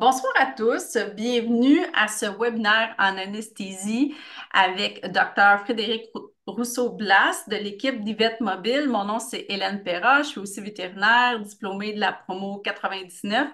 Bonsoir à tous, bienvenue à ce webinaire en anesthésie avec Dr. Frédéric Rousseau-Blas de l'équipe d'Yvette Mobile. Mon nom, c'est Hélène Perra, je suis aussi vétérinaire, diplômée de la promo 99.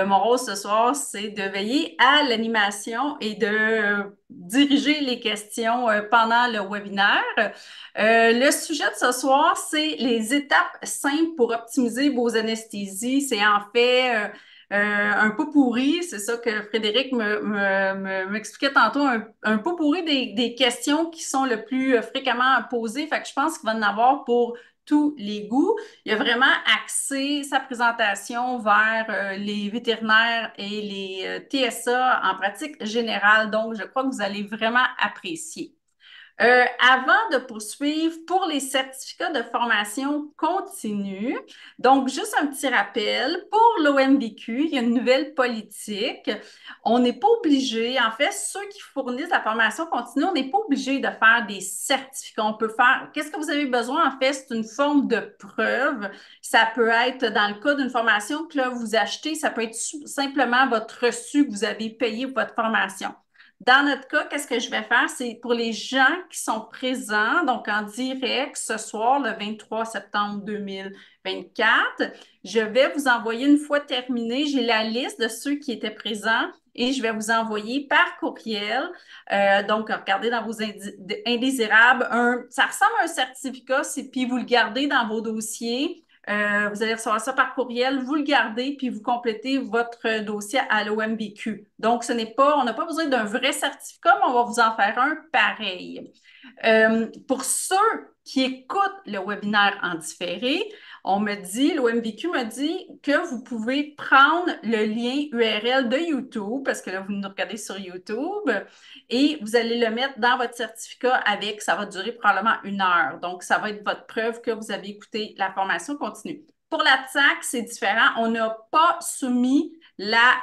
Mon rôle ce soir, c'est de veiller à l'animation et de diriger les questions pendant le webinaire. Le sujet de ce soir, c'est les étapes simples pour optimiser vos anesthésies. C'est en fait un pot pourri, c'est ça que Frédéric m'expliquait tantôt, un pot pourri des questions qui sont le plus fréquemment posées. Fait que je pense qu'il va en avoir pour tous les goûts. Il a vraiment axé sa présentation vers les vétérinaires et les TSA en pratique générale. Donc, je crois que vous allez vraiment apprécier. Avant de poursuivre, pour les certificats de formation continue, donc juste un petit rappel, pour l'OMVQ, il y a une nouvelle politique. On n'est pas obligé, en fait, ceux qui fournissent la formation continue, on n'est pas obligé de faire des certificats. On peut faire, qu'est-ce que vous avez besoin? En fait, c'est une forme de preuve. Ça peut être, dans le cas d'une formation que là, vous achetez, ça peut être simplement votre reçu que vous avez payé pour votre formation. Dans notre cas, qu'est-ce que je vais faire? C'est pour les gens qui sont présents, donc en direct ce soir, le 23 septembre 2024, je vais vous envoyer une fois terminé, j'ai la liste de ceux qui étaient présents et je vais vous envoyer par courriel. Donc, regardez dans vos indésirables, ça ressemble à un certificat, puis vous le gardez dans vos dossiers. Vous allez recevoir ça par courriel, vous le gardez, puis vous complétez votre dossier à l'OMVQ. Donc, on n'a pas besoin d'un vrai certificat, mais on va vous en faire un pareil. Pour ceux qui écoutent le webinaire en différé, l'OMVQ me dit que vous pouvez prendre le lien URL de YouTube, parce que là, vous nous regardez sur YouTube, et vous allez le mettre dans votre certificat ça va durer probablement 1 heure. Donc, ça va être votre preuve que vous avez écouté la formation continue. Pour la TSAC, c'est différent. On n'a pas soumis la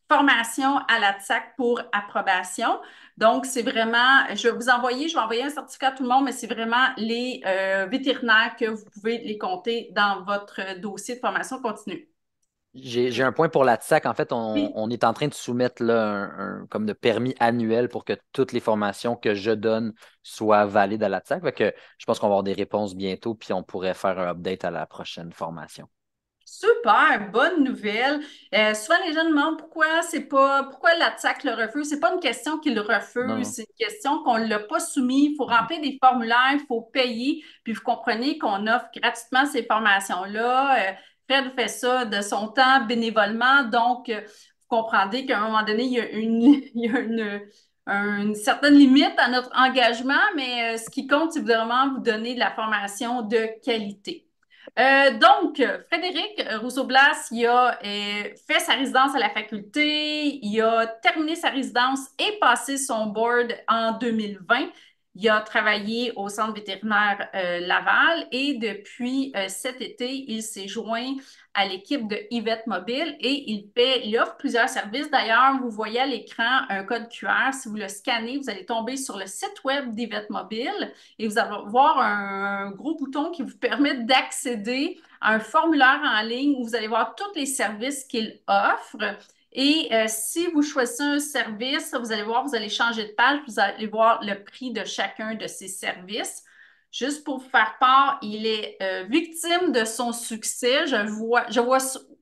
formation à la TSAC pour approbation. Donc, c'est vraiment, je vais envoyer un certificat à tout le monde, mais c'est vraiment les vétérinaires que vous pouvez les compter dans votre dossier de formation continue. J'ai un point pour la TSAC. En fait, Oui. on est en train de soumettre là, comme de permis annuel pour que toutes les formations que je donne soient valides à la TSAC. Fait que je pense qu'on va avoir des réponses bientôt, puis on pourrait faire un update à la prochaine formation. Super, bonne nouvelle. Souvent, les gens demandent pourquoi la TSAC le refuse. C'est pas une question qu'ils le Non, refusent, non. c'est une question qu'on ne l'a pas soumis. Il faut Mhm. remplir des formulaires, il faut payer. Puis vous comprenez qu'on offre gratuitement ces formations-là. Fred fait ça de son temps bénévolement. Donc, vous comprendrez qu'à un moment donné, il y a il y a une certaine limite à notre engagement, mais ce qui compte, c'est vraiment vous donner de la formation de qualité. Donc, Frédéric Rousseau-Blas, il a fait sa résidence à la faculté, il a terminé sa résidence et passé son board en 2020. Il a travaillé au Centre vétérinaire Laval et depuis cet été, il s'est joint à l'équipe de Yvette Mobile et il offre plusieurs services. D'ailleurs, vous voyez à l'écran un code QR. Si vous le scannez, vous allez tomber sur le site web d'Yvette Mobile et vous allez voir un gros bouton qui vous permet d'accéder à un formulaire en ligne où vous allez voir tous les services qu'il offre. Et si vous choisissez un service, vous allez voir, vous allez changer de page, vous allez voir le prix de chacun de ces services. Juste pour vous faire part, il est victime de son succès. Je vois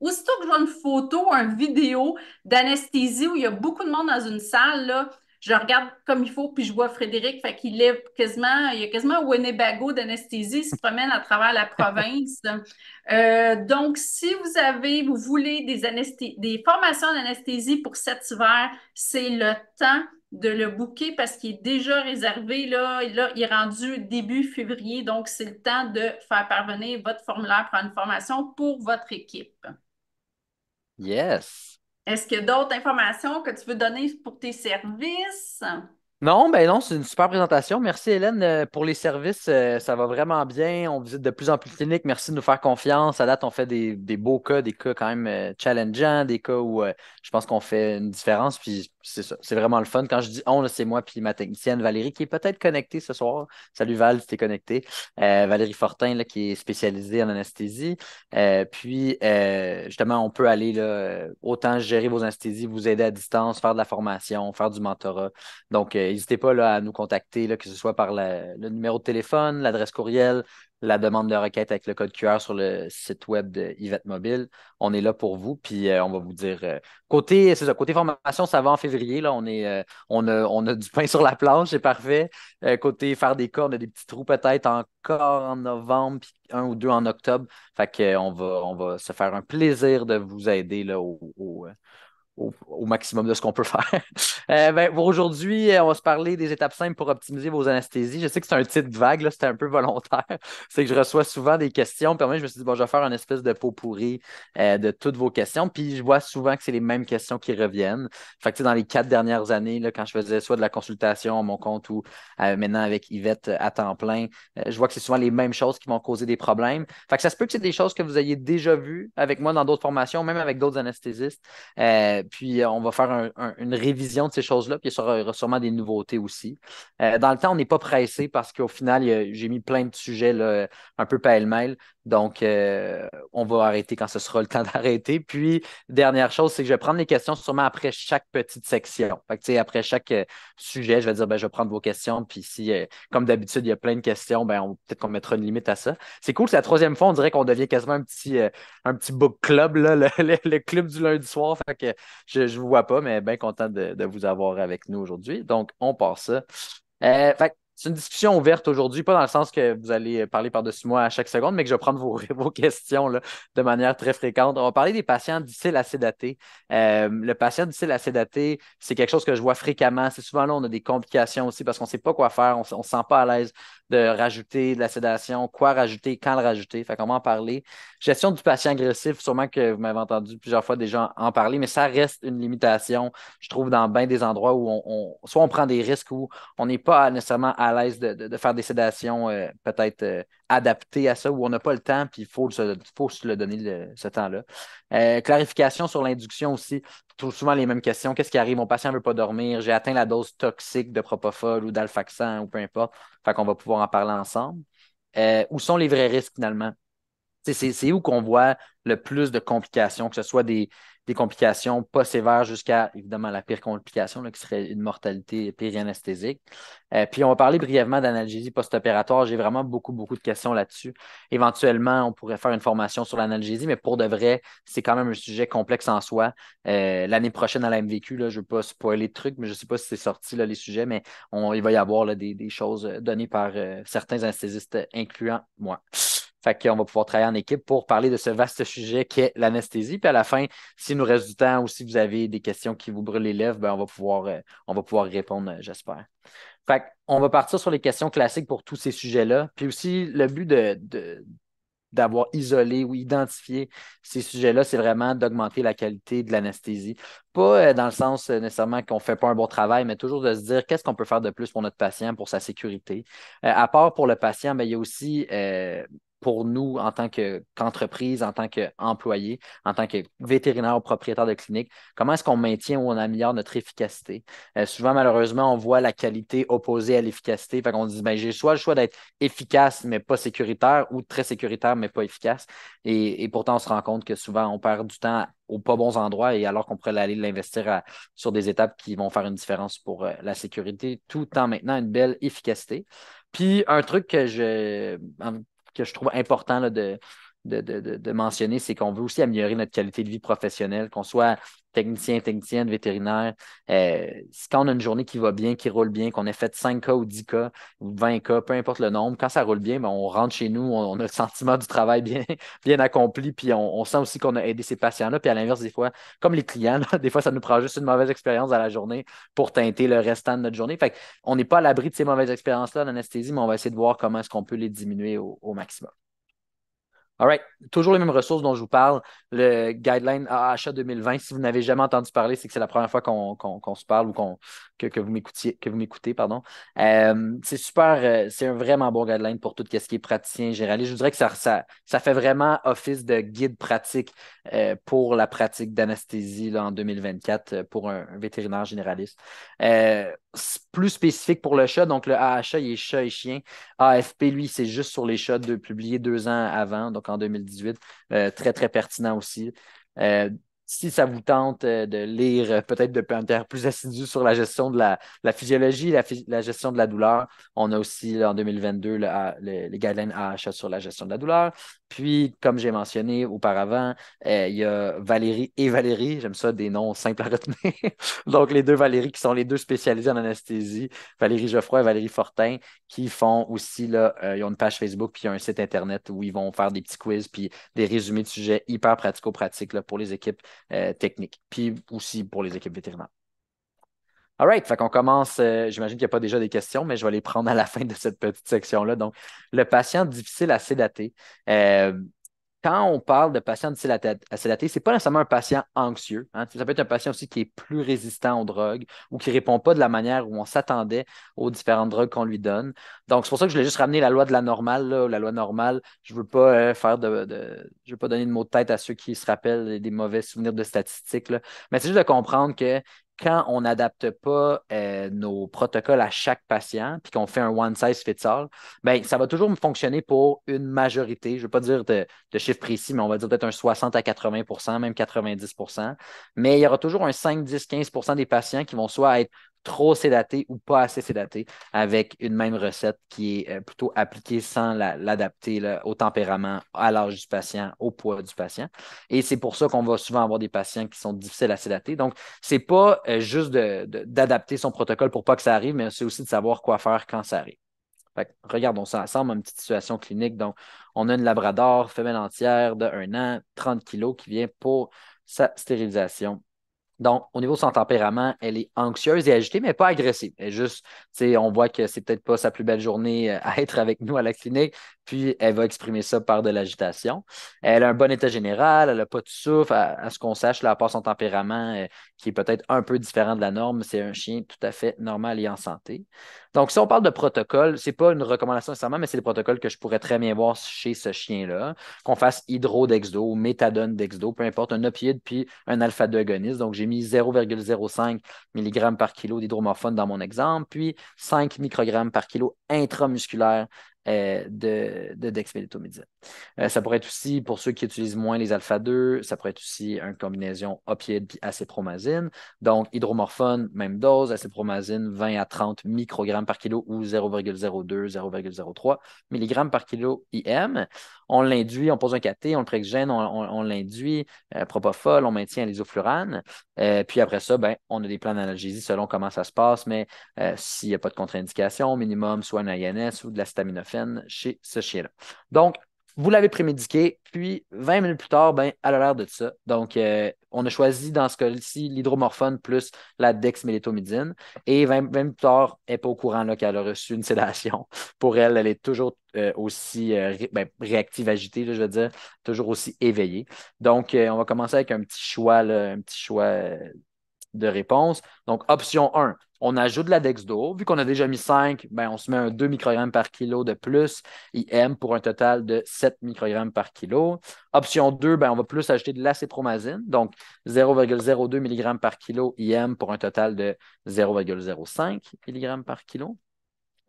aussitôt que je vois une photo, une vidéo d'anesthésie où il y a beaucoup de monde dans une salle, là, je regarde comme il faut, puis je vois Frédéric, fait qu'il est quasiment, il y a quasiment un Winnebago d'anesthésie, il se promène à travers la province. Donc, si vous voulez des formations d'anesthésie pour cet hiver, c'est le temps de le booker parce qu'il est déjà réservé, là, il est rendu début février, donc c'est le temps de faire parvenir votre formulaire pour une formation pour votre équipe. Yes. Est-ce qu'il y a d'autres informations que tu veux donner pour tes services? Non, ben non, c'est une super présentation. Merci Hélène pour les services. Ça va vraiment bien. On visite de plus en plus de cliniques. Merci de nous faire confiance. À date, on fait des beaux cas, des cas quand même challengeants, des cas où je pense qu'on fait une différence. Puis c'est ça. C'est vraiment le fun. Quand je dis on, là, c'est moi puis ma technicienne Valérie qui est peut-être connectée ce soir. Salut Val, si t'es connectée. Valérie Fortin, là, qui est spécialisée en anesthésie. Justement, on peut aller là, autant gérer vos anesthésies, vous aider à distance, faire de la formation, faire du mentorat. Donc, n'hésitez pas là, à nous contacter, là, que ce soit par le numéro de téléphone, l'adresse courriel, la demande de requête avec le code QR sur le site web de Yvette Mobile. On est là pour vous, puis on va vous dire. Côté, c'est ça, côté formation, ça va en février. Là, on a du pain sur la planche, c'est parfait. Côté faire des cas, on a des petits trous peut-être encore en novembre, puis un ou deux en octobre. Fait que, on va se faire un plaisir de vous aider là, au maximum de ce qu'on peut faire. Pour aujourd'hui, on va se parler des étapes simples pour optimiser vos anesthésies. Je sais que c'est un titre vague, là, c'était un peu volontaire. C'est que je reçois souvent des questions, puis moi, je me suis dit, bon, je vais faire une espèce de pot pourri de toutes vos questions, puis je vois souvent que c'est les mêmes questions qui reviennent. Fait que, tu sais, dans les 4 dernières années, là, quand je faisais soit de la consultation à mon compte ou maintenant avec Yvette à temps plein, je vois que c'est souvent les mêmes choses qui vont causer des problèmes. Fait que ça se peut que c'est des choses que vous ayez déjà vues avec moi dans d'autres formations, même avec d'autres anesthésistes. Puis, on va faire une révision de ces choses-là, puis il y aura sûrement des nouveautés aussi. Dans le temps, on n'est pas pressé parce qu'au final, j'ai mis plein de sujets là, un peu pêle-mêle. Donc, on va arrêter quand ce sera le temps d'arrêter. Puis, dernière chose, c'est que je vais prendre les questions sûrement après chaque petite section. Fait que, tu sais, après chaque sujet, je vais dire, ben, je vais prendre vos questions. Puis, si, comme d'habitude, il y a plein de questions, ben, peut-être qu'on mettra une limite à ça. C'est cool, c'est la troisième fois, on dirait qu'on devient quasiment un petit book club, là, le club du lundi soir. Fait que je ne vous vois pas, mais bien content de vous avoir avec nous aujourd'hui. Donc, on part ça. C'est une discussion ouverte aujourd'hui, pas dans le sens que vous allez parler par-dessus moi à chaque seconde, mais que je vais prendre vos questions là, de manière très fréquente. On va parler des patients difficiles à sédater. Le patient difficile à sédater, c'est quelque chose que je vois fréquemment. C'est souvent là, on a des complications aussi parce qu'on ne sait pas quoi faire, on ne se sent pas à l'aise de rajouter de la sédation, quoi rajouter, quand le rajouter. Fait qu'on va en parler. Gestion du patient agressif, sûrement que vous m'avez entendu plusieurs fois déjà en parler, mais ça reste une limitation, je trouve, dans bien des endroits où soit on prend des risques ou on n'est pas nécessairement à l'aise de faire des sédations peut-être adaptées à ça, où on n'a pas le temps, puis il faut se le donner ce temps-là. Clarification sur l'induction aussi. Je trouve souvent les mêmes questions. Qu'est-ce qui arrive? Mon patient ne veut pas dormir. J'ai atteint la dose toxique de propofol ou d'alfaxan ou peu importe. Fait qu'on va pouvoir en parler ensemble. Où sont les vrais risques finalement? C'est où qu'on voit le plus de complications, que ce soit des complications pas sévères jusqu'à, évidemment, la pire complication, là, qui serait une mortalité périanesthésique. Puis, on va parler brièvement d'analgésie post-opératoire. J'ai vraiment beaucoup, beaucoup de questions là-dessus. Éventuellement, on pourrait faire une formation sur l'analgésie, mais pour de vrai, c'est quand même un sujet complexe en soi. L'année prochaine à la MVQ, là, je ne veux pas spoiler de trucs, mais je ne sais pas si c'est sorti, là, les sujets, mais il va y avoir là, des choses données par certains anesthésistes, incluant moi. Fait qu'on va pouvoir travailler en équipe pour parler de ce vaste sujet qu'est l'anesthésie. Puis à la fin, s'il nous reste du temps ou si vous avez des questions qui vous brûlent les lèvres, ben on va pouvoir répondre, j'espère. Fait qu'on va partir sur les questions classiques pour tous ces sujets-là. Puis aussi, le but d'avoir isolé ou identifié ces sujets-là, c'est vraiment d'augmenter la qualité de l'anesthésie. Pas dans le sens nécessairement qu'on ne fait pas un bon travail, mais toujours de se dire qu'est-ce qu'on peut faire de plus pour notre patient, pour sa sécurité. À part pour le patient, ben, il y a aussi pour nous en tant qu'entreprise, en tant qu'employé, en tant que vétérinaire ou propriétaire de clinique, comment est-ce qu'on maintient ou on améliore notre efficacité? Souvent, malheureusement, on voit la qualité opposée à l'efficacité. Fait qu'on dit, ben, j'ai soit le choix d'être efficace, mais pas sécuritaire, ou très sécuritaire, mais pas efficace. Et pourtant, on se rend compte que souvent, on perd du temps aux pas bons endroits et alors qu'on pourrait aller l'investir sur des étapes qui vont faire une différence pour la sécurité, tout en maintenant une belle efficacité. Puis, un truc que je trouve important là, de mentionner, c'est qu'on veut aussi améliorer notre qualité de vie professionnelle, qu'on soit technicien, technicienne, vétérinaire. Quand on a une journée qui va bien, qui roule bien, qu'on ait fait 5 cas ou 10 cas ou 20 cas, peu importe le nombre, quand ça roule bien, ben, on rentre chez nous, on a le sentiment du travail bien, bien accompli, puis on sent aussi qu'on a aidé ces patients-là. Puis à l'inverse, des fois, comme les clients, là, des fois, ça nous prend juste une mauvaise expérience dans la journée pour teinter le restant de notre journée. Fait qu'on n'est pas à l'abri de ces mauvaises expériences-là en anesthésie, mais on va essayer de voir comment est-ce qu'on peut les diminuer au maximum. All right. Toujours les mêmes ressources dont je vous parle. Le Guideline AHA 2020, si vous n'avez jamais entendu parler, c'est que c'est la première fois qu'on se parle ou que vous m'écoutez, pardon. C'est super, c'est un vraiment bon guideline pour tout ce qui est praticien généraliste. Je vous dirais que ça fait vraiment office de guide pratique pour la pratique d'anesthésie là, en 2024 pour un vétérinaire généraliste. Plus spécifique pour le chat, donc le AHA, il est chat et chien. AFP, lui, c'est juste sur les shots publiés 2 ans avant, donc en 2018. Très, très pertinent aussi. Euh, Si ça vous tente de lire peut-être de manière plus assidue sur la gestion de la physiologie, la gestion de la douleur, on a aussi là, en 2022 les guidelines AHA sur la gestion de la douleur. Puis, comme j'ai mentionné auparavant, il y a Valérie et Valérie, j'aime ça, des noms simples à retenir. Donc, les deux Valérie qui sont les deux spécialisées en anesthésie, Valérie Geoffroy et Valérie Fortin, qui font aussi, là, ils ont une page Facebook puis un site Internet où ils vont faire des petits quiz puis des résumés de sujets hyper pratico-pratiques là, pour les équipes techniques, puis aussi pour les équipes vétérinaires. All right, fait qu'on commence. J'imagine qu'il n'y a pas déjà des questions, mais je vais les prendre à la fin de cette petite section-là. Donc, le patient difficile à sédater. Euh, Quand on parle de patient difficile à sédater, ce n'est pas nécessairement un patient anxieux. Hein. Ça peut être un patient aussi qui est plus résistant aux drogues ou qui ne répond pas de la manière où on s'attendait aux différentes drogues qu'on lui donne. Donc, c'est pour ça que je voulais juste ramener la loi de la normale. Là. La loi normale, je ne veux pas je veux pas donner de mots de tête à ceux qui se rappellent des mauvais souvenirs de statistiques. Là. Mais c'est juste de comprendre que quand on n'adapte pas nos protocoles à chaque patient, puis qu'on fait un one size fits all, ben, ça va toujours fonctionner pour une majorité. Je ne veux pas dire de chiffre précis, mais on va dire peut-être un 60 à 80 même 90. Mais il y aura toujours un 5, 10, 15 des patients qui vont soit être trop sédatés ou pas assez sédatés avec une même recette qui est plutôt appliquée sans l'adapter au tempérament, à l'âge du patient, au poids du patient. Et c'est pour ça qu'on va souvent avoir des patients qui sont difficiles à sédater. Donc, c'est pas juste d'adapter son protocole pour pas que ça arrive, mais c'est aussi de savoir quoi faire quand ça arrive. Fait que, regardons ça ensemble, une petite situation clinique. Donc, on a une Labrador femelle entière de 1 an, 30 kilos, qui vient pour sa stérilisation. Donc, au niveau de son tempérament, elle est anxieuse et agitée, mais pas agressive. Elle est juste, on voit que c'est peut-être pas sa plus belle journée à être avec nous à la clinique, puis elle va exprimer ça par de l'agitation. Elle a un bon état général, elle n'a pas de souffle. À ce qu'on sache, là, à part son tempérament, qui est peut-être un peu différent de la norme, c'est un chien tout à fait normal et en santé. Donc, si on parle de protocole, c'est pas une recommandation nécessairement, mais c'est le protocole que je pourrais très bien voir chez ce chien-là, qu'on fasse hydrodexdo ou méthadone dexdo, peu importe, un opioïde puis un alpha-2 agoniste. Donc, j'ai mis 0,05 mg par kilo d'hydromorphone dans mon exemple, puis 5 microgrammes par kilo intramusculaire de dexmédetomidine. Ça pourrait être aussi, pour ceux qui utilisent moins les alpha-2, ça pourrait être aussi une combinaison opioïde puis acépromazine. Donc, hydromorphone, même dose, acépromazine, 20 à 30 microgrammes par kilo ou 0,02, 0,03 mg par kilo IM. On l'induit, on pose un cathé, on le préoxygène, on l'induit, propofol, on maintient l'isoflurane. Puis après ça, ben, on a des plans d'analgésie selon comment ça se passe, mais s'il n'y a pas de contre-indication, minimum, soit un INS ou de l'acétaminophène chez ce chien-là. Donc, vous l'avez prémédiqué, puis 20 minutes plus tard, ben, elle a l'air de ça. Donc, on a choisi dans ce cas-ci l'hydromorphone plus la dexmédetomidine. Et 20 minutes plus tard, elle n'est pas au courant là, qu'elle a reçu une sédation. Pour elle, elle est toujours aussi réactive, agitée, là, je veux dire, toujours aussi éveillée. Donc, on va commencer avec un petit choix, là, un petit choix de réponse. Donc, option 1, on ajoute de la Dexdo. Vu qu'on a déjà mis 5, ben, on se met un 2 microgrammes par kilo de plus IM pour un total de 7 microgrammes par kilo. Option 2, ben, on va plus ajouter de l'acépromazine, donc 0,02 mg par kilo IM pour un total de 0,05 mg par kilo.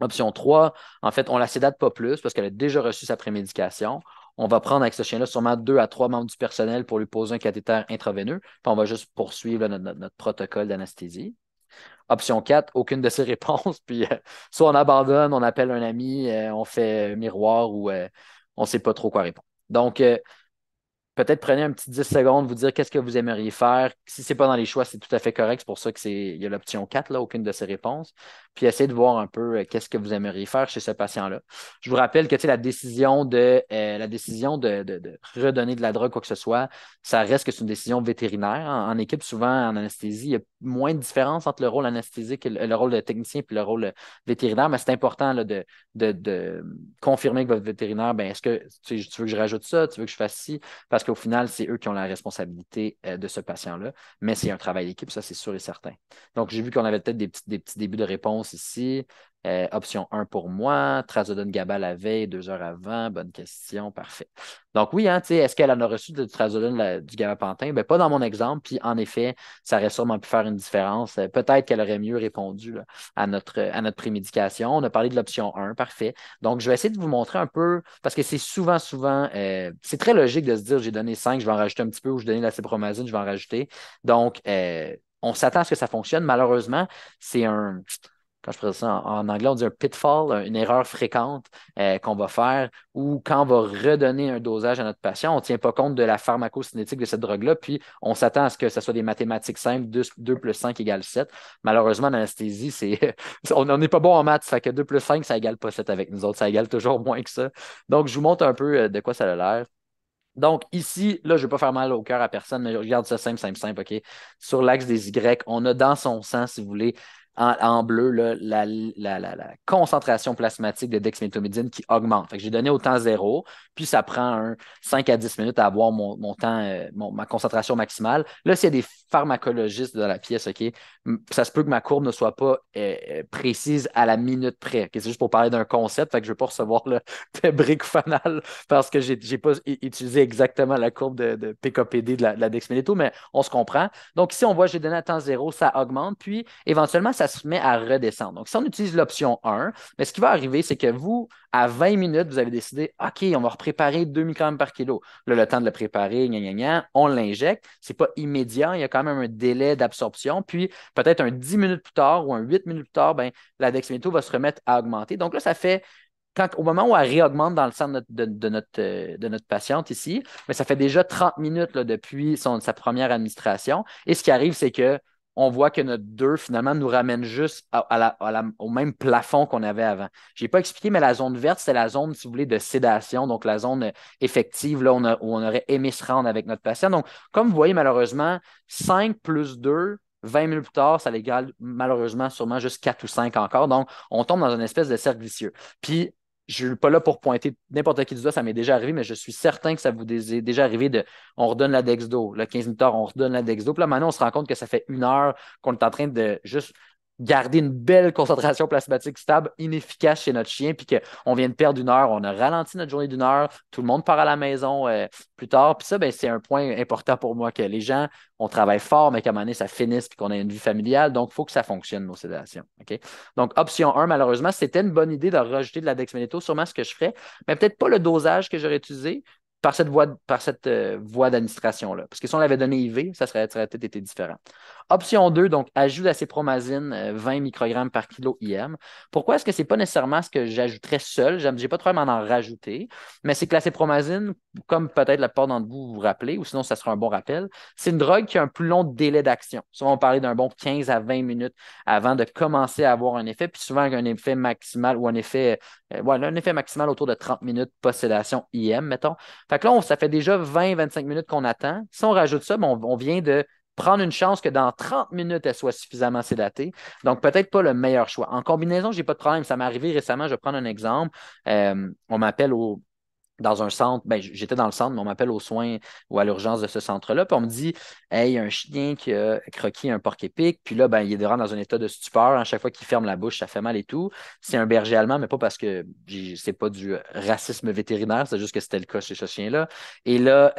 Option 3, en fait, on ne la sédate pas plus parce qu'elle a déjà reçu sa prémédication. On va prendre avec ce chien-là sûrement 2 à 3 membres du personnel pour lui poser un cathéter intraveineux. Puis on va juste poursuivre là, notre protocole d'anesthésie. Option 4, aucune de ces réponses. Puis soit on abandonne, on appelle un ami, on fait miroir ou on ne sait pas trop quoi répondre. Donc, peut-être prenez un petit 10 secondes, vous dire qu'est-ce que vous aimeriez faire. Si ce n'est pas dans les choix, c'est tout à fait correct. C'est pour ça il y a l'option 4 là, aucune de ces réponses. Puis essayez de voir un peu qu'est-ce que vous aimeriez faire chez ce patient-là. Je vous rappelle que la décision de redonner de la drogue, quoi que ce soit, ça reste que c'est une décision vétérinaire. En équipe, souvent en anesthésie, il y a moins de différence entre le rôle anesthésique, et le rôle de technicien et le rôle vétérinaire, mais c'est important là, de confirmer que votre vétérinaire, ben, est-ce que tu veux que je rajoute ça, tu veux que je fasse ci? Parce qu'au final, c'est eux qui ont la responsabilité de ce patient-là. Mais c'est un travail d'équipe, ça, c'est sûr et certain. Donc, j'ai vu qu'on avait peut-être des petits débuts de réponse ici. Option 1 pour moi, trazodone GABA la veille, 2 heures avant. Bonne question, parfait. Donc, oui, hein, est-ce qu'elle en a reçu du trazodone du gabapentin? Ben, pas dans mon exemple. Puis, en effet, ça aurait sûrement pu faire une différence. Peut-être qu'elle aurait mieux répondu là, à notre prémédication. On a parlé de l'option 1, parfait. Donc, je vais essayer de vous montrer un peu, parce que c'est souvent, c'est très logique de se dire, j'ai donné 5, je vais en rajouter un petit peu, ou j'ai donné la cipromazine, je vais en rajouter. Donc, on s'attend à ce que ça fonctionne. Malheureusement, c'est quand je présente ça en anglais, on dit un pitfall, une erreur fréquente qu'on va faire, ou quand on va redonner un dosage à notre patient, on ne tient pas compte de la pharmacocinétique de cette drogue-là, puis on s'attend à ce que ce soit des mathématiques simples, 2 plus 5 égale 7. Malheureusement, en anesthésie, on n'est pas bon en maths, ça fait que 2 plus 5, ça égale pas 7 avec nous autres, ça égale toujours moins que ça. Donc, je vous montre un peu de quoi ça a l'air. Donc, ici, là, je ne vais pas faire mal au cœur à personne, mais regarde ça simple, simple, simple, OK? Sur l'axe des Y, on a dans son sang, si vous voulez, en bleu, là, la concentration plasmatique de dexméthomycine qui augmente. Fait que j'ai donné au temps zéro, puis ça prend 5 à 10 minutes à avoir mon temps, ma concentration maximale. Là, s'il y a des pharmacologistes dans la pièce, OK, ça se peut que ma courbe ne soit pas précise à la minute près. OK? C'est juste pour parler d'un concept, fait que je ne veux pas recevoir le brique fanal parce que je n'ai pas utilisé exactement la courbe de PKPD de la dexmédeto, mais on se comprend. Donc ici, on voit, j'ai donné à temps zéro, ça augmente, puis éventuellement, ça se met à redescendre. Donc si on utilise l'option 1, mais ce qui va arriver, c'est que vous, à 20 minutes, vous avez décidé, OK, on va repréparer 2 microgrammes par kilo. Là, le temps de le préparer, gna, gna, gna, on l'injecte. Ce n'est pas immédiat, il y a quand même un délai d'absorption. Puis peut-être un 10 minutes plus tard ou un 8 minutes plus tard, ben, la dexmédeto va se remettre à augmenter. Donc là, ça fait au moment où elle réaugmente dans le sang de notre patiente ici, mais ça fait déjà 30 minutes là, depuis sa première administration. Et ce qui arrive, c'est que on voit que notre 2, finalement, nous ramène juste au même plafond qu'on avait avant. Je n'ai pas expliqué, mais la zone verte, c'est la zone, si vous voulez, de sédation, donc la zone effective là, où on aurait aimé se rendre avec notre patient. Donc, comme vous voyez, malheureusement, 5 plus 2, 20 minutes plus tard, ça l'égale malheureusement sûrement juste 4 ou 5 encore. Donc, on tombe dans une espèce de cercle vicieux. Puis, je ne suis pas là pour pointer n'importe qui du doigt, ça m'est déjà arrivé, mais je suis certain que ça vous est déjà arrivé on redonne la Dexdo. Le 15 minutes tard, on redonne la Dexdo. Puis là, maintenant, on se rend compte que ça fait 1 heure qu'on est en train de juste garder une belle concentration plasmatique stable, inefficace chez notre chien, puis qu'on vient de perdre 1 heure, on a ralenti notre journée d'1 heure, tout le monde part à la maison plus tard. Puis ça, ben, c'est un point important pour moi, que les gens, on travaille fort, mais qu'à un moment donné, ça finisse, puis qu'on a une vie familiale. Donc, il faut que ça fonctionne, nos sédations. OK? Donc, option 1, malheureusement, c'était une bonne idée de rajouter de la dexmédeto, sûrement ce que je ferais, mais peut-être pas le dosage que j'aurais utilisé par cette voie d'administration-là. Parce que si on l'avait donné IV, ça aurait peut-être été différent. Option 2, donc ajout d'acépromazine 20 microgrammes par kilo IM. Pourquoi est-ce que ce n'est pas nécessairement ce que j'ajouterais seul? Je n'ai pas de problème à en rajouter, mais c'est que l'acépromazine, comme peut-être la plupart d'entre vous vous rappelez, ou sinon ça sera un bon rappel, c'est une drogue qui a un plus long délai d'action. Souvent, on parlait d'un bon 15 à 20 minutes avant de commencer à avoir un effet, puis souvent un effet maximal ou un effet maximal autour de 30 minutes post-sédation IM, mettons. Fait que là, ça fait déjà 20-25 minutes qu'on attend. Si on rajoute ça, ben, on vient de prendre une chance que dans 30 minutes, elle soit suffisamment sédatée. Donc, peut-être pas le meilleur choix. En combinaison, je n'ai pas de problème. Ça m'est arrivé récemment, je vais prendre un exemple. On m'appelle dans un centre, ben, j'étais dans le centre, mais on m'appelle aux soins ou à l'urgence de ce centre-là, puis on me dit, hey, il y a un chien qui a croqué un porc-épic, puis là, ben, il est vraiment dans un état de stupeur. À chaque fois qu'il ferme la bouche, ça fait mal et tout. C'est un berger allemand, mais pas parce que c'est pas du racisme vétérinaire, c'est juste que c'était le cas chez ce chien-là. Et là,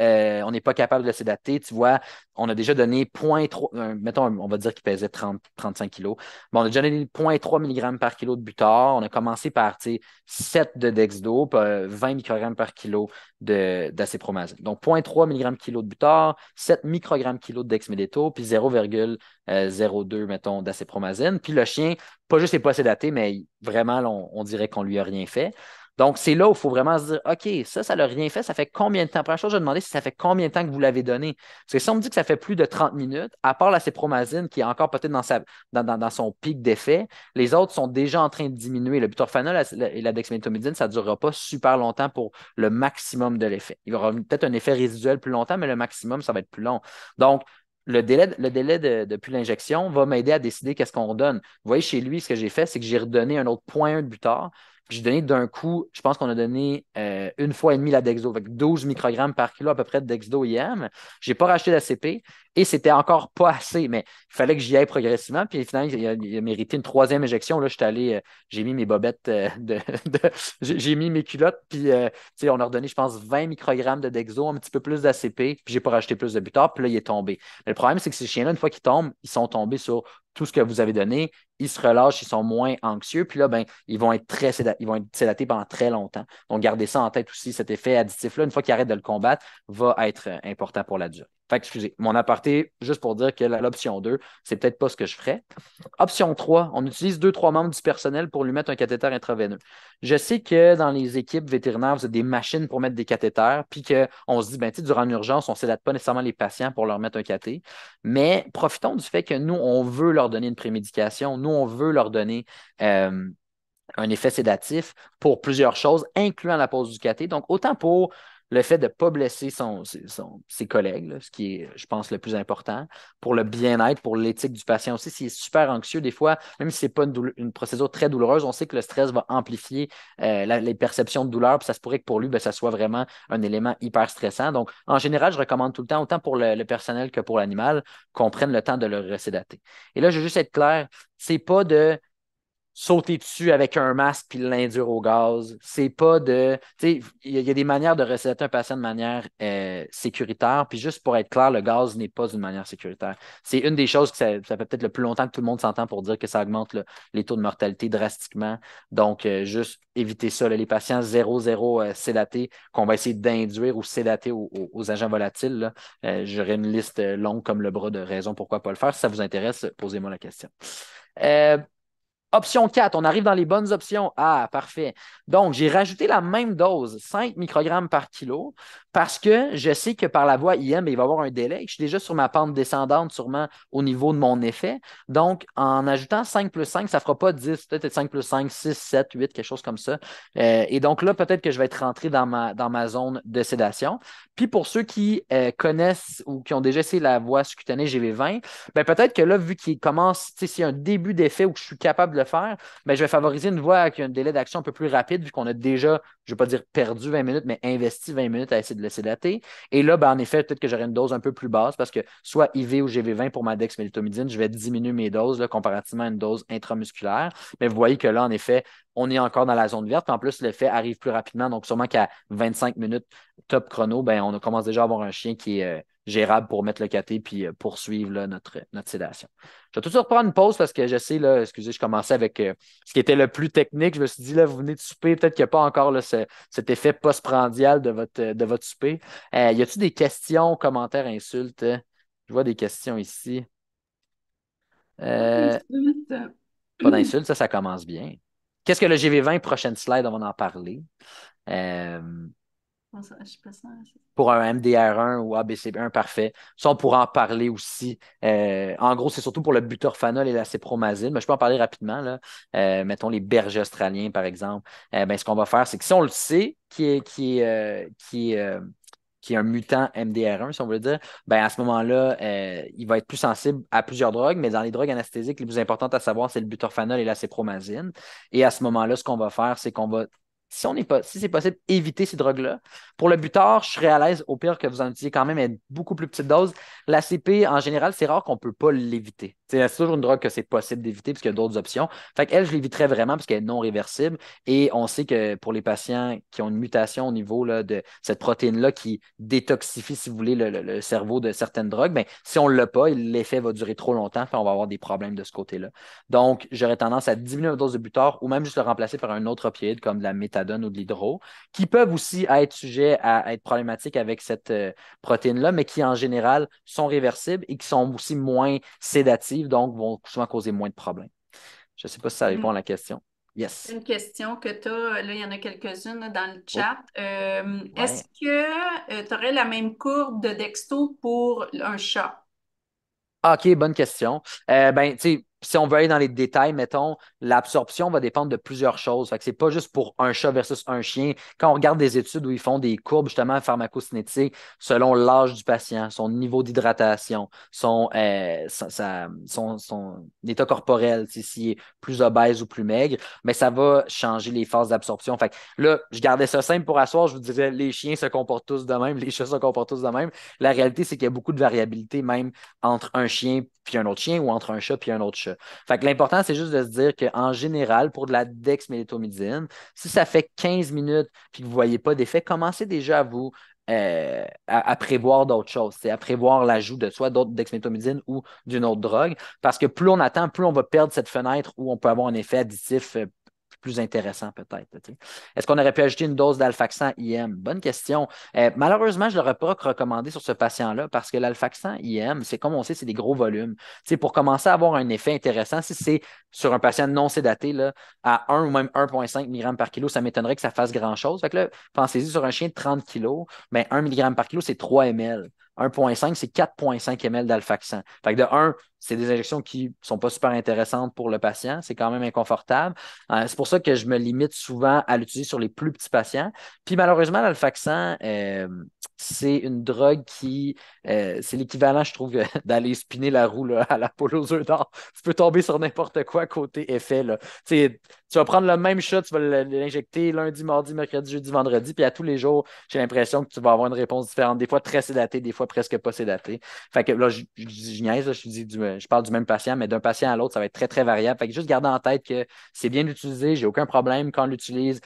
on n'est pas capable de le sédater. Tu vois, on a déjà donné 0,3, mettons, on va dire qu'il pesait 30-35 kilos. Bon, on a déjà donné 0,3 mg par kilo de butard. On a commencé par 7 de Dexdo, puis, 20 microgrammes par kilo d'acépromazine. Donc, 0,3 mg kilo de butard, 7 microgrammes kilo de dexmédeto, puis 0,02, mettons, d'acépromazine. Puis le chien, pas juste n'est pas sédaté, mais vraiment, là, on dirait qu'on lui a rien fait. Donc, c'est là où il faut vraiment se dire, OK, ça n'a rien fait, ça fait combien de temps? Première chose, je vais demander si ça fait combien de temps que vous l'avez donné. Parce que si on me dit que ça fait plus de 30 minutes, à part la cépromazine qui est encore peut-être dans son pic d'effet, les autres sont déjà en train de diminuer. Le butorphanol et la dexmédetomidine, ça ne durera pas super longtemps pour le maximum de l'effet. Il y aura peut-être un effet résiduel plus longtemps, mais le maximum, ça va être plus long. Donc, le délai depuis l'injection va m'aider à décider qu'est-ce qu'on redonne. Vous voyez, chez lui, ce que j'ai fait, c'est que j'ai redonné un autre 0,1 de butor. Puis j'ai donné d'un coup, je pense qu'on a donné une fois et demi la Dexdo, avec 12 microgrammes par kilo à peu près de Dexdo IM. Je n'ai pas racheté d'ACP et c'était encore pas assez, mais il fallait que j'y aille progressivement. Puis finalement, il a mérité une troisième injection. Là, j'étais allé, j'ai mis mes bobettes j'ai mis mes culottes, puis on a redonné, je pense, 20 microgrammes de Dexdo, un petit peu plus d'ACP, puis j'ai pas racheté plus de butor, puis là, il est tombé. Mais le problème, c'est que ces chiens-là, une fois qu'ils tombent, ils sont tombés sur tout ce que vous avez donné, ils se relâchent, ils sont moins anxieux, puis là, ben, ils vont être ils vont être sédatés pendant très longtemps. Donc, gardez ça en tête aussi, cet effet additif-là, une fois qu'ils arrêtent de le combattre, va être important pour la durée. Fait que, excusez, mon aparté, juste pour dire que l'option 2, c'est peut-être pas ce que je ferais. Option 3, on utilise 2-3 membres du personnel pour lui mettre un cathéter intraveineux. Je sais que dans les équipes vétérinaires, vous avez des machines pour mettre des cathéters, puis qu'on se dit, ben, durant une urgence, on ne sédate pas nécessairement les patients pour leur mettre un cathé, mais profitons du fait que nous, on veut leur donner une prémédication, nous, on veut leur donner un effet sédatif pour plusieurs choses, incluant la pose du cathé. Donc, autant pour le fait de ne pas blesser ses collègues, là, ce qui est, je pense, le plus important, pour le bien-être, pour l'éthique du patient aussi. S'il est super anxieux, des fois, même si ce n'est pas une procédure très douloureuse, on sait que le stress va amplifier les perceptions de douleur, puis ça se pourrait que pour lui, ben, ça soit vraiment un élément hyper stressant. Donc, en général, je recommande tout le temps, autant pour le personnel que pour l'animal, qu'on prenne le temps de le resédater. Et là, je veux juste être clair, c'est pas de sauter dessus avec un masque puis l'induire au gaz. C'est pas de. Tu sais, il y a des manières de recéter un patient de manière sécuritaire. Puis juste pour être clair, le gaz n'est pas une manière sécuritaire. C'est une des choses que ça fait peut-être le plus longtemps que tout le monde s'entend pour dire que ça augmente les taux de mortalité drastiquement. Donc, juste éviter ça. Là, les patients 0-0 sédatés qu'on va essayer d'induire ou sédater aux agents volatiles, là, j'aurais une liste longue comme le bras de raisons pourquoi pas le faire. Si ça vous intéresse, posez-moi la question. Euh, Option 4, on arrive dans les bonnes options. Ah, parfait. Donc, j'ai rajouté la même dose, 5 microgrammes par kilo, parce que je sais que par la voie IM, il va y avoir un délai. Je suis déjà sur ma pente descendante, sûrement au niveau de mon effet. Donc, en ajoutant 5 plus 5, ça ne fera pas 10, peut-être 5 plus 5, 6, 7, 8, quelque chose comme ça. Et donc là, peut-être que je vais être rentré dans ma zone de sédation. Puis pour ceux qui connaissent ou qui ont déjà essayé la voie subcutanée GV20, ben peut-être que là, vu qu'il commence, s'il y a un début d'effet où je suis capable de le faire, ben je vais favoriser une voie qui a un délai d'action un peu plus rapide, vu qu'on a déjà, je ne vais pas dire perdu 20 minutes, mais investi 20 minutes à essayer de le sédater. Et là, ben, en effet, peut-être que j'aurai une dose un peu plus basse parce que soit IV ou GV20 pour ma dexmédetomidine, je vais diminuer mes doses là, comparativement à une dose intramusculaire. Mais vous voyez que là, en effet, on est encore dans la zone verte. En plus, l'effet arrive plus rapidement. Donc, sûrement qu'à 25 minutes top chrono, ben, on commence déjà à avoir un chien qui est gérable pour mettre le caté puis poursuivre là, notre sédation. Je vais tout de suite reprendre une pause parce que je sais, là, excusez, je commençais avec ce qui était le plus technique. Je me suis dit, là, vous venez de souper, peut-être qu'il n'y a pas encore là, cet effet postprandial de votre souper. Y a-t-il des questions, commentaires, insultes? Je vois des questions ici. Pas de Euh, suite. Pas d'insultes, ça commence bien. Qu'est-ce que le GV20? Prochaine slide, on va en parler. Euh, Je sais pas ça. pour un MDR1 ou ABCB1, parfait. Ça, on pourra en parler aussi. En gros, c'est surtout pour le butorphanol et la cépromazine, mais je peux en parler rapidement. Là. Mettons les bergers australiens, par exemple. Ben, ce qu'on va faire, c'est que si on le sait, qui est un mutant MDR1, si on veut dire, ben à ce moment-là, il va être plus sensible à plusieurs drogues, mais dans les drogues anesthésiques, les plus importantes à savoir, c'est le butorphanol et la cépromazine. Et à ce moment-là, ce qu'on va faire, c'est qu'on va si c'est possible, éviter ces drogues-là. Pour le butor, je serais à l'aise, au pire que vous en utilisiez quand même à une beaucoup plus petite dose. La CP, en général, c'est rare qu'on ne peut pas l'éviter. C'est toujours une drogue que c'est possible d'éviter parce qu'il y a d'autres options. Fait qu'elle, je l'éviterais vraiment parce qu'elle est non réversible. Et on sait que pour les patients qui ont une mutation au niveau là, de cette protéine-là qui détoxifie, si vous voulez, le cerveau de certaines drogues, ben, si on ne l'a pas, l'effet va durer trop longtemps, puis on va avoir des problèmes de ce côté-là. Donc, j'aurais tendance à diminuer la dose de butor ou même juste le remplacer par un autre opioïde comme de la méthadone ou de l'hydro, qui peuvent aussi être sujets à être problématiques avec cette protéine-là, mais qui en général sont réversibles et qui sont aussi moins sédatives, donc vont souvent causer moins de problèmes. Je ne sais pas si ça répond à la question. Yes. Une question que tu as, là, il y en a quelques-unes là, dans le Oh, chat. Est-ce ouais. que tu aurais la même courbe de Dexto pour un chat? Ah, OK, bonne question. Ben, tu sais, si on veut aller dans les détails, mettons, l'absorption va dépendre de plusieurs choses. Fait que c'est pas juste pour un chat versus un chien. Quand on regarde des études où ils font des courbes justement pharmacocinétiques selon l'âge du patient, son niveau d'hydratation, son état corporel, s'il est plus obèse ou plus maigre, mais ça va changer les phases d'absorption. Fait que là, je gardais ça simple pour asseoir. Je vous disais, les chiens se comportent tous de même, les chats se comportent tous de même. La réalité, c'est qu'il y a beaucoup de variabilité, même entre un chien puis un autre chien ou entre un chat puis un autre chat. Fait que l'important, c'est juste de se dire qu'en général, pour de la dexmédetomycine, si ça fait 15 minutes puis que vous ne voyez pas d'effet, commencez déjà à vous à prévoir d'autres choses, c'est à prévoir l'ajout de soit d'autres dexmédetomycine ou d'une autre drogue, parce que plus on attend, plus on va perdre cette fenêtre où on peut avoir un effet additif plus intéressant peut-être. Est-ce qu'on aurait pu ajouter une dose d'alfaxan IM? Bonne question. Malheureusement, je ne l'aurais pas recommandé sur ce patient-là parce que l'alfaxan IM, c'est comme on sait, c'est des gros volumes. Pour commencer à avoir un effet intéressant, si c'est sur un patient non sédaté là, à 1 ou même 1,5 mg par kilo, ça m'étonnerait que ça fasse grand-chose. Fait que là, pensez-y sur un chien de 30 kg, ben 1 mg par kilo, c'est 3 ml. 1,5, c'est 4,5 ml d'alfaxan. Fait que de 1, c'est des injections qui ne sont pas super intéressantes pour le patient. C'est quand même inconfortable. C'est pour ça que je me limite souvent à l'utiliser sur les plus petits patients. Puis malheureusement, l'alfaxan, c'est une drogue qui, c'est l'équivalent, je trouve, d'aller spinner la roue là, à la poule aux œufs d'or. Tu peux tomber sur n'importe quoi côté effet. Là. Tu vas prendre le même shot, tu vas l'injecter lundi, mardi, mercredi, jeudi, vendredi, puis à tous les jours, j'ai l'impression que tu vas avoir une réponse différente. Des fois très sédatée, des fois presque pas sédatée. Fait que là, je niaise, là, je parle du même patient, mais d'un patient à l'autre, ça va être très, très variable. Fait que juste garder en tête que c'est bien utilisé, j'ai aucun problème quand on l'utilise.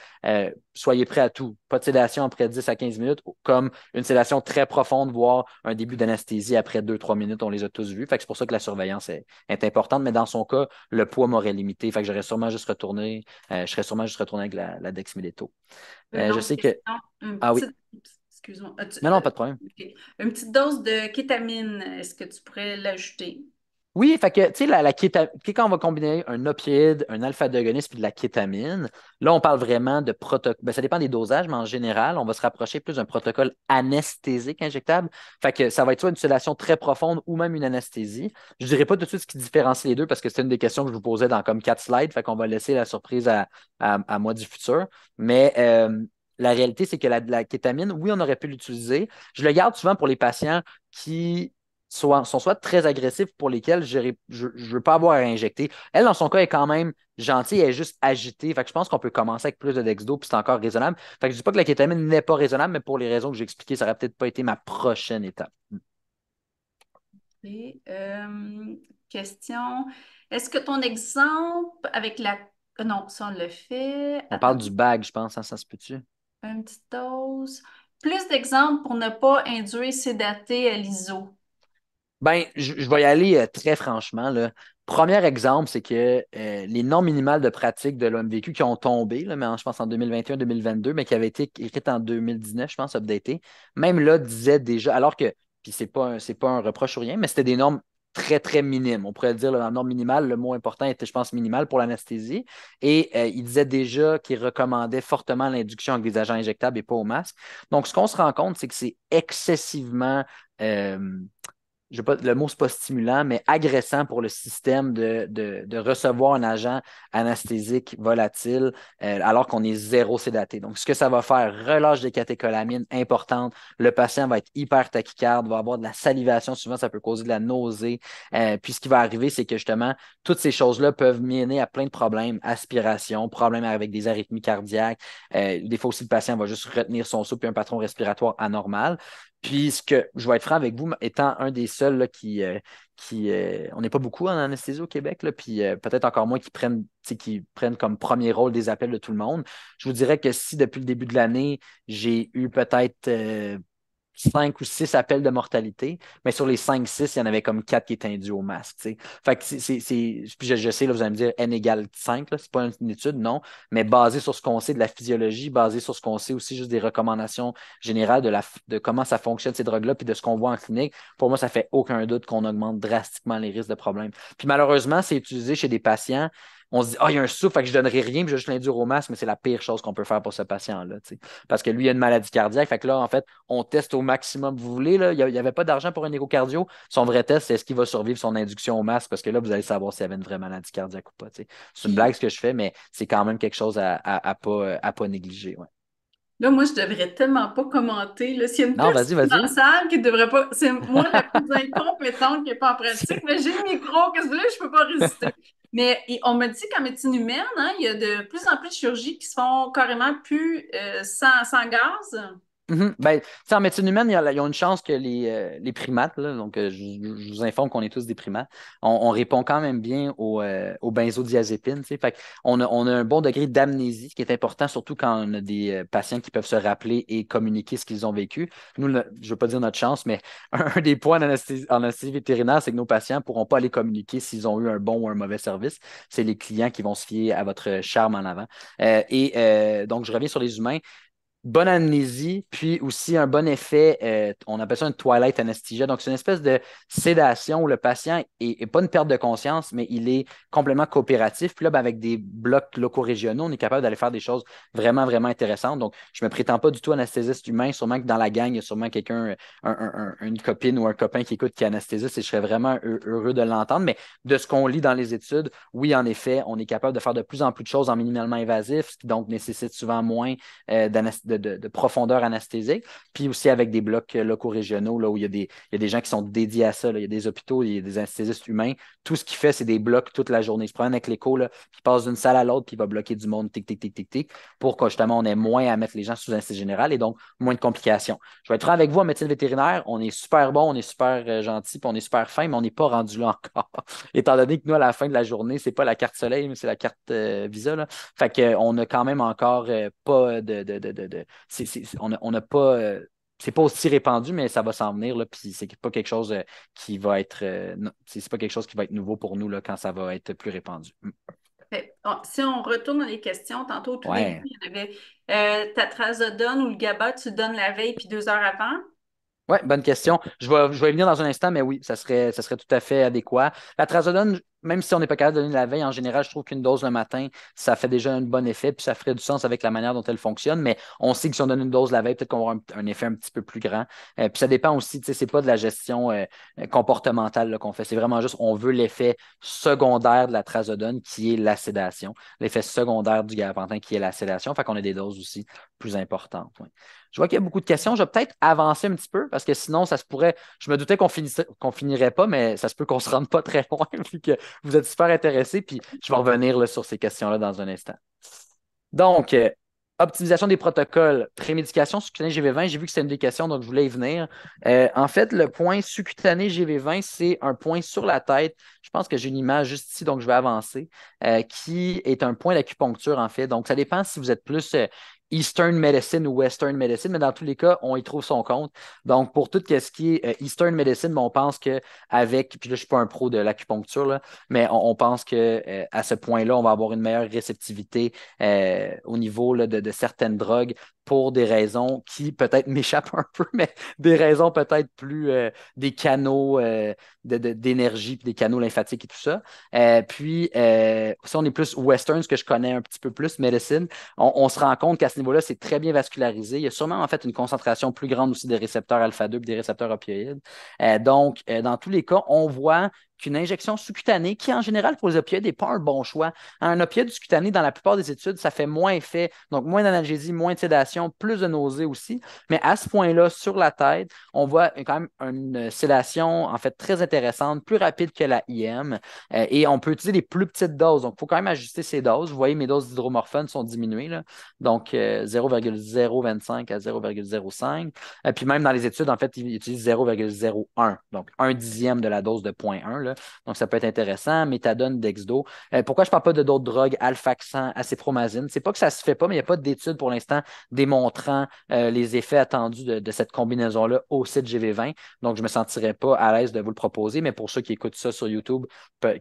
Soyez prêts à tout. Pas de sédation après 10 à 15 minutes, comme une sédation très profonde, voire un début d'anesthésie après 2-3 minutes, on les a tous vus. Fait que c'est pour ça que la surveillance est importante, mais dans son cas, le poids m'aurait limité. Fait que je serais sûrement juste retourné avec la dexmédeto. Une Je autre sais que. question, une Ah oui. petite, excuse-moi, Non, non, pas de problème. ok. Une petite dose de kétamine, est-ce que tu pourrais l'ajouter? Oui, fait que, tu sais, quand on va combiner un opioïde, un alpha-agoniste puis de la kétamine, là, on parle vraiment de protocole. Ben, ça dépend des dosages, mais en général, on va se rapprocher plus d'un protocole anesthésique injectable. Fait que ça va être soit une sédation très profonde ou même une anesthésie. Je dirais pas tout de suite ce qui différencie les deux parce que c'est une des questions que je vous posais dans comme 4 slides. Fait qu'on va laisser la surprise à moi du futur. Mais la réalité, c'est que la kétamine, oui, on aurait pu l'utiliser. Je le garde souvent pour les patients qui sont soit très agressifs pour lesquels je ne veux pas avoir à injecter. Elle, dans son cas, est quand même gentille, elle est juste agitée. Fait que je pense qu'on peut commencer avec plus de Dexdo, puis c'est encore raisonnable. Fait que je dis pas que la kétamine n'est pas raisonnable, mais pour les raisons que j'ai expliquées, ça n'aurait peut-être pas été ma prochaine étape. Et, question, est-ce que ton exemple avec la... Non, ça on le fait. On Attends, parle du bag, je pense, hein, ça se peut-tu? une petite dose. Plus d'exemples pour ne pas induire sédaté à l'ISO. Ben, je vais y aller très franchement. Là. Premier exemple, c'est que les normes minimales de pratique de l'OMVQ qui ont tombé, là, mais je pense en 2021-2022, mais qui avaient été écrites en 2019, je pense, updatées, même là, disaient déjà, alors que, puis c'est pas un reproche ou rien, mais c'était des normes très, très minimes. On pourrait dire, là, la norme minimale, le mot important était, je pense, minimal pour l'anesthésie. Et il disait déjà qu'il recommandait fortement l'induction avec des agents injectables et pas au masque. Donc, ce qu'on se rend compte, c'est que c'est excessivement euh, le mot, c'est pas stimulant, mais agressant pour le système de recevoir un agent anesthésique volatile alors qu'on est zéro sédaté. Donc, ce que ça va faire, relâche des catécholamines importantes. Le patient va être hyper tachycarde, va avoir de la salivation. Souvent, ça peut causer de la nausée. Puis, ce qui va arriver, c'est que justement, toutes ces choses-là peuvent mener à plein de problèmes. Aspiration, problèmes avec des arythmies cardiaques. Des fois aussi, le patient va juste retenir son souffle puis un patron respiratoire anormal. Puis, je vais être franc avec vous, étant un des seuls là, on n'est pas beaucoup en anesthésie au Québec, là, puis peut-être encore moins qui prennent comme premier rôle des appels de tout le monde. Je vous dirais que si depuis le début de l'année, j'ai eu peut-être 5 ou 6 appels de mortalité, mais sur les 5-6, il y en avait comme 4 qui étaient induits au masque. Tu sais. Fait que puis je sais, là, vous allez me dire N égale 5, c'est pas une étude, non, mais basé sur ce qu'on sait de la physiologie, basé sur ce qu'on sait aussi juste des recommandations générales de comment ça fonctionne ces drogues-là, puis de ce qu'on voit en clinique, pour moi, ça fait aucun doute qu'on augmente drastiquement les risques de problèmes. Puis malheureusement, c'est utilisé chez des patients. on se dit, ah, il y a un souffle, fait que je ne donnerai rien, puis je vais juste l'induire au masque, mais c'est la pire chose qu'on peut faire pour ce patient-là, tu sais. Parce que lui, il a une maladie cardiaque. Fait que là, en fait, on teste au maximum. Vous voulez, là, il n'y avait pas d'argent pour un échocardio. Son vrai test, c'est est-ce qu'il va survivre son induction au masque, parce que là, vous allez savoir s'il y avait une vraie maladie cardiaque ou pas, tu sais. C'est une blague Puis ce que je fais, mais c'est quand même quelque chose à pas négliger. Ouais. là, moi, je devrais tellement pas commenter. Là, s'il y a une Non, vas-y, personne dans la vas-y. salle qui devrait pas. C'est moi la plus incompétente qui n'est pas en pratique, mais j'ai le micro, qu'est-ce que là, je peux pas résister. Mais on me dit qu'en médecine humaine, hein, il y a de plus en plus de chirurgies qui se font carrément plus sans gaz. Mhm. Ben, tu sais, en médecine humaine, il y a une chance que les primates, là, donc je vous informe qu'on est tous des primates, on répond quand même bien aux benzodiazépines. Tu sais. Fait on a un bon degré d'amnésie, ce qui est important, surtout quand on a des patients qui peuvent se rappeler et communiquer ce qu'ils ont vécu. Nous, je ne veux pas dire notre chance, mais un des points en anesthésie vétérinaire, c'est que nos patients ne pourront pas aller communiquer s'ils ont eu un bon ou un mauvais service. C'est les clients qui vont se fier à votre charme en avant. Donc, je reviens sur les humains bonne amnésie, puis aussi un bon effet, on appelle ça un twilight anesthesia. Donc, c'est une espèce de sédation où le patient est pas une perte de conscience, mais il est complètement coopératif. Puis là, ben, avec des blocs locaux régionaux, on est capable d'aller faire des choses vraiment, vraiment intéressantes. Donc, je ne me prétends pas du tout anesthésiste humain. Sûrement que dans la gang, il y a sûrement quelqu'un, une copine ou un copain qui écoute qui est anesthésiste et je serais vraiment heureux de l'entendre. Mais de ce qu'on lit dans les études, oui, en effet, on est capable de faire de plus en plus de choses en minimalement invasif, ce qui donc nécessite souvent moins de profondeur anesthésique, puis aussi avec des blocs locaux régionaux, là, où il y a des gens qui sont dédiés à ça. Là. Il y a des hôpitaux, il y a des anesthésistes humains. Tout ce qu'il fait, c'est des blocs toute la journée. Il se promène avec l'écho, là, puis il passe d'une salle à l'autre, puis il va bloquer du monde, tic, tic, tic, tic, tic, pour que justement on ait moins à mettre les gens sous anesthésie générale et donc moins de complications. Je vais être franc avec vous en médecine vétérinaire, on est super bon, on est super gentil, puis on est super fin, mais on n'est pas rendu là encore. Étant donné que nous, à la fin de la journée, c'est pas la carte soleil, mais c'est la carte Visa. Là. Fait qu'on a quand même encore pas on n'a pas. C'est pas aussi répandu, mais ça va s'en venir, là, puis c'est pas quelque chose qui va être c'est pas quelque chose qui va être nouveau pour nous là, quand ça va être plus répandu. Si on retourne dans les questions, tantôt au tout début, Ouais. il y en avait ta trazodone ou le GABA, tu le donnes la veille puis 2 heures avant. Oui, bonne question. Je vais y venir dans un instant, mais oui, ça serait tout à fait adéquat. La trazodone, même si on n'est pas capable de donner la veille, en général, je trouve qu'une dose le matin, ça fait déjà un bon effet, puis ça ferait du sens avec la manière dont elle fonctionne. Mais on sait que si on donne une dose la veille, peut-être qu'on va avoir un effet un petit peu plus grand. Puis ça dépend aussi, tu sais, c'est pas de la gestion comportementale là, qu'on fait. C'est vraiment juste, on veut l'effet secondaire de la trazodone, qui est la sédation. L'effet secondaire du gabapentin, qui est la sédation. Fait qu'on a des doses aussi plus importantes. Ouais. Je vois qu'il y a beaucoup de questions. Je vais peut-être avancer un petit peu parce que sinon, ça se pourrait. Je me doutais qu'on finirait pas, mais ça se peut qu'on se rende pas très loin vu que vous êtes super intéressés. Puis je vais revenir là, sur ces questions-là dans un instant. Donc, optimisation des protocoles, prémédication sous-cutanée GV20, j'ai vu que c'était une des questions, donc je voulais y venir. En fait, le point sous-cutané GV20, c'est un point sur la tête. Je pense que j'ai une image juste ici, donc je vais avancer, qui est un point d'acupuncture, en fait. Donc, ça dépend si vous êtes plus Eastern Medicine ou Western Medicine, mais dans tous les cas, on y trouve son compte. Donc, pour tout ce qui est Eastern Medicine, ben, on pense qu'avec, puis là, je ne suis pas un pro de l'acupuncture, là, mais on pense qu'à ce point-là, on va avoir une meilleure réceptivité au niveau là, de certaines drogues pour des raisons qui peut-être m'échappent un peu, mais des raisons peut-être plus des canaux d'énergie, puis des canaux lymphatiques et tout ça. Si on est plus western, ce que je connais un petit peu plus, médecine, on se rend compte qu'à ce niveau-là, c'est très bien vascularisé. Il y a sûrement en fait une concentration plus grande aussi des récepteurs alpha-2 et des récepteurs opioïdes. Dans tous les cas, on voit qu'une injection sous-cutanée, qui en général pour les opioïdes n'est pas un bon choix. Un opioïde sous-cutané, dans la plupart des études, ça fait moins effet, donc moins d'analgésie, moins de sédation, plus de nausées aussi. Mais à ce point-là, sur la tête, on voit quand même une sédation en fait très intéressante, plus rapide que la IM. Et on peut utiliser des plus petites doses. Donc, il faut quand même ajuster ces doses. Vous voyez, mes doses d'hydromorphone sont diminuées. Là. Donc, 0,025 à 0,05. Puis même dans les études, en fait, ils utilisent 0,01. Donc, un dixième de la dose de 0,1. Là. Donc, ça peut être intéressant. Méthadone, Dexdo. Pourquoi je ne parle pas de d'autres drogues, Alfaxan, acépromazine? C'est pas que ça ne se fait pas, mais il n'y a pas d'études pour l'instant démontrant les effets attendus de cette combinaison-là au site GV20. Donc, je ne me sentirais pas à l'aise de vous le proposer. Mais pour ceux qui écoutent ça sur YouTube,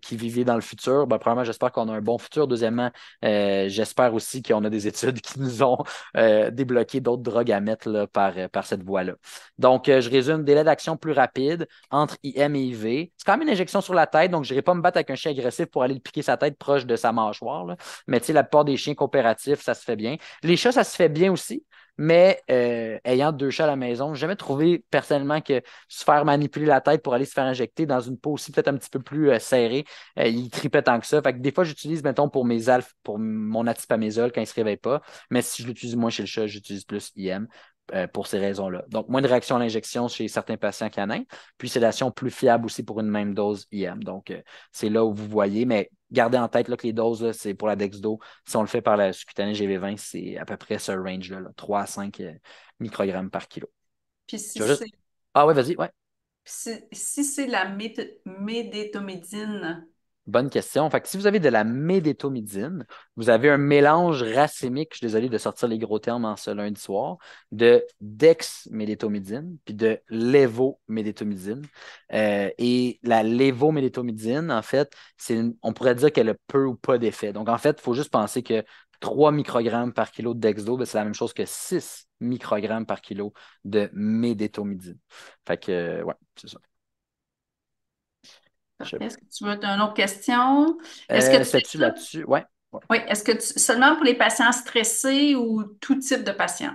qui viviez dans le futur, ben, premièrement, j'espère qu'on a un bon futur. Deuxièmement, j'espère aussi qu'on a des études qui nous ont débloqué d'autres drogues à mettre là, par cette voie-là. Donc, je résume, délai d'action plus rapide entre IM et IV. C'est quand même une injection pression sur la tête, donc je n'irai pas me battre avec un chien agressif pour aller le piquer sa tête proche de sa mâchoire, là. Mais la plupart des chiens coopératifs, ça se fait bien. Les chats, ça se fait bien aussi. Mais ayant 2 chats à la maison, j'ai jamais trouvé personnellement que se faire manipuler la tête pour aller se faire injecter dans une peau aussi peut-être un petit peu plus serrée, il tripait tant que ça. Fait que des fois, j'utilise, mettons, pour mes alphes, pour mon atipamésol quand il ne se réveille pas. Mais si je l'utilise moins chez le chat, j'utilise plus IM pour ces raisons-là. Donc, moins de réaction à l'injection chez certains patients canins, puis sédation plus fiable aussi pour une même dose IM. Donc, c'est là où vous voyez, mais gardez en tête là, que les doses, là, c'est pour la Dexdo. Si on le fait par la subcutanée GV20, c'est à peu près ce range-là, là, 3 à 5 microgrammes par kilo. Puis si Tu vas juste... c'est Ah oui, vas-y, ouais. si c'est la médétomidine, Bonne question. Fait que si vous avez de la médétomidine, vous avez un mélange racémique, je suis désolé de sortir les gros termes en ce lundi soir, de dexmédétomidine puis de lévomédétomidine. Et la lévomédétomidine, en fait, on pourrait dire qu'elle a peu ou pas d'effet. Donc, en fait, il faut juste penser que 3 microgrammes par kilo de dexdo, ben, c'est la même chose que 6 microgrammes par kilo de médétomidine. Fait que, ouais, c'est ça. Je- est-ce que tu veux une autre question? Est-ce que tu fais c'est-tu ça? là-dessus? Ouais. Ouais. Oui, est-ce que seulement pour les patients stressés ou tout type de patients?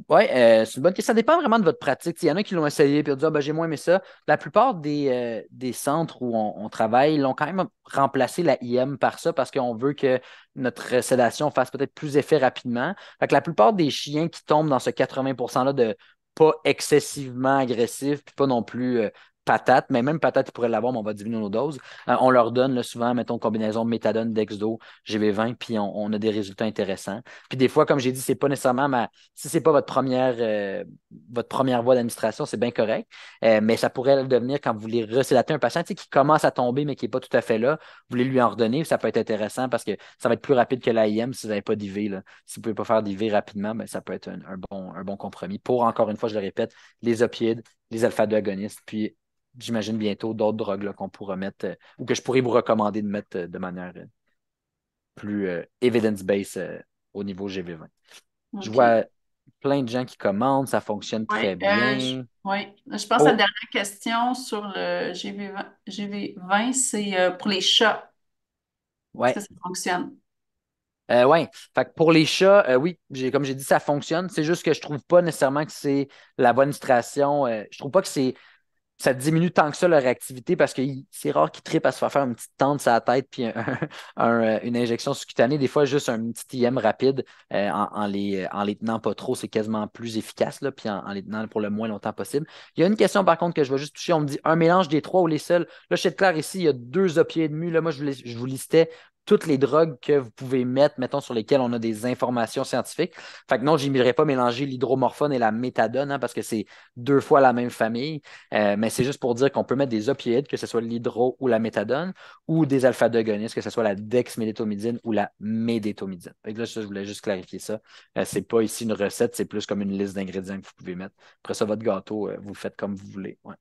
Oui, c'est une bonne question. Ça dépend vraiment de votre pratique. Il y en a qui l'ont essayé et ont dit ah, ben, j'ai moins aimé ça. La plupart des centres où on travaille l'ont quand même remplacé la IM par ça parce qu'on veut que notre sédation fasse peut-être plus effet rapidement. Fait que la plupart des chiens qui tombent dans ce 80% là de pas excessivement agressif, puis pas non plus patate, mais même patate, ils pourraient l'avoir, mais on va diminuer nos doses. On leur donne là, souvent, mettons, combinaison méthadone, dexdo, GV20, puis on a des résultats intéressants. Puis des fois, comme j'ai dit, c'est pas nécessairement si c'est pas votre première voie d'administration, c'est bien correct. Mais ça pourrait le devenir quand vous voulez resédater un patient qui commence à tomber, mais qui n'est pas tout à fait là. Vous voulez lui en redonner, ça peut être intéressant parce que ça va être plus rapide que l'AIM si vous n'avez pas d'IV. Là. Si vous ne pouvez pas faire d'IV rapidement, ben, ça peut être un bon compromis. Pour, encore une fois, je le répète, les opioïdes, les alpha-2 agonistes, puis j'imagine bientôt d'autres drogues là, qu'on pourra mettre ou que je pourrais vous recommander de mettre de manière plus evidence-based au niveau GV20. Je OK. vois plein de gens qui commandent, ça fonctionne Oui, très bien. je pense à la Oh, dernière question sur le GV20, c'est pour les chats. Est-ce que ouais. ça fonctionne? Ouais. Fait que pour les chats, oui, comme j'ai dit, ça fonctionne. C'est juste que je trouve pas nécessairement que c'est la bonne illustration. Je trouve pas que ça diminue tant que ça leur réactivité parce que c'est rare qu'ils trippent à se faire une petite tente sur la tête puis une injection sous-cutanée. Des fois, juste un petit IM rapide en les tenant pas trop, c'est quasiment plus efficace là, puis en les tenant pour le moins longtemps possible. Il y a une question par contre que je vais juste toucher. On me dit un mélange des trois ou les seuls. Là, chez Claire ici, il y a 2 opiacés. Là, moi, je vous listais toutes les drogues que vous pouvez mettre, mettons, sur lesquelles on a des informations scientifiques. Fait que non, je n'irais pas mélanger l'hydromorphone et la méthadone hein, parce que c'est 2 fois la même famille. Mais c'est juste pour dire qu'on peut mettre des opioïdes, que ce soit l'hydro ou la méthadone, ou des alpha-2 que ce soit la dexmédétomidine ou la médétomidine. Fait que là, je voulais juste clarifier ça. C'est pas ici une recette, c'est plus comme une liste d'ingrédients que vous pouvez mettre. Après ça, votre gâteau, vous le faites comme vous voulez. Ouais.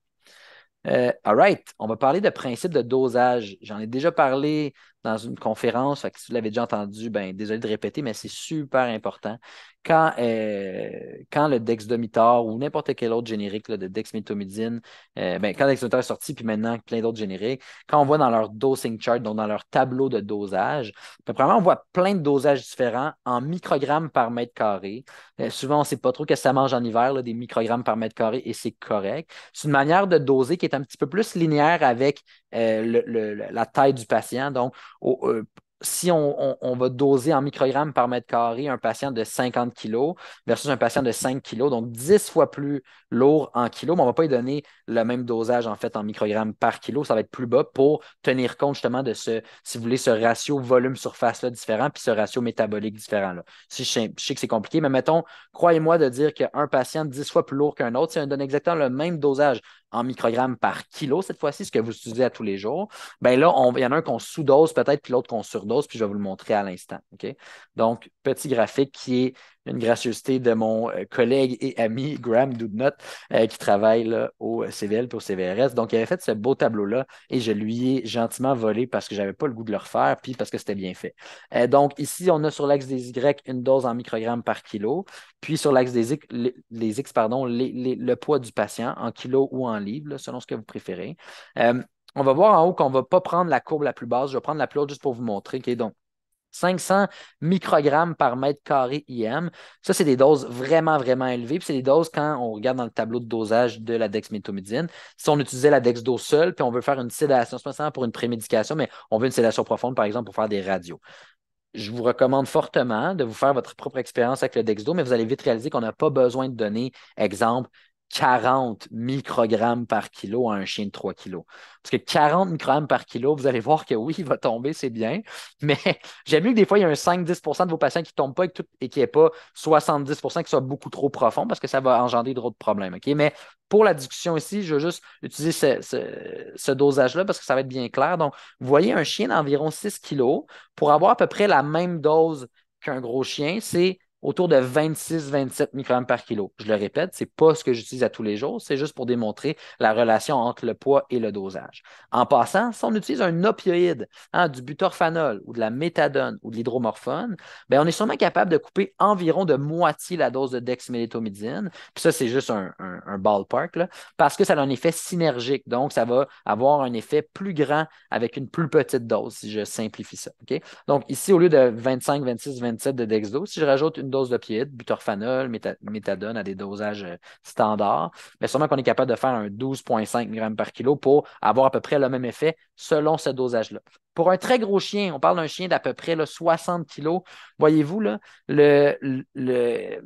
All right, on va parler de principe de dosage. J'en ai déjà parlé dans une conférence, fait que si vous l'avez déjà entendu, ben, désolé de répéter, mais c'est super important. Quand le dexdomitor ou n'importe quel autre générique là, de dexméthomidine, ben, quand le dexdomitor est sorti, puis maintenant plein d'autres génériques, quand on voit dans leur dosing chart, donc dans leur tableau de dosage, ben, premièrement, on voit plein de dosages différents en microgrammes par mètre carré. Souvent, on ne sait pas trop que ça mange en hiver, là, des microgrammes par mètre carré, et c'est correct. C'est une manière de doser qui est un petit peu plus linéaire avec la taille du patient. Donc, si on va doser en microgrammes par mètre carré un patient de 50 kilos versus un patient de 5 kilos, donc 10 fois plus lourd en kilos, mais on ne va pas lui donner le même dosage en fait en microgrammes par kilo, ça va être plus bas pour tenir compte justement de si vous voulez, ce ratio volume-surface-là différent, puis ce ratio métabolique différent. Là. Je sais que c'est compliqué, mais mettons, croyez-moi de dire qu'un patient 10 fois plus lourd qu'un autre, si on donne exactement le même dosage en microgrammes par kilo cette fois-ci, ce que vous utilisez à tous les jours, ben là, il y en a un qu'on sous-dose peut-être, puis l'autre qu'on surdose, puis je vais vous le montrer à l'instant. OK? Donc, petit graphique qui est une gracieuseté de mon collègue et ami Graham Doudnot, qui travaille là, au CVL et au CVRS. Donc, il avait fait ce beau tableau-là et je lui ai gentiment volé parce que je n'avais pas le goût de le refaire, puis parce que c'était bien fait. Donc, ici, on a sur l'axe des Y une dose en microgrammes par kilo, puis sur l'axe des X, le poids du patient en kilos ou en livres, là, selon ce que vous préférez. On va voir en haut qu'on ne va pas prendre la courbe la plus basse. Je vais prendre la plus haute juste pour vous montrer. OK? Donc, 500 microgrammes par mètre carré IM. Ça, c'est des doses vraiment, vraiment élevées. Puis c'est des doses quand on regarde dans le tableau de dosage de la dexméthomycine. Si on utilisait la dexdo seule, puis on veut faire une sédation, c'est pas seulement pour une prémédication, mais on veut une sédation profonde, par exemple, pour faire des radios. Je vous recommande fortement de vous faire votre propre expérience avec le Dexdo, mais vous allez vite réaliser qu'on n'a pas besoin de donner, exemple, 40 microgrammes par kilo à un chien de 3 kilos. Parce que 40 microgrammes par kilo, vous allez voir que oui, il va tomber, c'est bien, mais j'aime mieux que des fois, il y a un 5-10 de vos patients qui ne tombent pas et qu'il n'y ait pas 70 qui soit beaucoup trop profond parce que ça va engendrer d'autres problèmes. OK? Mais pour la discussion ici, je veux juste utiliser ce dosage-là parce que ça va être bien clair. Donc, vous voyez un chien d'environ 6 kilos pour avoir à peu près la même dose qu'un gros chien, c'est autour de 26-27 microgrammes par kilo. Je le répète, ce n'est pas ce que j'utilise à tous les jours, c'est juste pour démontrer la relation entre le poids et le dosage. En passant, si on utilise un opioïde, du butorphanol ou de la méthadone ou de l'hydromorphone, ben, on est sûrement capable de couper environ de moitié la dose de dexmédetomidine. Puis ça, c'est juste un ballpark, là, parce que ça a un effet synergique. Donc, ça va avoir un effet plus grand avec une plus petite dose, si je simplifie ça. OK? Donc, ici, au lieu de 25, 26, 27 de dexdo, si je rajoute une dose d'opioïde, butorphanol, méthadone à des dosages standards, bien sûrement qu'on est capable de faire un 12,5 mg par kilo pour avoir à peu près le même effet selon ce dosage-là. Pour un très gros chien, on parle d'un chien d'à peu près là, 60 kilos. Voyez-vous, là, le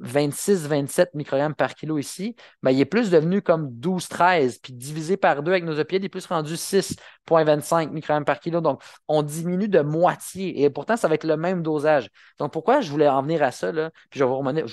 26-27 microgrammes par kilo ici, ben, il est plus devenu comme 12-13, puis divisé par 2 avec nos opioïdes, il est plus rendu 6,25 microgrammes par kilo. Donc, on diminue de moitié. Et pourtant, ça va être le même dosage. Donc, pourquoi je voulais en venir à ça, là, puis je vais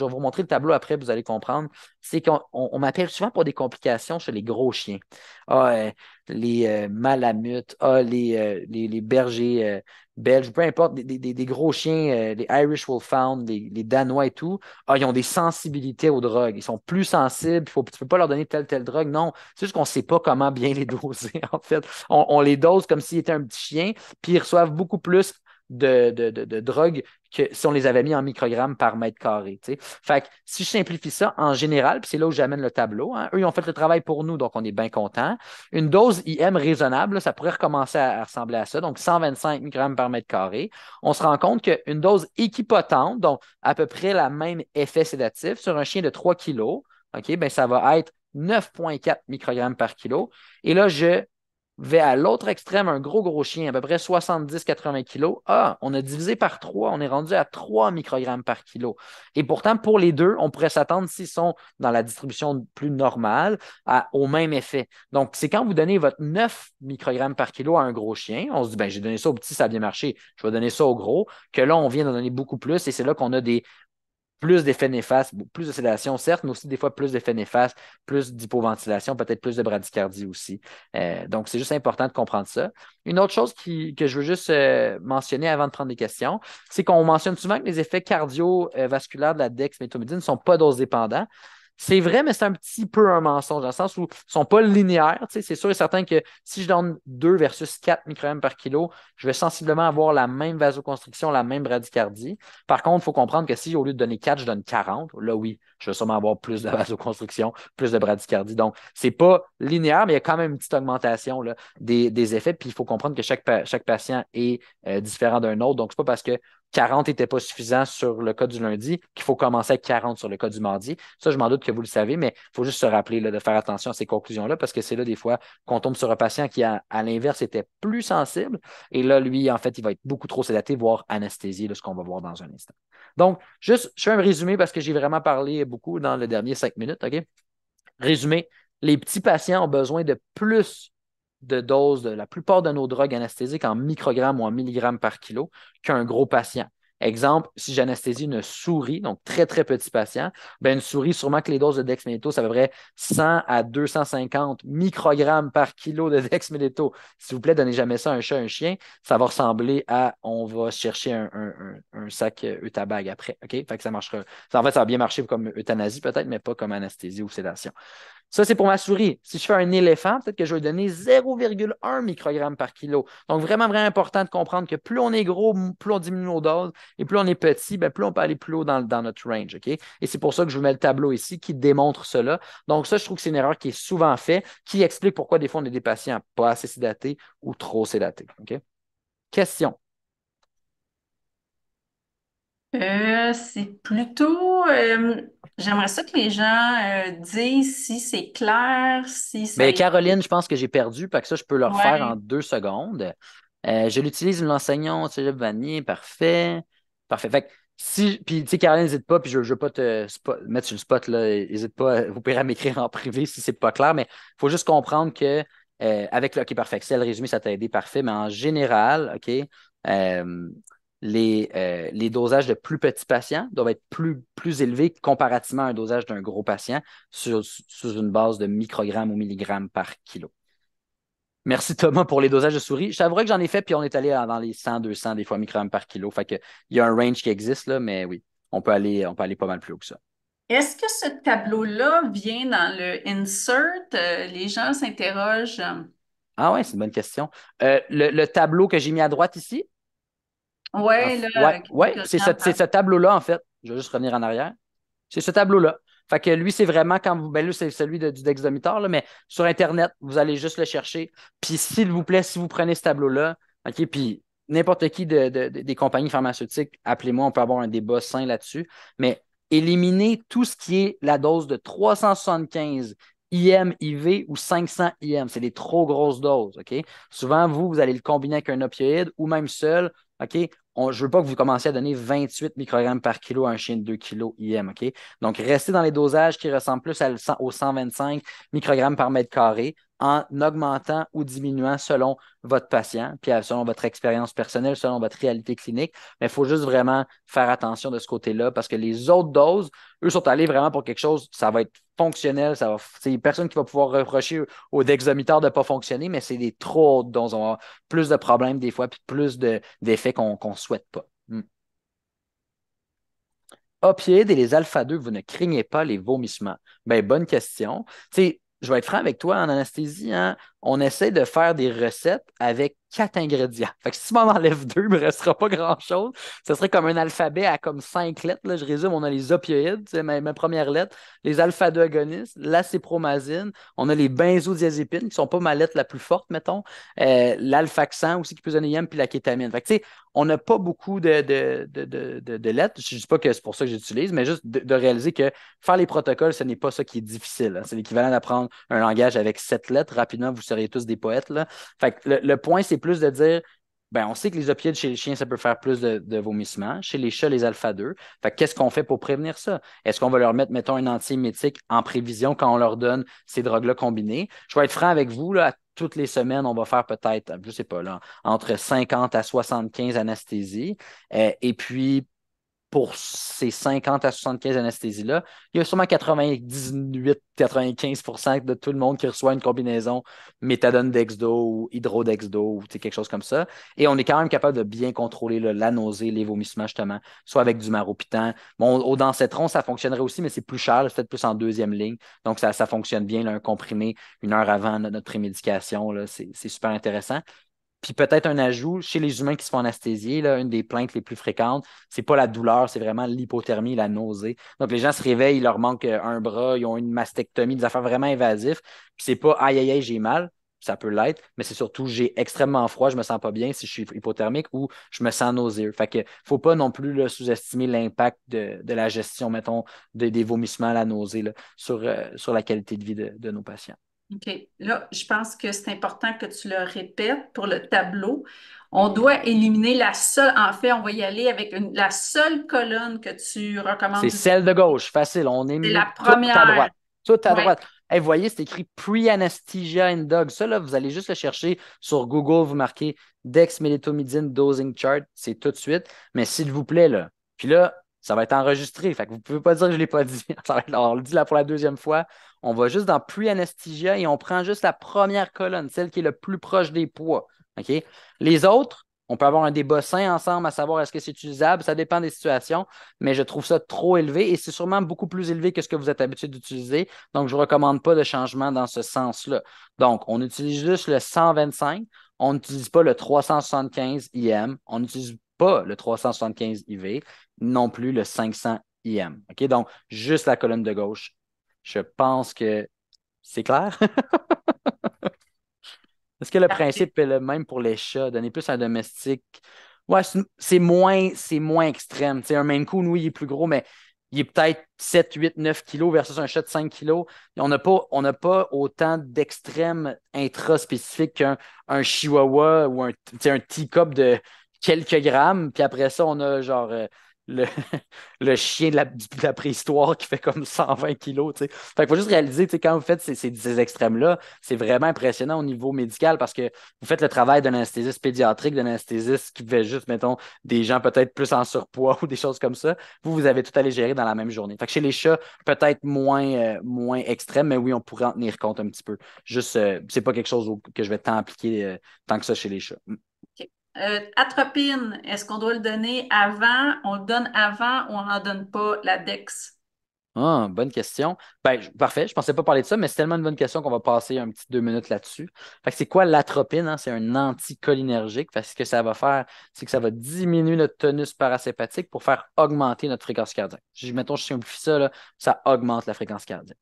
vous montrer le tableau après, vous allez comprendre, c'est qu'on m'appelle souvent pour des complications chez les gros chiens. Ah, les malamutes, les bergers belges, peu importe, des gros chiens, les Irish Wolfhound, les Danois et tout, ils ont des sensibilités aux drogues. Ils sont plus sensibles, tu ne peux pas leur donner telle drogue. Non, c'est juste qu'on ne sait pas comment bien les doser, en fait. On les dose comme s'ils étaient un petit chien, puis ils reçoivent beaucoup plus de drogue que si on les avait mis en microgrammes par mètre carré. T'sais. Fait que si je simplifie ça en général, puis c'est là où j'amène le tableau, eux, ils ont fait le travail pour nous, donc on est bien content. Une dose IM raisonnable, là, ça pourrait recommencer à ressembler à ça, donc 125 microgrammes par mètre carré. On se rend compte qu'une dose équipotente, donc à peu près la même effet sédatif sur un chien de 3 kilos, OK, ben ça va être 9,4 microgrammes par kilo. Et là, je vais à l'autre extrême, un gros chien, à peu près 70-80 kilos. On a divisé par 3, on est rendu à 3 microgrammes par kilo. Et pourtant, pour les deux, on pourrait s'attendre, s'ils sont dans la distribution plus normale, au même effet. Donc, c'est quand vous donnez votre 9 microgrammes par kilo à un gros chien, on se dit, ben, j'ai donné ça au petit, ça a bien marché, je vais donner ça au gros, que là, on vient d'en donner beaucoup plus, et c'est là qu'on a plus d'effets néfastes, plus de sédation, certes, mais aussi des fois plus d'effets néfastes, plus d'hypoventilation, peut-être plus de bradycardie aussi. Donc, c'est juste important de comprendre ça. Une autre chose que je veux juste mentionner avant de prendre des questions, c'est qu'on mentionne souvent que les effets cardiovasculaires de la dexméthomidine ne sont pas dose dépendants. C'est vrai, mais c'est un petit peu un mensonge, dans le sens où ils ne sont pas linéaires. C'est sûr et certain que si je donne 2 versus 4 microgrammes par kilo, je vais sensiblement avoir la même vasoconstriction, la même bradycardie. Par contre, il faut comprendre que si au lieu de donner 4, je donne 40, là oui, je vais sûrement avoir plus de vasoconstriction, plus de bradycardie. Donc, ce n'est pas linéaire, mais il y a quand même une petite augmentation là, des effets. Puis il faut comprendre que chaque patient est différent d'un autre. Donc, ce n'est pas parce que 40 n'était pas suffisant sur le cas du lundi qu'il faut commencer avec 40 sur le cas du mardi. Ça, je m'en doute que vous le savez, mais il faut juste se rappeler là, de faire attention à ces conclusions-là parce que c'est là des fois qu'on tombe sur un patient qui, à l'inverse, était plus sensible et là, lui, en fait, il va être beaucoup trop sédaté, voire anesthésié, ce qu'on va voir dans un instant. Donc, juste, je fais un résumé parce que j'ai vraiment parlé beaucoup dans les derniers 5 minutes. OK? Résumé, les petits patients ont besoin de plus de doses de la plupart de nos drogues anesthésiques en microgrammes ou en milligrammes par kilo qu'un gros patient. Exemple, si j'anesthésie une souris, donc très, très petit patient, ben une souris, sûrement que les doses de dexmédeto, c'est à peu près 100 à 250 microgrammes par kilo de dexmédeto. S'il vous plaît, donnez jamais ça à un chat, un chien. Ça va ressembler à on va chercher un sac eutabag après. OK? Fait que ça marchera. En fait, ça va bien marcher comme euthanasie peut-être, mais pas comme anesthésie ou sédation. Ça, c'est pour ma souris. Si je fais un éléphant, peut-être que je vais donner 0,1 microgramme par kilo. Donc, vraiment, vraiment important de comprendre que plus on est gros, plus on diminue nos doses. Et plus on est petit, ben, plus on peut aller plus haut dans notre range. OK? Et c'est pour ça que je vous mets le tableau ici qui démontre cela. Donc, ça, je trouve que c'est une erreur qui est souvent faite, qui explique pourquoi des fois on a des patients pas assez sédatés ou trop sédatés. OK? Question. C'est plutôt, j'aimerais ça que les gens disent si c'est clair, si ça a Mais été. Caroline, je pense que j'ai perdu, parce que ça, je peux le refaire en Ouais. 2 secondes. Je l'utilise, l'enseignant au Cégep Vanier, parfait. Parfait. Fait que si, puis tu sais, Caroline, n'hésite pas, puis je ne veux pas te mettre sur le spot, là, n'hésite pas, vous pouvez m'écrire en privé si c'est pas clair, mais il faut juste comprendre que avec le, OK, parfait, c'est le résumé, ça t'a aidé, parfait, mais en général, OK, euh, les dosages de plus petits patients doivent être plus élevés comparativement à un dosage d'un gros patient sur une base de microgrammes ou milligrammes par kilo. Merci Thomas pour les dosages de souris. Je t'avouerais que j'en ai fait, puis on est allé dans les 100, 200 des fois microgrammes par kilo. Fait que, il y a un range qui existe, là, mais oui, on peut aller pas mal plus haut que ça. Est-ce que ce tableau-là vient dans le insert? Les gens s'interrogent. Ah ouais, c'est une bonne question. Le tableau que j'ai mis à droite ici, Ouais, là, ouais, avec ouais, microgramme c'est par. ce tableau-là, en fait. Je vais juste revenir en arrière. C'est ce tableau-là. Fait que lui, c'est vraiment quand vous. Ben, lui, c'est celui du dexdomitor, là, mais sur Internet, vous allez juste le chercher. Puis, s'il vous plaît, si vous prenez ce tableau-là, OK, puis n'importe qui des compagnies pharmaceutiques, appelez-moi, on peut avoir un débat sain là-dessus. Mais éliminez tout ce qui est la dose de 375 IM, IV ou 500 IM. C'est des trop grosses doses, OK? Souvent, vous allez le combiner avec un opioïde ou même seul. OK? Je ne veux pas que vous commenciez à donner 28 microgrammes par kilo à un chien de 2 kilos IM. OK? Donc, restez dans les dosages qui ressemblent plus aux 125 microgrammes par mètre carré en augmentant ou diminuant selon votre patient, puis selon votre expérience personnelle, selon votre réalité clinique. Mais il faut juste vraiment faire attention de ce côté-là parce que les autres doses, eux, sont allés vraiment pour quelque chose, ça va être fonctionnel, c'est personne qui va pouvoir reprocher au dexdomiteur de ne pas fonctionner, mais c'est des trop hautes doses. On va avoir plus de problèmes des fois, puis plus d'effets qu'on ne souhaite pas. Opioïdes et les alpha-2, vous ne craignez pas les vomissements? Ben, bonne question. Tu sais, je vais être franc avec toi, en anesthésie, hein, on essaie de faire des recettes avec 4 ingrédients. Fait que si tu m'en enlèves deux, il ne me restera pas grand-chose. Ce serait comme un alphabet à comme 5 lettres. Là. Je résume, on a les opioïdes, c'est ma première lettre, les alpha-2 agonistes, l'acépromazine, on a les benzodiazépines, qui ne sont pas ma lettre la plus forte, mettons, l'alfaxan aussi qui peut donner IM, puis la kétamine. Fait que, tu sais, on n'a pas beaucoup de lettres. Je ne dis pas que c'est pour ça que j'utilise, mais juste de réaliser que faire les protocoles, ce n'est pas ça qui est difficile. Hein. C'est l'équivalent d'apprendre un langage avec 7 lettres. Rapidement, vous seriez tous des poètes. Là. Fait que le point, c'est plus de dire, ben, on sait que les opioïdes chez les chiens, ça peut faire plus de vomissements. Chez les chats, les alpha-2. Fait que qu'est-ce qu'on fait pour prévenir ça? Est-ce qu'on va leur mettre, mettons, un antiémétique en prévision quand on leur donne ces drogues-là combinées? Je vais être franc avec vous, là, toutes les semaines, on va faire peut-être, je ne sais pas, là, entre 50 à 75 anesthésies. Et puis, pour ces 50 à 75 anesthésies-là, il y a sûrement 98-95% de tout le monde qui reçoit une combinaison méthadone dexdo ou hydrodexdo ou quelque chose comme ça. Et on est quand même capable de bien contrôler là, la nausée, les vomissements, justement, soit avec du maropitant. Bon, au Dancetron, ça fonctionnerait aussi, mais c'est plus cher, c'est peut-être plus en deuxième ligne. Donc, ça fonctionne bien, là, un comprimé 1 heure avant notre prémédication. Là, c'est super intéressant. Puis peut-être un ajout, chez les humains qui se font anesthésier, là, une des plaintes les plus fréquentes, c'est pas la douleur, c'est vraiment l'hypothermie et la nausée. Donc les gens se réveillent, il leur manque un bras, ils ont une mastectomie, des affaires vraiment invasives. Puis c'est pas aïe aïe aïe, j'ai mal, ça peut l'être, mais c'est surtout j'ai extrêmement froid, je me sens pas bien si je suis hypothermique ou je me sens nauséeux. Fait que faut pas non plus là, sous-estimer l'impact de la gestion, mettons, des vomissements, la nausée là, sur la qualité de vie de nos patients. OK. Là, je pense que c'est important que tu le répètes pour le tableau. On doit éliminer la seule, en fait, on va y aller avec la seule colonne que tu recommandes C'est celle de d'utiliser. gauche, facile. On C'est élimine la tout à première. droite. Tout à Oui. droite. Hey, vous voyez, c'est écrit Pre-Anesthesia in Dog. Ça, là, vous allez juste le chercher sur Google, vous marquez Dexmedetomidine Dosing Chart, c'est tout de suite. Mais s'il vous plaît, là, puis là, ça va être enregistré. Fait que vous ne pouvez pas dire que je ne l'ai pas dit. On le dit là pour la deuxième fois. On va juste dans Pre-Anesthesia et on prend juste la première colonne, celle qui est le plus proche des poids. OK? Les autres, on peut avoir un débat sain ensemble à savoir est-ce que c'est utilisable. Ça dépend des situations, mais je trouve ça trop élevé et c'est sûrement beaucoup plus élevé que ce que vous êtes habitué d'utiliser. Donc, je ne recommande pas de changement dans ce sens-là. Donc, on utilise juste le 125. On n'utilise pas le 375 IM. On n'utilise pas le 375 IV, non plus le 500 IM. OK? Donc, juste la colonne de gauche. Je pense que c'est clair. Est-ce que le Parfait. principe est le même pour les chats? Donner plus à un domestique? Ouais, c'est moins extrême. Tu sais, un Maine Coon, oui, il est plus gros, mais il est peut-être 7, 8, 9 kilos versus un chat de 5 kilos. On n'a pas autant d'extrêmes intraspécifiques qu'un Chihuahua ou tu sais, un teacup de quelques grammes. Puis après ça, on a genre le, le chien de la préhistoire qui fait comme 120 kilos. Tu sais. Fait qu'il faut juste réaliser, tu sais, quand vous faites ces extrêmes-là, c'est vraiment impressionnant au niveau médical parce que vous faites le travail d'un anesthésiste pédiatrique, d'un anesthésiste qui fait juste, mettons, des gens peut-être plus en surpoids ou des choses comme ça. Vous avez tout à les gérer dans la même journée. Fait que chez les chats, peut-être moins extrême, mais oui, on pourrait en tenir compte un petit peu. Juste, c'est pas quelque chose que je vais tant appliquer tant que ça chez les chats. OK. Atropine, est-ce qu'on doit le donner avant? On le donne avant ou on n'en donne pas la Dex? Ah, bonne question. Ben, parfait, je pensais pas parler de ça, mais c'est tellement une bonne question qu'on va passer un petit 2 minutes là-dessus. Fait que c'est quoi l'atropine, hein? C'est un anticholinergique. Fait que ce que ça va faire, c'est que ça va diminuer notre tonus parasympathique pour faire augmenter notre fréquence cardiaque. Mettons, je simplifie ça, là, ça augmente la fréquence cardiaque.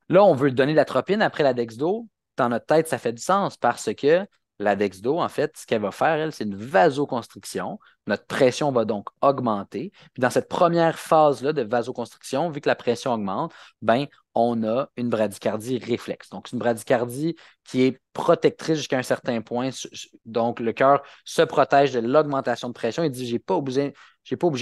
Là, on veut donner l'atropine après la Dexdo. Dans notre tête, ça fait du sens parce que la Dexdo, en fait, ce qu'elle va faire, elle, c'est une vasoconstriction. Notre pression va donc augmenter. Puis dans cette première phase-là de vasoconstriction, vu que la pression augmente, ben, on a une bradycardie réflexe. Donc, c'est une bradycardie qui est protectrice jusqu'à un certain point. Donc, le cœur se protège de l'augmentation de pression. Il dit, j'ai pas obligé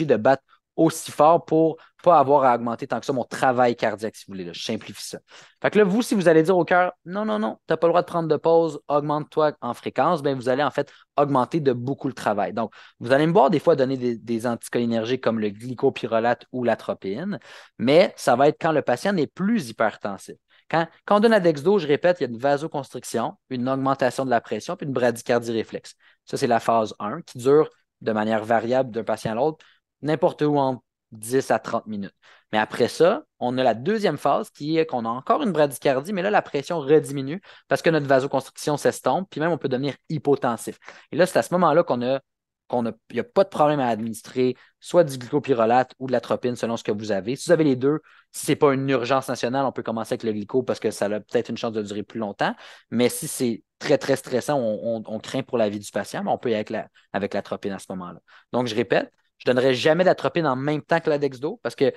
de battre aussi fort pour pas avoir à augmenter tant que ça mon travail cardiaque, si vous voulez. Là. Je simplifie ça. Fait que là, vous, si vous allez dire au cœur, non, non, non, tu n'as pas le droit de prendre de pause, augmente-toi en fréquence, bien, vous allez en fait augmenter de beaucoup le travail. Donc, vous allez me voir des fois donner des anticholinergiques comme le glycopyrrolate ou l'atropine, mais ça va être quand le patient n'est plus hypertensif. Quand on donne la Dexdo, je répète, il y a une vasoconstriction, une augmentation de la pression, puis une bradycardie réflexe. Ça, c'est la phase 1 qui dure de manière variable d'un patient à l'autre n'importe où en 10 à 30 minutes. Mais après ça, on a la deuxième phase qui est qu'on a encore une bradycardie, mais là, la pression rediminue parce que notre vasoconstriction s'estompe, puis même on peut devenir hypotensif. Et là, c'est à ce moment-là il n'y a pas de problème à administrer soit du glycopyrrolate ou de l'atropine selon ce que vous avez. Si vous avez les deux, si ce n'est pas une urgence nationale, on peut commencer avec le glyco parce que ça a peut-être une chance de durer plus longtemps. Mais si c'est très, très stressant, on craint pour la vie du patient, mais on peut y aller avec l'atropine à ce moment-là. Donc, je répète, je ne donnerai jamais d'atropine en même temps que la Dexdo parce que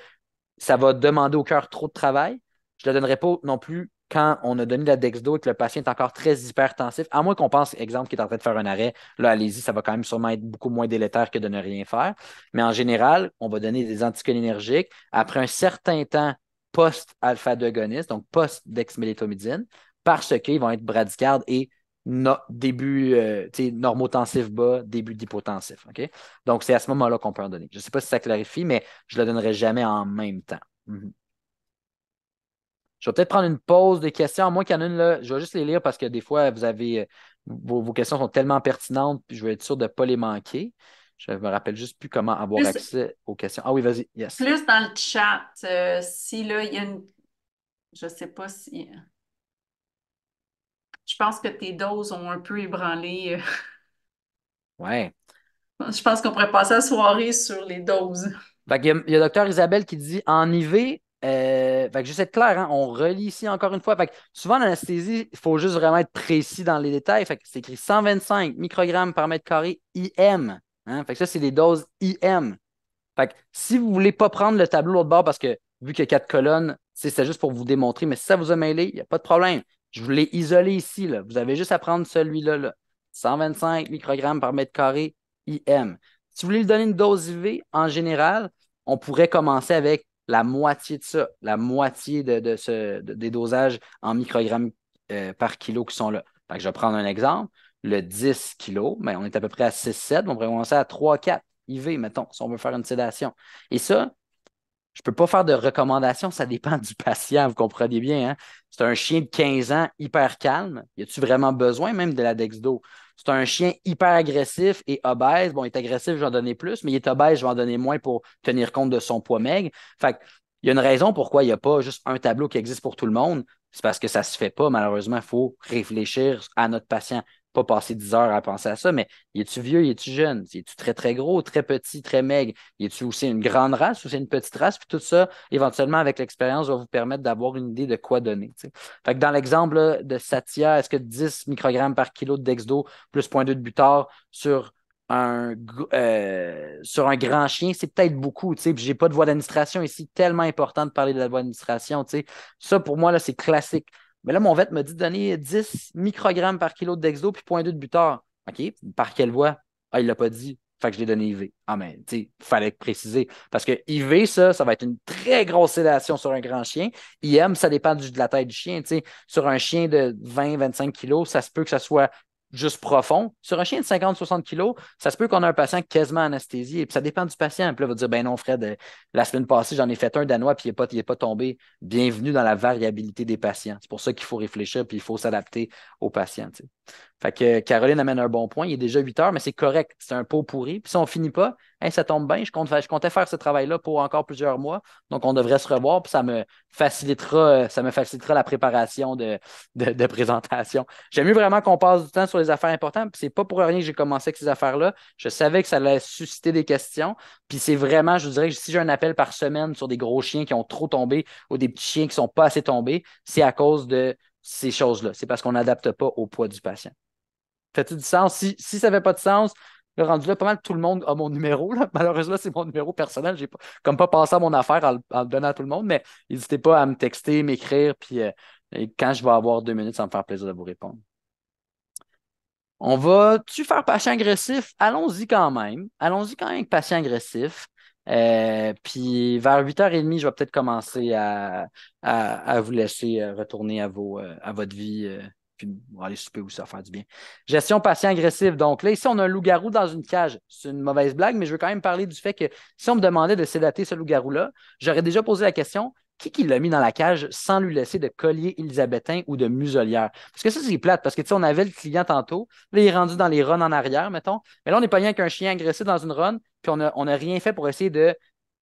ça va demander au cœur trop de travail. Je ne la donnerai pas non plus quand on a donné la Dexdo et que le patient est encore très hypertensif, à moins qu'on pense, exemple, qu'il est en train de faire un arrêt. Là, allez-y, ça va quand même sûrement être beaucoup moins délétère que de ne rien faire. Mais en général, on va donner des anticholinergiques après un certain temps post-alpha-2 donc post-dexmélétomidine, parce qu'ils vont être bradycardes et début normotensif bas, début d'hypotensif. OK? Donc, c'est à ce moment-là qu'on peut en donner. Je ne sais pas si ça clarifie, mais je ne le donnerai jamais en même temps. Mhm. Je vais peut-être prendre une pause des questions, à moins qu'il y en ait une là. Je vais juste les lire parce que des fois, vos questions sont tellement pertinentes, puis je vais être sûr de ne pas les manquer. Je me rappelle juste plus comment avoir Plus, accès aux questions. Ah oui, vas-y. Yes. plus dans le chat, si là, il y a une. Je sais pas si. Je pense que tes doses ont un peu ébranlé. Ouais. Je pense qu'on pourrait passer la soirée sur les doses. Fait qu'il y a Docteur Isabelle qui dit en IV, fait que juste être clair, hein, on relit ici encore une fois. Fait que souvent, en anesthésie, il faut juste vraiment être précis dans les détails. Fait que c'est écrit 125 microgrammes par mètre carré IM. Hein. Fait que ça, c'est des doses IM. Fait que si vous ne voulez pas prendre le tableau l'autre bord parce que vu qu'il y a 4 colonnes, c'est juste pour vous démontrer, mais si ça vous a mêlé, il n'y a pas de problème. Je vous l'ai isolé ici. Là. Vous avez juste à prendre celui-là. Là. 125 microgrammes par mètre carré IM. Si vous voulez lui donner une dose IV, en général, on pourrait commencer avec la moitié de ça, la moitié des dosages en microgrammes par kilo qui sont là. Fait que je vais prendre un exemple. Le 10 kilos, ben, on est à peu près à 6-7, on pourrait commencer à 3-4 IV, mettons, si on veut faire une sédation. Et ça, je ne peux pas faire de recommandations, ça dépend du patient, vous comprenez bien. Hein? C'est un chien de 15 ans hyper calme. Y a-tu vraiment besoin même de la Dexdo? C'est un chien hyper agressif et obèse. Bon, il est agressif, je vais en donner plus, mais il est obèse, je vais en donner moins pour tenir compte de son poids maigre. Fait il y a une raison pourquoi il n'y a pas juste un tableau qui existe pour tout le monde. C'est parce que ça ne se fait pas, malheureusement. Il faut réfléchir à notre patient pas passer 10 heures à penser à ça, mais es-tu vieux, es-tu jeune? Es-tu très, très gros, très petit, très maigre? Es-tu aussi une grande race ou c'est une petite race? Puis tout ça, éventuellement, avec l'expérience, va vous permettre d'avoir une idée de quoi donner. T'sais. Fait que dans l'exemple là, de Satya, est-ce que 10 microgrammes par kilo de dexdo plus 0,2 de butard sur un grand chien, c'est peut-être beaucoup. Je n'ai pas de voie d'administration ici, tellement important de parler de la voie d'administration. Ça, pour moi, là, c'est classique. Mais là, mon vet me dit de donner 10 microgrammes par kilo de dexdo puis 0,2 de butard. OK, par quelle voie? Ah, il ne l'a pas dit. Fait que je l'ai donné IV. Ah, mais il fallait préciser. Parce que IV, ça va être une très grosse sédation sur un grand chien. IM, ça dépend de la taille du chien. Sur un chien de 20-25 kilos, ça se peut que ça soit juste profond. Sur un chien de 50-60 kilos, ça se peut qu'on a un patient quasiment anesthésié. Puis ça dépend du patient. Puis là, il va dire, ben non, Fred, la semaine passée, j'en ai fait un danois, puis il n'est pas tombé. Bienvenue dans la variabilité des patients. C'est pour ça qu'il faut réfléchir, puis il faut s'adapter aux patients. T'sais. Fait que Caroline amène un bon point. Il est déjà 8 heures, mais c'est correct. C'est un pot pourri. Puis si on ne finit pas, hey, ça tombe bien. Je comptais faire ce travail-là pour encore plusieurs mois. Donc, on devrait se revoir. Puis ça me facilitera la préparation de présentation. J'aime mieux vraiment qu'on passe du temps sur les affaires importantes. Puis c'est pas pour rien que j'ai commencé avec ces affaires-là. Je savais que ça allait susciter des questions. Puis c'est vraiment, je vous dirais que si j'ai un appel par semaine sur des gros chiens qui ont trop tombé ou des petits chiens qui ne sont pas assez tombés, c'est à cause de ces choses-là. C'est parce qu'on n'adapte pas au poids du patient. Fait-tu du sens? Si ça n'avait pas de sens, le rendu là, pas mal tout le monde a mon numéro. Là. Malheureusement, c'est mon numéro personnel. Je n'ai comme pas pensé à mon affaire en le donnant à tout le monde, mais n'hésitez pas à me texter, m'écrire, puis et quand je vais avoir 2 minutes, ça va me faire plaisir de vous répondre. On va-tu faire patient agressif? Allons-y quand même. Allons-y quand même avec patient agressif. Puis vers 8h30, je vais peut-être commencer à vous laisser retourner à votre vie. Puis on va aller souper aussi, ça va faire du bien. Gestion patient agressif. Donc là, ici, on a un loup-garou dans une cage. C'est une mauvaise blague, mais je veux quand même parler du fait que si on me demandait de sédater ce loup-garou-là, j'aurais déjà posé la question, qui l'a mis dans la cage sans lui laisser de collier élisabétain ou de muselière? Parce que ça, c'est plate, parce que tu sais, on avait le client tantôt, là, il est rendu dans les runs en arrière, mettons, mais là, on n'est pas rien qu'un chien agressé dans une run, puis on a rien fait pour essayer de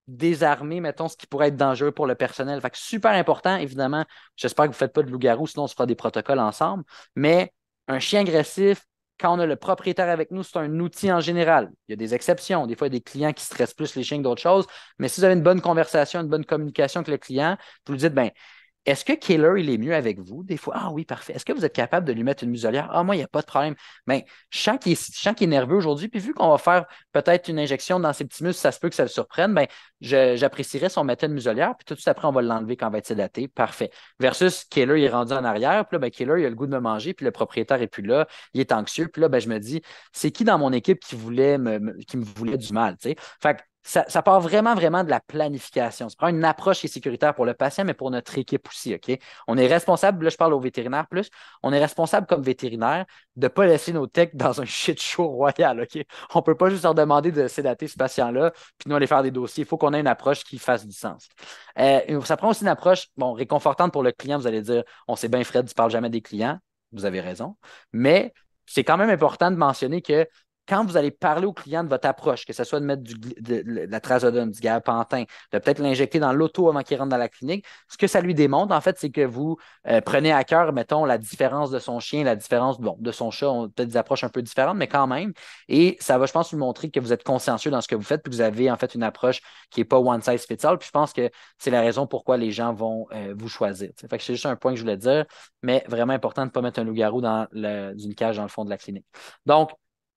désarmer, mettons, ce qui pourrait être dangereux pour le personnel. Fait que super important, évidemment, j'espère que vous ne faites pas de loup-garou, sinon on se fera des protocoles ensemble, mais un chien agressif, quand on a le propriétaire avec nous, c'est un outil en général. Il y a des exceptions. Des fois, il y a des clients qui stressent plus les chiens que d'autres choses. Mais si vous avez une bonne conversation, une bonne communication avec le client, vous lui dites, ben, est-ce que Killer, il est mieux avec vous? Des fois, ah oui, parfait. Est-ce que vous êtes capable de lui mettre une muselière? Ah, moi, il n'y a pas de problème. Mais je sens qu'il est nerveux aujourd'hui, puis vu qu'on va faire peut-être une injection dans ses petits muscles, ça se peut que ça le surprenne, ben, j'apprécierais si on mettait une muselière, puis tout de suite après, on va l'enlever quand on va être sédaté. Parfait. Versus Killer, il est rendu en arrière, puis là, ben, Killer, il a le goût de me manger, puis le propriétaire n'est plus là, il est anxieux, puis là, ben, je me dis, c'est qui dans mon équipe qui me voulait du mal, tu sais? Fait que ça part vraiment, vraiment de la planification. Ça prend une approche qui est sécuritaire pour le patient, mais pour notre équipe aussi, OK? On est responsable, là, je parle aux vétérinaires plus, on est responsable comme vétérinaire de ne pas laisser nos techs dans un shit show royal, OK? On ne peut pas juste leur demander de sédater ce patient-là, puis nous aller faire des dossiers. Il faut qu'on ait une approche qui fasse du sens. Ça prend aussi une approche, bon, réconfortante pour le client. Vous allez dire, on sait bien, Fred, tu ne parles jamais des clients. Vous avez raison. Mais c'est quand même important de mentionner que quand vous allez parler au client de votre approche, que ce soit de mettre de la trazodone, du gabapentin, de peut-être l'injecter dans l'auto avant qu'il rentre dans la clinique, ce que ça lui démontre, en fait, c'est que vous prenez à cœur, mettons, la différence de son chien, la différence de son chat, on a peut-être des approches un peu différentes, mais quand même. Et ça va, je pense, lui montrer que vous êtes consciencieux dans ce que vous faites, puis que vous avez en fait une approche qui n'est pas one size fits all. Puis je pense que c'est la raison pourquoi les gens vont vous choisir. Fait que c'est juste un point que je voulais dire, mais vraiment important de ne pas mettre un loup-garou dans une cage dans le fond de la clinique. Donc,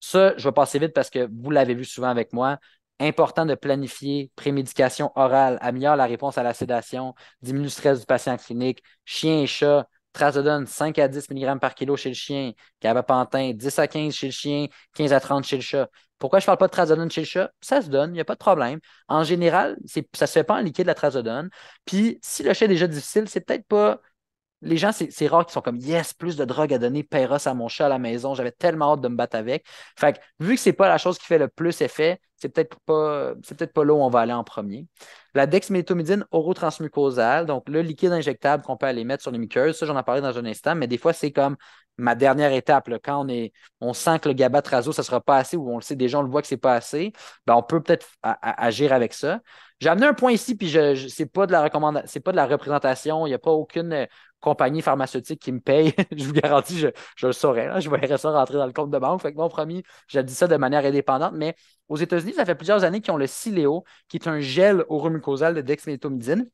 ça, je vais passer vite parce que vous l'avez vu souvent avec moi. Important de planifier, prémédication orale, améliore la réponse à la sédation, diminue le stress du patient clinique, chien et chat, trazodone 5 à 10 mg par kilo chez le chien, gabapentin 10 à 15 chez le chien, 15 à 30 chez le chat. Pourquoi je ne parle pas de trazodone chez le chat? Ça se donne, il n'y a pas de problème. En général, ça ne se fait pas en liquide la trazodone. Puis, si le chat est déjà difficile, c'est peut-être pas les gens, c'est rare qu'ils sont comme yes, plus de drogue à donner, Péros à mon chat à la maison, j'avais tellement hâte de me battre avec. Fait que, vu que c'est pas la chose qui fait le plus effet, c'est peut-être pas là où on va aller en premier. La dexmédetomidine orotransmucosale, donc le liquide injectable qu'on peut aller mettre sur les muqueuses, ça, j'en ai parlé dans un instant, mais des fois, c'est comme ma dernière étape. Là, quand on sent que le gabatrazo, ça ne sera pas assez, ou on le sait déjà, on le voit que ce n'est pas assez, ben, on peut peut-être agir avec ça. J'ai amené un point ici, puis c'est pas de la c'est pas de la représentation, il n'y a pas aucune compagnie pharmaceutique qui me paye. Je vous garantis, je le saurais. Là. Je verrais ça rentrer dans le compte de banque. Fait que mon premier, j'ai dit ça de manière indépendante, mais aux États-Unis, ça fait plusieurs années qu'ils ont le Sileo, qui est un gel oromucosal de dexmédetomidine.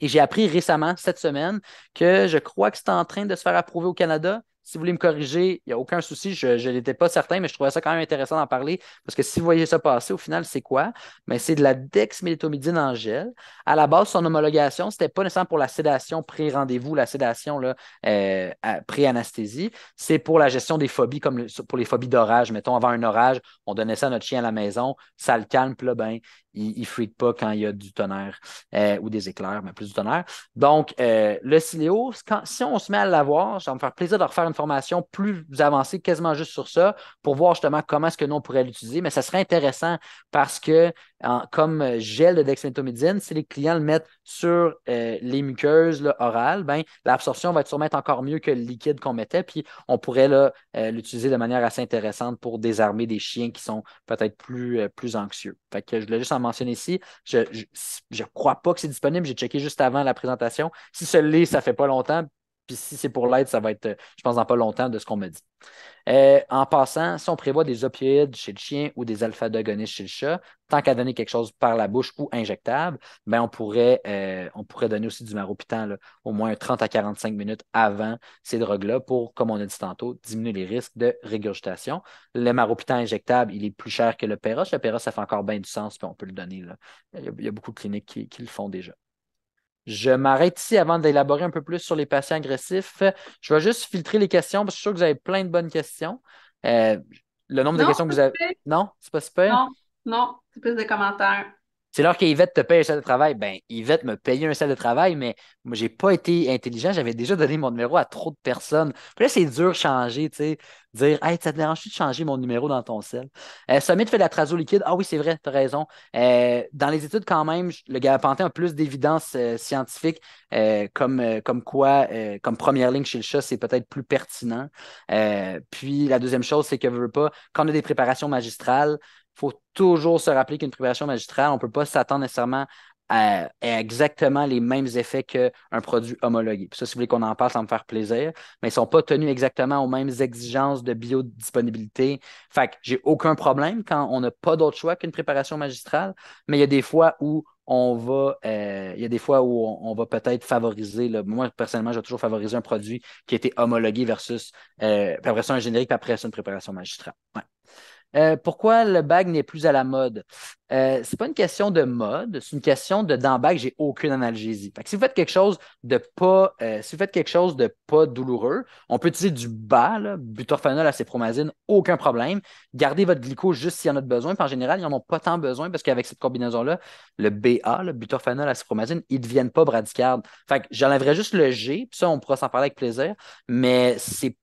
Et j'ai appris récemment, cette semaine, que je crois que c'est en train de se faire approuver au Canada. Si vous voulez me corriger, il n'y a aucun souci. Je n'étais pas certain, mais je trouvais ça quand même intéressant d'en parler parce que si vous voyez ça passer, au final, c'est quoi? Mais c'est de la dexmédetomidine en gel. À la base, son homologation, ce n'était pas nécessairement pour la sédation pré-rendez-vous, la sédation là, pré-anesthésie. C'est pour la gestion des phobies, comme pour les phobies d'orage. Mettons, avant un orage, on donnait ça à notre chien à la maison, ça le calme, puis là, ben, il ne freak pas quand il y a du tonnerre ou des éclairs, mais plus du tonnerre. Donc, le Ciléo, si on se met à l'avoir, ça va me faire plaisir de refaire une formation plus avancée, quasiment juste sur ça, pour voir justement comment est-ce que nous, on pourrait l'utiliser. Mais ça serait intéressant parce que, comme gel de dexmédetomidine, si les clients le mettent sur les muqueuses là, orales, ben, l'absorption va être sûrement encore mieux que le liquide qu'on mettait, puis on pourrait l'utiliser de manière assez intéressante pour désarmer des chiens qui sont peut-être plus anxieux. Fait que je voulais juste en mentionner ici. Je ne crois pas que c'est disponible. J'ai checké juste avant la présentation. Si ce l'est, ça ne fait pas longtemps. Puis si c'est pour l'aide, ça va être, je pense, dans pas longtemps de ce qu'on me dit. En passant, si on prévoit des opioïdes chez le chien ou des alpha-agonistes chez le chat, tant qu'à donner quelque chose par la bouche ou injectable, ben on pourrait donner aussi du maropitant là, au moins 30 à 45 minutes avant ces drogues-là pour, comme on a dit tantôt, diminuer les risques de régurgitation. Le maropitant injectable, il est plus cher que le Péros. Le Péros, ça fait encore bien du sens, puis on peut le donner. Là. Il y a beaucoup de cliniques qui le font déjà. Je m'arrête ici avant d'élaborer un peu plus sur les patients agressifs. Je vais juste filtrer les questions parce que je suis sûr que vous avez plein de bonnes questions. Euh, le nombre de Non, questions que pas vous avez. super. Non, c'est pas super. Non, non, c'est plus de commentaires. C'est l'heure qu'Yvette te paye un salaire de travail. Ben, Yvette me payait un salaire de travail, mais moi, j'ai pas été intelligent. J'avais déjà donné mon numéro à trop de personnes. Puis là, c'est dur de changer, tu sais. Dire, hey, ça te dérange-tu de changer mon numéro dans ton cell? Summit fait de la trazo liquide. Ah oui, c'est vrai, tu as raison. Dans les études, quand même, le gabapentin a plus d'évidence scientifique, comme quoi, comme première ligne chez le chat, c'est peut-être plus pertinent. Puis la deuxième chose, c'est que, veux pas, quand on a des préparations magistrales, il faut toujours se rappeler qu'une préparation magistrale, on ne peut pas s'attendre nécessairement à exactement les mêmes effets qu'un produit homologué. Puis ça, si vous voulez qu'on en parle, ça va me faire plaisir, mais ils ne sont pas tenus exactement aux mêmes exigences de biodisponibilité. Fait que j'ai aucun problème quand on n'a pas d'autre choix qu'une préparation magistrale, mais il y a des fois où on va peut-être favoriser, là, moi personnellement, je vais toujours favoriser un produit qui a été homologué versus, puis après ça, un générique, puis après ça, une préparation magistrale. Ouais. Pourquoi le bag n'est plus à la mode? C'est pas une question de mode, c'est une question de dans le bag, j'ai aucune analgésie. Fait que si vous faites quelque chose de pas, si vous faites quelque chose de pas douloureux, on peut utiliser du bas, là, butorphanol, acépromazine, aucun problème. Gardez votre glyco juste s'il y en a besoin. Puis en général, ils n'en ont pas tant besoin parce qu'avec cette combinaison-là, le BA, le butorphanol, acépromazine, ils ne deviennent pas bradycardes. Fait que j'enlèverais juste le G, puis ça, on pourra s'en parler avec plaisir, mais c'est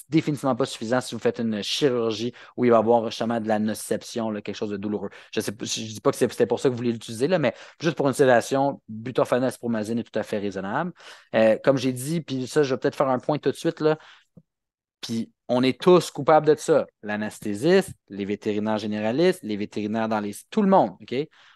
définitivement pas suffisant si vous faites une chirurgie où il va y avoir justement de la nociception, là, quelque chose de douloureux. Je ne dis pas que c'était pour ça que vous voulez l'utiliser, là, mais juste pour une sédation, butorphanol, acépromazine est tout à fait raisonnable. Comme j'ai dit, puis ça, je vais peut-être faire un point tout de suite, là, puis on est tous coupables de ça. L'anesthésiste, les vétérinaires généralistes, les vétérinaires dans les... Tout le monde, OK?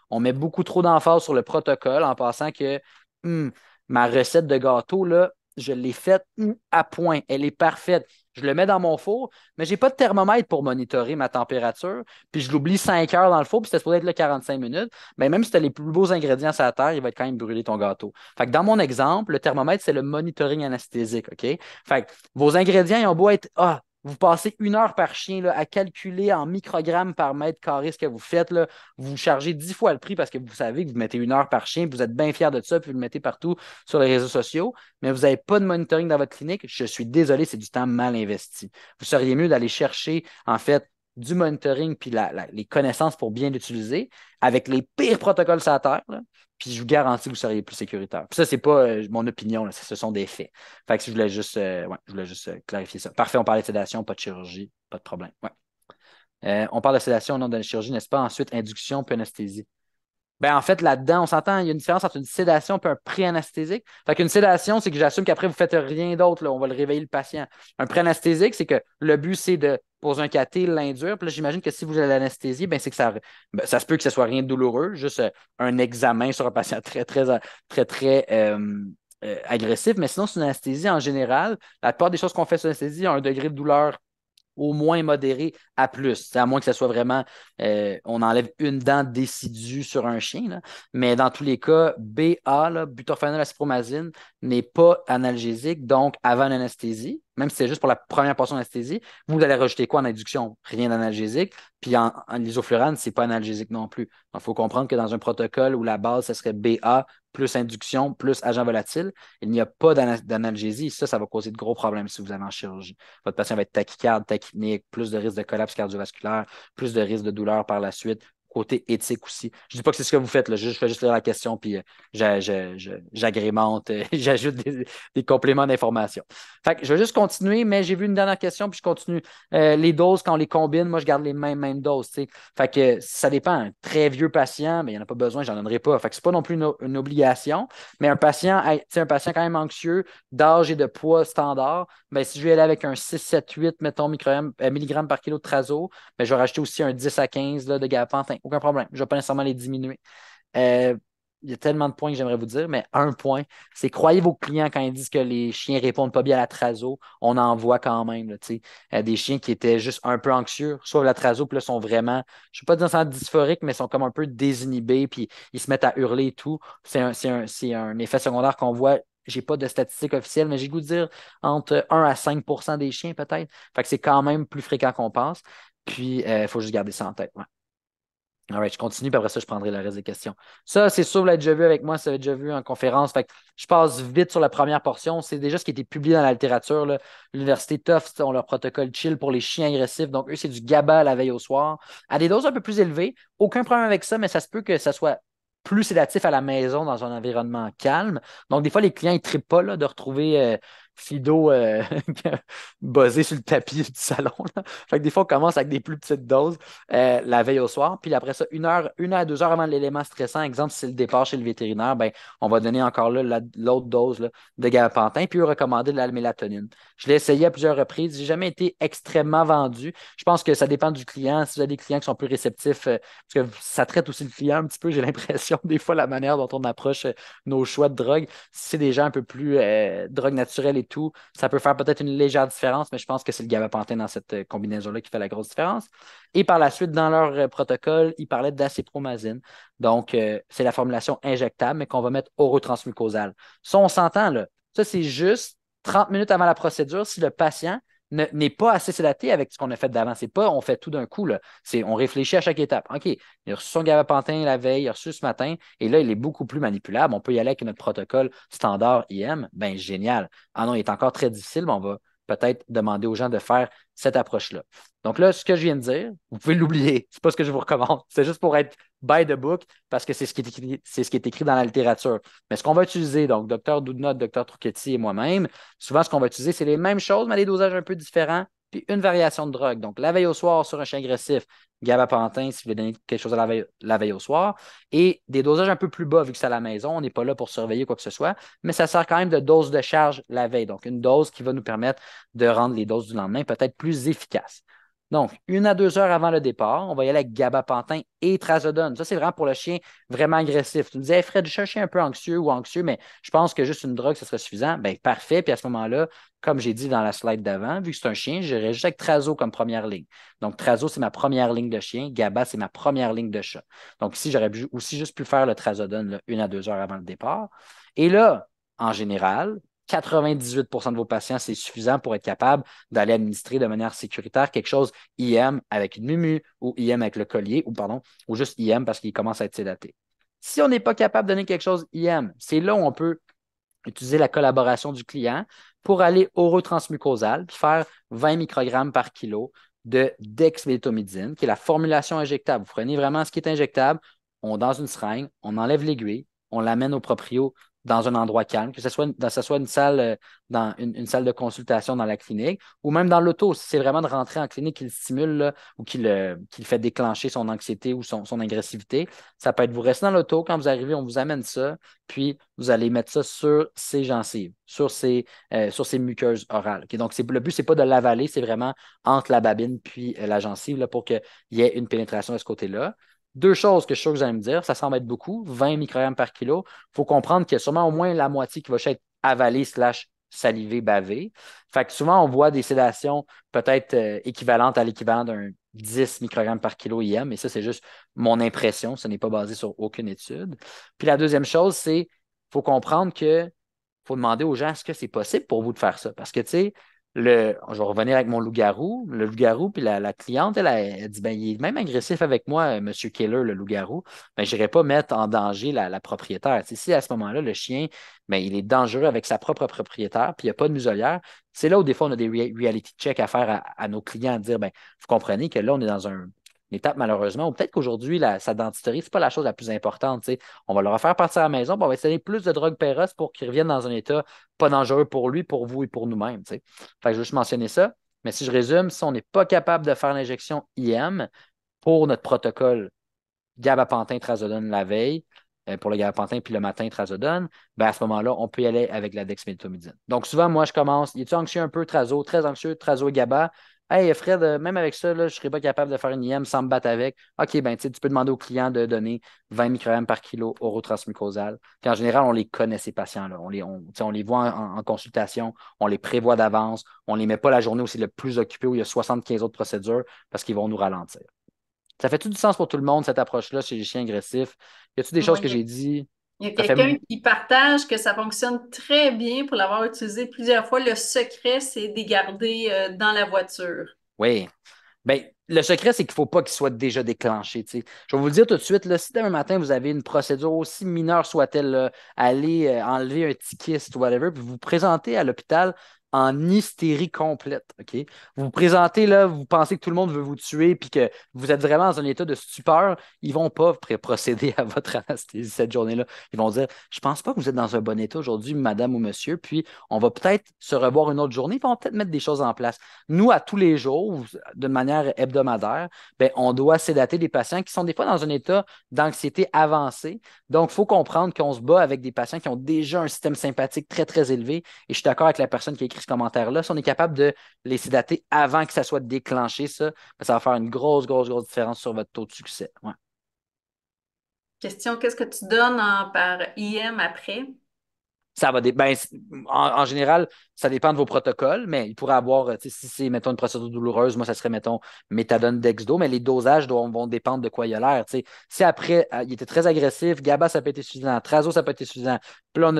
On met beaucoup trop d'emphase sur le protocole en pensant que hum, ma recette de gâteau, là, je l'ai faite à point. Elle est parfaite. Je le mets dans mon four, mais je n'ai pas de thermomètre pour monitorer ma température. Puis je l'oublie 5 heures dans le four, puis c'était supposé être là 45 minutes. Mais même si tu as les plus beaux ingrédients sur la terre, il va quand même brûler ton gâteau. Fait que dans mon exemple, le thermomètre, c'est le monitoring anesthésique. OK? Fait que vos ingrédients, ils ont beau être vous passez 1 heure par chien là, à calculer en microgrammes par mètre carré ce que vous faites. Là. Vous chargez 10 fois le prix parce que vous savez que vous mettez 1 heure par chien, puis vous êtes bien fier de ça, puis vous le mettez partout sur les réseaux sociaux, mais vous n'avez pas de monitoring dans votre clinique. Je suis désolé, c'est du temps mal investi. Vous seriez mieux d'aller chercher, en fait, du monitoring puis les connaissances pour bien l'utiliser avec les pires protocoles sur la Terre, là, puis je vous garantis que vous seriez plus sécuritaire. Puis ça, c'est pas mon opinion, là, ce sont des faits. Fait que je voulais juste, clarifier ça. Parfait, on parlait de sédation, pas de chirurgie, pas de problème. Ouais. On parle de sédation au nom de la chirurgie, n'est-ce pas? Ensuite, induction puis anesthésie. Ben, en fait, là-dedans, on s'entend, il y a une différence entre une sédation et un pré-anesthésique. Fait qu'une sédation, c'est que j'assume qu'après, vous ne faites rien d'autre, là, on va le réveiller le patient. Un pré-anesthésique, c'est que le but, c'est de poser un cathé, l'induire. Puis là, j'imagine que si vous avez l'anesthésie, ben, c'est que ça se peut que ce soit rien de douloureux, juste un examen sur un patient très agressif. Mais sinon, c'est une anesthésie en général. La plupart des choses qu'on fait sur l'anesthésie ont un degré de douleur au moins modéré à plus. À moins que ce soit vraiment, on enlève une dent décidue sur un chien. Là. Mais dans tous les cas, BA, là, butorphanol acépromazine, n'est pas analgésique. Donc, avant l'anesthésie, même si c'est juste pour la première portion d'anesthésie, vous allez rajouter quoi en induction? Rien d'analgésique. Puis en l'isoflurane, ce n'est pas analgésique non plus. Il faut comprendre que dans un protocole où la base, ce serait BA plus induction plus agent volatile, il n'y a pas d'analgésie. Ça va causer de gros problèmes si vous allez en chirurgie. Votre patient va être tachycarde, tachypnique, plus de risque de collapse cardiovasculaire, plus de risque de douleur par la suite. Côté éthique aussi. Je ne dis pas que c'est ce que vous faites, là. Je fais juste lire la question, puis j'agrémente, j'ajoute des compléments d'information. Fait que je vais juste continuer, mais j'ai vu une dernière question, puis je continue. Les doses, quand on les combine, moi, je garde les mêmes doses. T'sais. Fait que ça dépend. Un très vieux patient, mais il n'y en a pas besoin, j'en donnerai pas. Fait que c'est pas non plus une obligation, mais un patient quand même anxieux, d'âge et de poids standard, ben, si je vais aller avec un 6, 7, 8, mettons, milligrammes par kilo de trazo, ben, je vais rajouter aussi un 10 à 15 là, de gabapentin. Aucun problème. Je ne vais pas nécessairement les diminuer. Euh, il y a tellement de points que j'aimerais vous dire, mais un point, c'est croyez vos clients quand ils disent que les chiens ne répondent pas bien à la trazo, on en voit quand même. Là, des chiens qui étaient juste un peu anxieux, soit la trazo, puis là, sont vraiment, je ne vais pas dire ça dysphoriques, mais sont comme un peu désinhibés, puis ils se mettent à hurler et tout. C'est un effet secondaire qu'on voit. J'ai pas de statistiques officielles, mais j'ai le goût de dire entre 1 à 5 des chiens, peut-être. Fait que c'est quand même plus fréquent qu'on pense. Puis, il faut juste garder ça en tête. Ouais. All right, je continue, puis après ça, je prendrai le reste des questions. Ça, c'est sûr, vous l'avez déjà vu avec moi, ça l'avez déjà vu en conférence. Fait que je passe vite sur la première portion. C'est déjà ce qui a été publié dans la littérature. Là. L'Université Tufts ont leur protocole chill pour les chiens agressifs. Donc, eux, c'est du GABA la veille au soir. À des doses un peu plus élevées. Aucun problème avec ça, mais ça se peut que ça soit plus sédatif à la maison dans un environnement calme. Donc, des fois, les clients, ils ne trippent pas là, de retrouver Fido buzzé sur le tapis du salon. Là. Fait que des fois, on commence avec des plus petites doses la veille au soir. Puis après ça, une heure à 2 heures avant l'élément stressant, exemple, si c'est le départ chez le vétérinaire, ben, on va donner encore là, l'autre dose là, de gabapentin, puis recommander de la mélatonine. Je l'ai essayé à plusieurs reprises. J'ai jamais été extrêmement vendu. Je pense que ça dépend du client. Si vous avez des clients qui sont plus réceptifs, parce que ça traite aussi le client un petit peu, j'ai l'impression, des fois, la manière dont on approche nos choix de drogue. Si c'est des gens un peu plus drogue naturelle et tout, ça peut faire peut-être une légère différence, mais je pense que c'est le gabapentin dans cette combinaison-là qui fait la grosse différence. Et par la suite, dans leur protocole, ils parlaient d'acépromazine. Donc, c'est la formulation injectable, mais qu'on va mettre orotransmucosale. Ça, on s'entend, là. Ça, c'est juste 30 minutes avant la procédure si le patient n'est pas assez sédaté avec ce qu'on a fait d'avant. C'est pas on fait tout d'un coup. Là. On réfléchit à chaque étape. OK, il a reçu son gabapentin la veille, il a reçu ce matin, et là, il est beaucoup plus manipulable. On peut y aller avec notre protocole standard IM. Ben génial. Ah non, il est encore très difficile, mais on va peut-être demander aux gens de faire cette approche-là. Donc là, ce que je viens de dire, vous pouvez l'oublier. C'est pas ce que je vous recommande. C'est juste pour être by the book parce que c'est ce qui est écrit dans la littérature. Mais ce qu'on va utiliser, donc Dr Doudna, Dr Trucchetti et moi-même, souvent ce qu'on va utiliser, c'est les mêmes choses, mais à des dosages un peu différents, puis une variation de drogue. Donc la veille au soir sur un chien agressif, gabapentin, si vous voulez donner quelque chose à la veille au soir, et des dosages un peu plus bas vu que c'est à la maison. On n'est pas là pour surveiller quoi que ce soit, mais ça sert quand même de dose de charge la veille. Donc une dose qui va nous permettre de rendre les doses du lendemain peut-être plus efficaces. Donc, 1 à 2 heures avant le départ, on va y aller avec gabapentin et trazodone. Ça, c'est vraiment pour le chien vraiment agressif. Tu me disais, hey Fred, je suis un chien un peu anxieux ou anxieux, mais je pense que juste une drogue, ce serait suffisant. Bien, parfait. Puis à ce moment-là, comme j'ai dit dans la slide d'avant, vu que c'est un chien, j'irais juste avec trazo comme première ligne. Donc, trazo, c'est ma première ligne de chien. Gaba, c'est ma première ligne de chat. Donc, ici, j'aurais aussi juste pu faire le trazodone là, 1 à 2 heures avant le départ. Et là, en général, 98% de vos patients, c'est suffisant pour être capable d'aller administrer de manière sécuritaire quelque chose IM avec une mumu ou IM avec le collier ou juste IM parce qu'il commence à être sédaté. Si on n'est pas capable de donner quelque chose IM, c'est là où on peut utiliser la collaboration du client pour aller orotransmucosal puis faire 20 microgrammes par kilo de dexmédetomidine, qui est la formulation injectable. Vous prenez vraiment ce qui est injectable, on dans une seringue, on enlève l'aiguille, on l'amène au proprio dans un endroit calme, que ce soit une salle, dans une salle de consultation dans la clinique, ou même dans l'auto, si c'est vraiment de rentrer en clinique qui le stimule là, ou qui le fait déclencher son anxiété ou son agressivité, ça peut être vous restez dans l'auto, quand vous arrivez, on vous amène ça, puis vous allez mettre ça sur ses gencives, sur ses muqueuses orales. OK? Donc, le but, c'est pas de l'avaler, c'est vraiment entre la babine puis la gencive là, pour qu'il y ait une pénétration de ce côté-là. Deux choses que je suis sûr que vous allez me dire, ça semble être beaucoup, 20 microgrammes par kilo. Il faut comprendre qu'il y a sûrement au moins la moitié qui va être avalée slash salivé, bavé. Fait que souvent, on voit des sédations peut-être équivalentes à l'équivalent d'un 10 microgrammes par kilo IM, et ça, c'est juste mon impression, ce n'est pas basé sur aucune étude. Puis la deuxième chose, c'est qu'il faut comprendre que faut demander aux gens est-ce que c'est possible pour vous de faire ça? Parce que, tu sais, je vais revenir avec mon loup-garou. Le loup-garou, puis la cliente, elle dit ben, il est même agressif avec moi, Monsieur Keller, le loup-garou. Ben, je n'irai pas mettre en danger la propriétaire. Tu sais, si à ce moment-là, le chien, ben, il est dangereux avec sa propre propriétaire, puis il n'y a pas de muselière, c'est là où des fois, on a des reality checks à faire à nos clients, à dire ben, vous comprenez que là, on est dans une étape malheureusement, ou peut-être qu'aujourd'hui, sa dentisterie, ce n'est pas la chose la plus importante. Tu sais. On va leur faire partir à la maison, puis on va essayer plus de drogue Péros pour qu'ils reviennent dans un état pas dangereux pour lui, pour vous et pour nous-mêmes. Tu sais. Fait que je veux juste mentionner ça. Mais si je résume, si on n'est pas capable de faire l'injection IM pour notre protocole gabapentin trazodone la veille, pour le gabapentin, puis le matin trazodone, ben à ce moment-là, on peut y aller avec la dexmédetomidine. Donc souvent, moi, je commence, il est anxieux un peu, trazo, très anxieux, trazo et gaba. Hey Fred, même avec ça, là, je ne serais pas capable de faire une IM sans me battre avec. OK, ben tu peux demander au client de donner 20 microgrammes par kilo orotransmucosal. Puis en général, on les connaît, ces patients-là. On les voit en consultation, on les prévoit d'avance, on ne les met pas la journée où c'est le plus occupé, où il y a 75 autres procédures parce qu'ils vont nous ralentir. Ça fait tout du sens pour tout le monde, cette approche-là chez les chiens agressifs? Y a-t-il des choses Oui, que j'ai dit? il y a Ça fait. quelqu'un qui partage que ça fonctionne très bien pour l'avoir utilisé plusieurs fois. Le secret, c'est de les garder dans la voiture. Oui. Ben, le secret, c'est qu'il ne faut pas qu'il soit déjà déclenché. Tu sais. Je vais vous le dire tout de suite, là, si demain matin, vous avez une procédure aussi mineure soit-elle, là, aller enlever un petit kyste ou whatever, puis vous vous présentez à l'hôpital en hystérie complète. OK? Vous vous présentez là, vous pensez que tout le monde veut vous tuer, puis que vous êtes vraiment dans un état de stupeur, ils ne vont pas procéder à votre anesthésie cette journée-là. Ils vont dire je ne pense pas que vous êtes dans un bon état aujourd'hui, madame ou monsieur, puis on va peut-être se revoir une autre journée, puis on va peut-être mettre des choses en place. Nous, à tous les jours, d'une manière hebdomadaire, ben, on doit sédater des patients qui sont des fois dans un état d'anxiété avancée. Donc, il faut comprendre qu'on se bat avec des patients qui ont déjà un système sympathique très, très élevé. Et je suis d'accord avec la personne qui a écrit ce commentaire-là. Si on est capable de les sédater avant que ça soit déclenché, ça va faire une grosse, grosse, grosse différence sur votre taux de succès. Ouais. Question, qu'est-ce que tu donnes par IM après? Ça va en général, ça dépend de vos protocoles, mais il pourrait avoir, si c'est, mettons, une procédure douloureuse, moi, ça serait, mettons, méthadone dexdo, mais les dosages vont dépendre de quoi il a l'air. Si après, il était très agressif, GABA, ça peut être suffisant, Trazo, ça peut être suffisant. Puis là,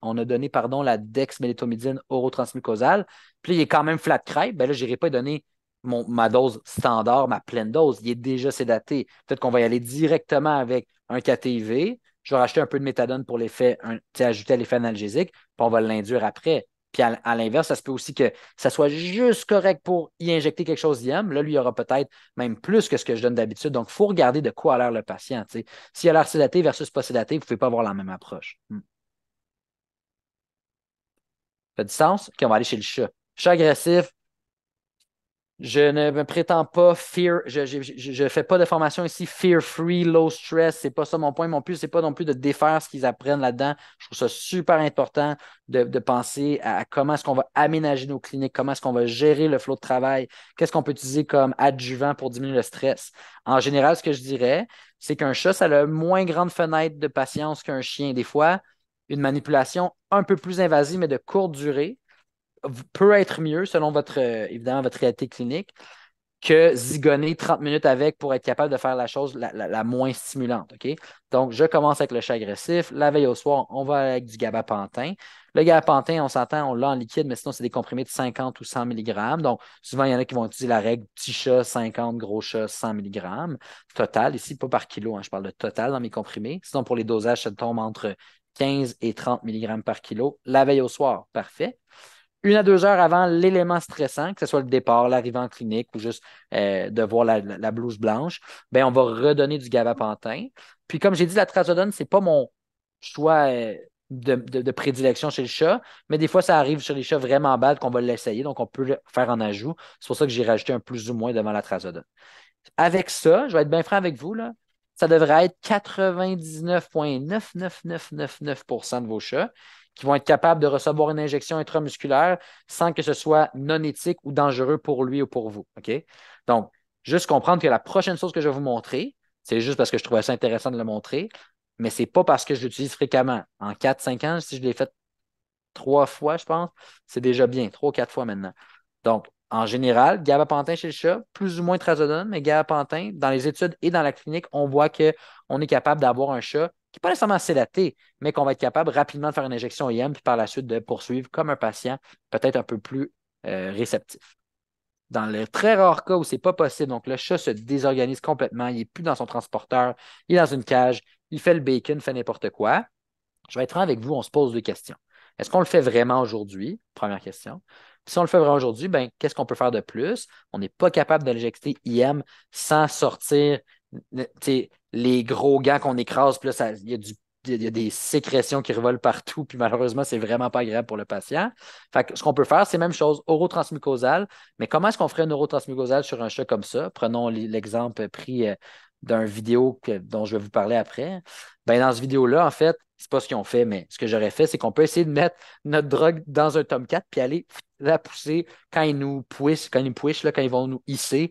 on a donné pardon, la dexmédetomidine orotransmucosale. Puis là, il est quand même flat crêpe, ben là, je n'irai pas donner ma dose standard, ma pleine dose. Il est déjà sédaté. Peut-être qu'on va y aller directement avec un KTIV. Je vais racheter un peu de méthadone pour l'effet, ajouter à l'effet analgésique, puis on va l'induire après. Puis à l'inverse, ça se peut aussi que ça soit juste correct pour y injecter quelque chose d'IM. Là, lui, il y aura peut-être même plus que ce que je donne d'habitude. Donc, il faut regarder de quoi a l'air le patient. T'sais. S'il a l'air sédaté versus pas sédaté, vous ne pouvez pas avoir la même approche. Ça fait du sens? OK, on va aller chez le chat. Chat agressif, je ne me prétends pas je fais pas de formation ici fear-free, low stress. C'est pas ça mon point. Mon but, c'est pas non plus de défaire ce qu'ils apprennent là-dedans. Je trouve ça super important de penser à comment est-ce qu'on va aménager nos cliniques, comment est-ce qu'on va gérer le flot de travail, qu'est-ce qu'on peut utiliser comme adjuvant pour diminuer le stress. En général, ce que je dirais, c'est qu'un chat, ça a une moins grande fenêtre de patience qu'un chien. Des fois, une manipulation un peu plus invasive, mais de courte durée peut être mieux selon évidemment votre réalité clinique que zigonner 30 minutes avec pour être capable de faire la chose la moins stimulante. OK? Donc, je commence avec le chat agressif. La veille au soir, on va avec du gabapentin. Le gabapentin, on s'entend, on l'a en liquide, mais sinon, c'est des comprimés de 50 ou 100 mg. Donc, souvent, il y en a qui vont utiliser la règle petit chat 50, gros chat 100 mg. Total, ici, pas par kilo, hein, je parle de total dans mes comprimés. Sinon, pour les dosages, ça tombe entre 15 et 30 mg par kilo. La veille au soir, parfait. 1 à 2 heures avant l'élément stressant, que ce soit le départ, l'arrivée en clinique ou juste de voir la blouse blanche, ben, on va redonner du gabapentin. Puis comme j'ai dit, la trazodone, ce n'est pas mon choix de prédilection chez le chat, mais des fois, ça arrive chez les chats vraiment bad qu'on va l'essayer, donc on peut le faire en ajout. C'est pour ça que j'ai rajouté un plus ou moins devant la trazodone. Avec ça, je vais être bien franc avec vous, là, ça devrait être 99,99999% de vos chats qui vont être capables de recevoir une injection intramusculaire sans que ce soit non éthique ou dangereux pour lui ou pour vous. OK? Donc, juste comprendre que la prochaine chose que je vais vous montrer, c'est juste parce que je trouvais ça intéressant de le montrer, mais ce n'est pas parce que je l'utilise fréquemment. En 4-5 ans, si je l'ai fait 3 fois, je pense, c'est déjà bien, 3 ou 4 fois maintenant. Donc, en général, gabapentin chez le chat, plus ou moins trazodone, mais gabapentin, dans les études et dans la clinique, on voit qu'on est capable d'avoir un chat qui n'est pas nécessairement sédaté, mais qu'on va être capable rapidement de faire une injection IM, puis par la suite de poursuivre comme un patient peut-être un peu plus réceptif. Dans le très rare cas où ce n'est pas possible, donc le chat se désorganise complètement, il n'est plus dans son transporteur, il est dans une cage, il fait le bacon, fait n'importe quoi. Je vais être franc avec vous, on se pose 2 questions. Est-ce qu'on le fait vraiment aujourd'hui? Première question. Puis si on le fait vraiment aujourd'hui, ben, qu'est-ce qu'on peut faire de plus? On n'est pas capable de l'injecter IM sans sortir les gros gants qu'on écrase, puis là, il y a des sécrétions qui revolent partout, puis malheureusement, c'est vraiment pas agréable pour le patient. Fait que ce qu'on peut faire, c'est la même chose, orotransmucosal. Mais comment est-ce qu'on ferait un orotransmucosal sur un chat comme ça? Prenons l'exemple pris d'un vidéo dont je vais vous parler après. Ben, dans cette vidéo-là, en fait, c'est pas ce qu'ils ont fait, mais ce que j'aurais fait, c'est qu'on peut essayer de mettre notre drogue dans un Tomcat puis aller la pousser quand ils nous poussent, là, quand ils vont nous hisser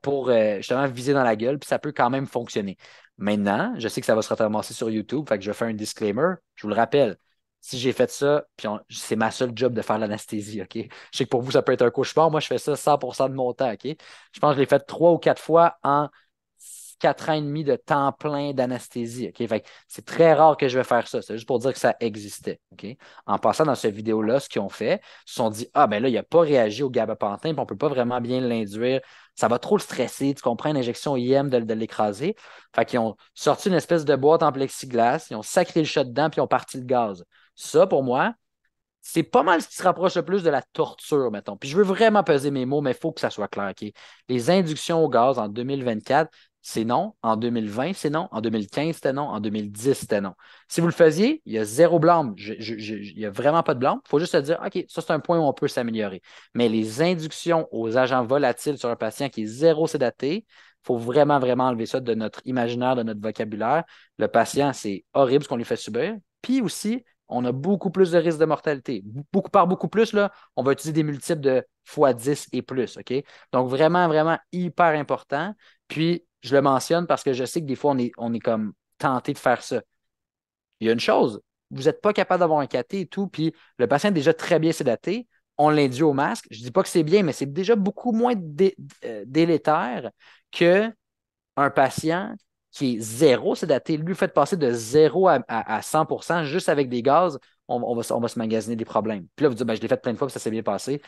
pour justement viser dans la gueule, puis ça peut quand même fonctionner. Maintenant, je sais que ça va se ramasser sur YouTube, fait que je vais faire un disclaimer. Je vous le rappelle, si j'ai fait ça, puis c'est ma seule job de faire l'anesthésie, OK? Je sais que pour vous, ça peut être un cauchemar. Moi, je fais ça 100% de mon temps, OK? Je pense que je l'ai fait 3 ou 4 fois en 4 ans et demi de temps plein d'anesthésie. OK? Fait que c'est très rare que je vais faire ça. C'est juste pour dire que ça existait. OK? En passant dans cette vidéo-là, ce qu'ils ont fait, ils se sont dit: Ah, ben là, il n'a pas réagi au gabapentin, puis on ne peut pas vraiment bien l'induire. Ça va trop le stresser. Tu comprends, une injection IM de l'écraser. Fait qu'ils ont sorti une espèce de boîte en plexiglas, ils ont sacré le chat dedans, puis ils ont parti le gaz. Ça, pour moi, c'est pas mal ce qui se rapproche le plus de la torture, mettons. Puis je veux vraiment peser mes mots, mais il faut que ça soit clair, OK? Les inductions au gaz en 2024, c'est non. En 2020, c'est non. En 2015, c'était non. En 2010, c'était non. Si vous le faisiez, il y a zéro blâme. Il n'y a vraiment pas de blâme. Il faut juste se dire, OK, ça, c'est un point où on peut s'améliorer. Mais les inductions aux agents volatiles sur un patient qui est zéro sédaté, il faut vraiment, vraiment enlever ça de notre imaginaire, de notre vocabulaire. Le patient, c'est horrible ce qu'on lui fait subir. Puis aussi, on a beaucoup plus de risques de mortalité. Beaucoup plus, là, on va utiliser des multiples de fois 10 et plus. OK? Donc, vraiment, vraiment hyper important. Puis, je le mentionne parce que je sais que des fois, on est comme tenté de faire ça. Il y a une chose, vous n'êtes pas capable d'avoir un caté et tout, puis le patient est déjà très bien sédaté, on l'induit au masque. Je ne dis pas que c'est bien, mais c'est déjà beaucoup moins délétère qu'un patient qui est zéro sédaté. Lui, fait passer de zéro à 100% juste avec des gaz, on va se magasiner des problèmes. Puis là, vous dites, ben, je l'ai fait plein de fois, que ça s'est bien passé.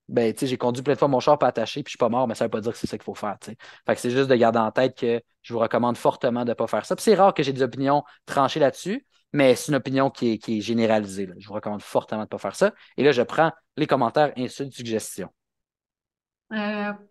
Ben, j'ai conduit plein de fois mon char pas attaché, puis je suis pas mort, mais ça ne veut pas dire que c'est ça qu'il faut faire. T'sais. Fait que c'est juste de garder en tête que je vous recommande fortement de ne pas faire ça. Puis c'est rare que j'ai des opinions tranchées là-dessus, mais c'est une opinion qui est généralisée. Là. Je vous recommande fortement de ne pas faire ça. Et là, je prends les commentaires, insultes, suggestions.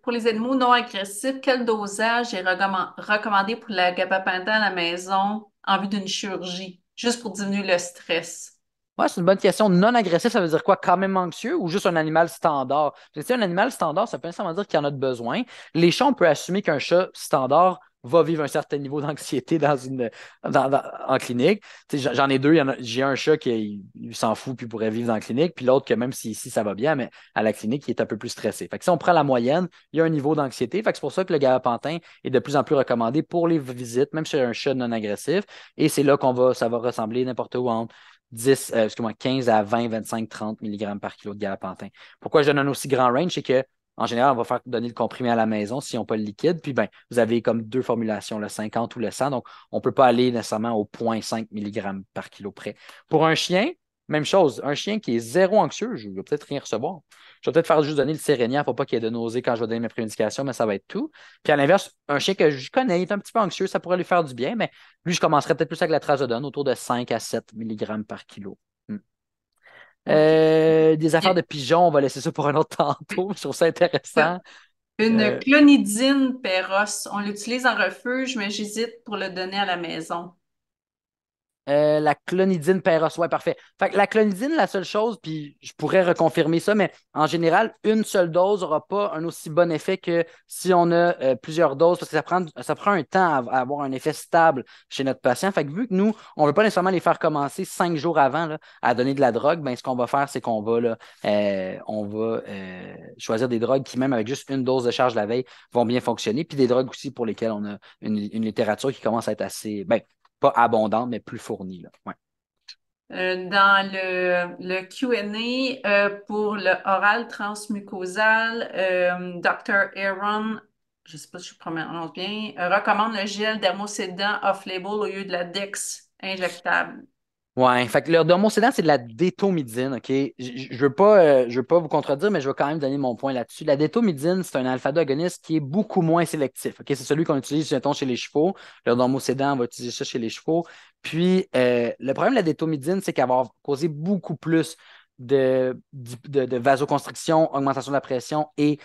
Pour les animaux non agressifs, quel dosage est recommandé pour la gabapentin à la maison en vue d'une chirurgie, juste pour diminuer le stress? Ouais, c'est une bonne question. Non agressif, ça veut dire quoi? Quand même anxieux ou juste un animal standard? Tu sais, un animal standard, ça peut nécessairement dire qu'il en a de besoin. Les chats, on peut assumer qu'un chat standard va vivre un certain niveau d'anxiété en clinique. Tu sais, j'en ai deux. J'ai un chat qui il s'en fout puis pourrait vivre dans la clinique, puis l'autre que même si ici ça va bien, mais à la clinique, il est un peu plus stressé. Fait que si on prend la moyenne, il y a un niveau d'anxiété. Fait que c'est pour ça que le gabapentin est de plus en plus recommandé pour les visites, même chez un chat non agressif. Et c'est là ça va ressembler n'importe où entre 15 à 20, 25, 30 mg par kilo de gabapentin. Pourquoi je donne un aussi grand range? C'est que en général, on va faire donner le comprimé à la maison s'ils n'ont pas le liquide. Puis ben, vous avez comme deux formulations, le 50 ou le 100. Donc, on ne peut pas aller nécessairement au 0,5 mg par kilo près. Pour un chien, même chose. Un chien qui est zéro anxieux, je ne vais peut-être rien recevoir. Je vais peut-être faire juste donner le Sérénia pour pas qu'il y ait de nausées quand je vais donner mes préindications, mais ça va être tout. Puis à l'inverse, un chien que je connais, il est un petit peu anxieux, ça pourrait lui faire du bien, mais lui, je commencerais peut-être plus avec la trazodone, autour de 5 à 7 mg par kilo. Hmm. OK. Des affaires de pigeons, on va laisser ça pour un autre tantôt. Je trouve ça intéressant. Une Euh, clonidine Péros, on l'utilise en refuge, mais j'hésite pour le donner à la maison. La clonidine Peros, ouais, parfait. Fait que la clonidine, la seule chose, puis je pourrais reconfirmer ça, mais en général, une seule dose n'aura pas un aussi bon effet que si on a plusieurs doses, parce que ça prend un temps à avoir un effet stable chez notre patient. Fait que vu que nous, on ne veut pas nécessairement les faire commencer 5 jours avant là, à donner de la drogue, ben, ce qu'on va faire, c'est qu'on va, là, on va choisir des drogues qui, même avec juste une dose de charge la veille, vont bien fonctionner, puis des drogues aussi pour lesquelles on a une littérature qui commence à être assez, ben, pas abondante, mais plus fournie. Là. Ouais. Dans le Q&A pour le oral transmucosal, Dr. Aaron, je ne sais pas si je prononce bien, recommande le gel dermosédant off-label au lieu de la Dex injectable. Ouais, fait que le dormosédant, c'est de la détomidine, OK? Je veux pas vous contredire, mais je vais quand même donner mon point là-dessus. La détomidine, c'est un alpha-2 agoniste qui est beaucoup moins sélectif, OK? C'est celui qu'on utilise, mettons, chez les chevaux. Le dormosédant, on va utiliser ça chez les chevaux. Puis, le problème de la détomidine, c'est qu'elle va causer beaucoup plus de vasoconstriction, augmentation de la pression et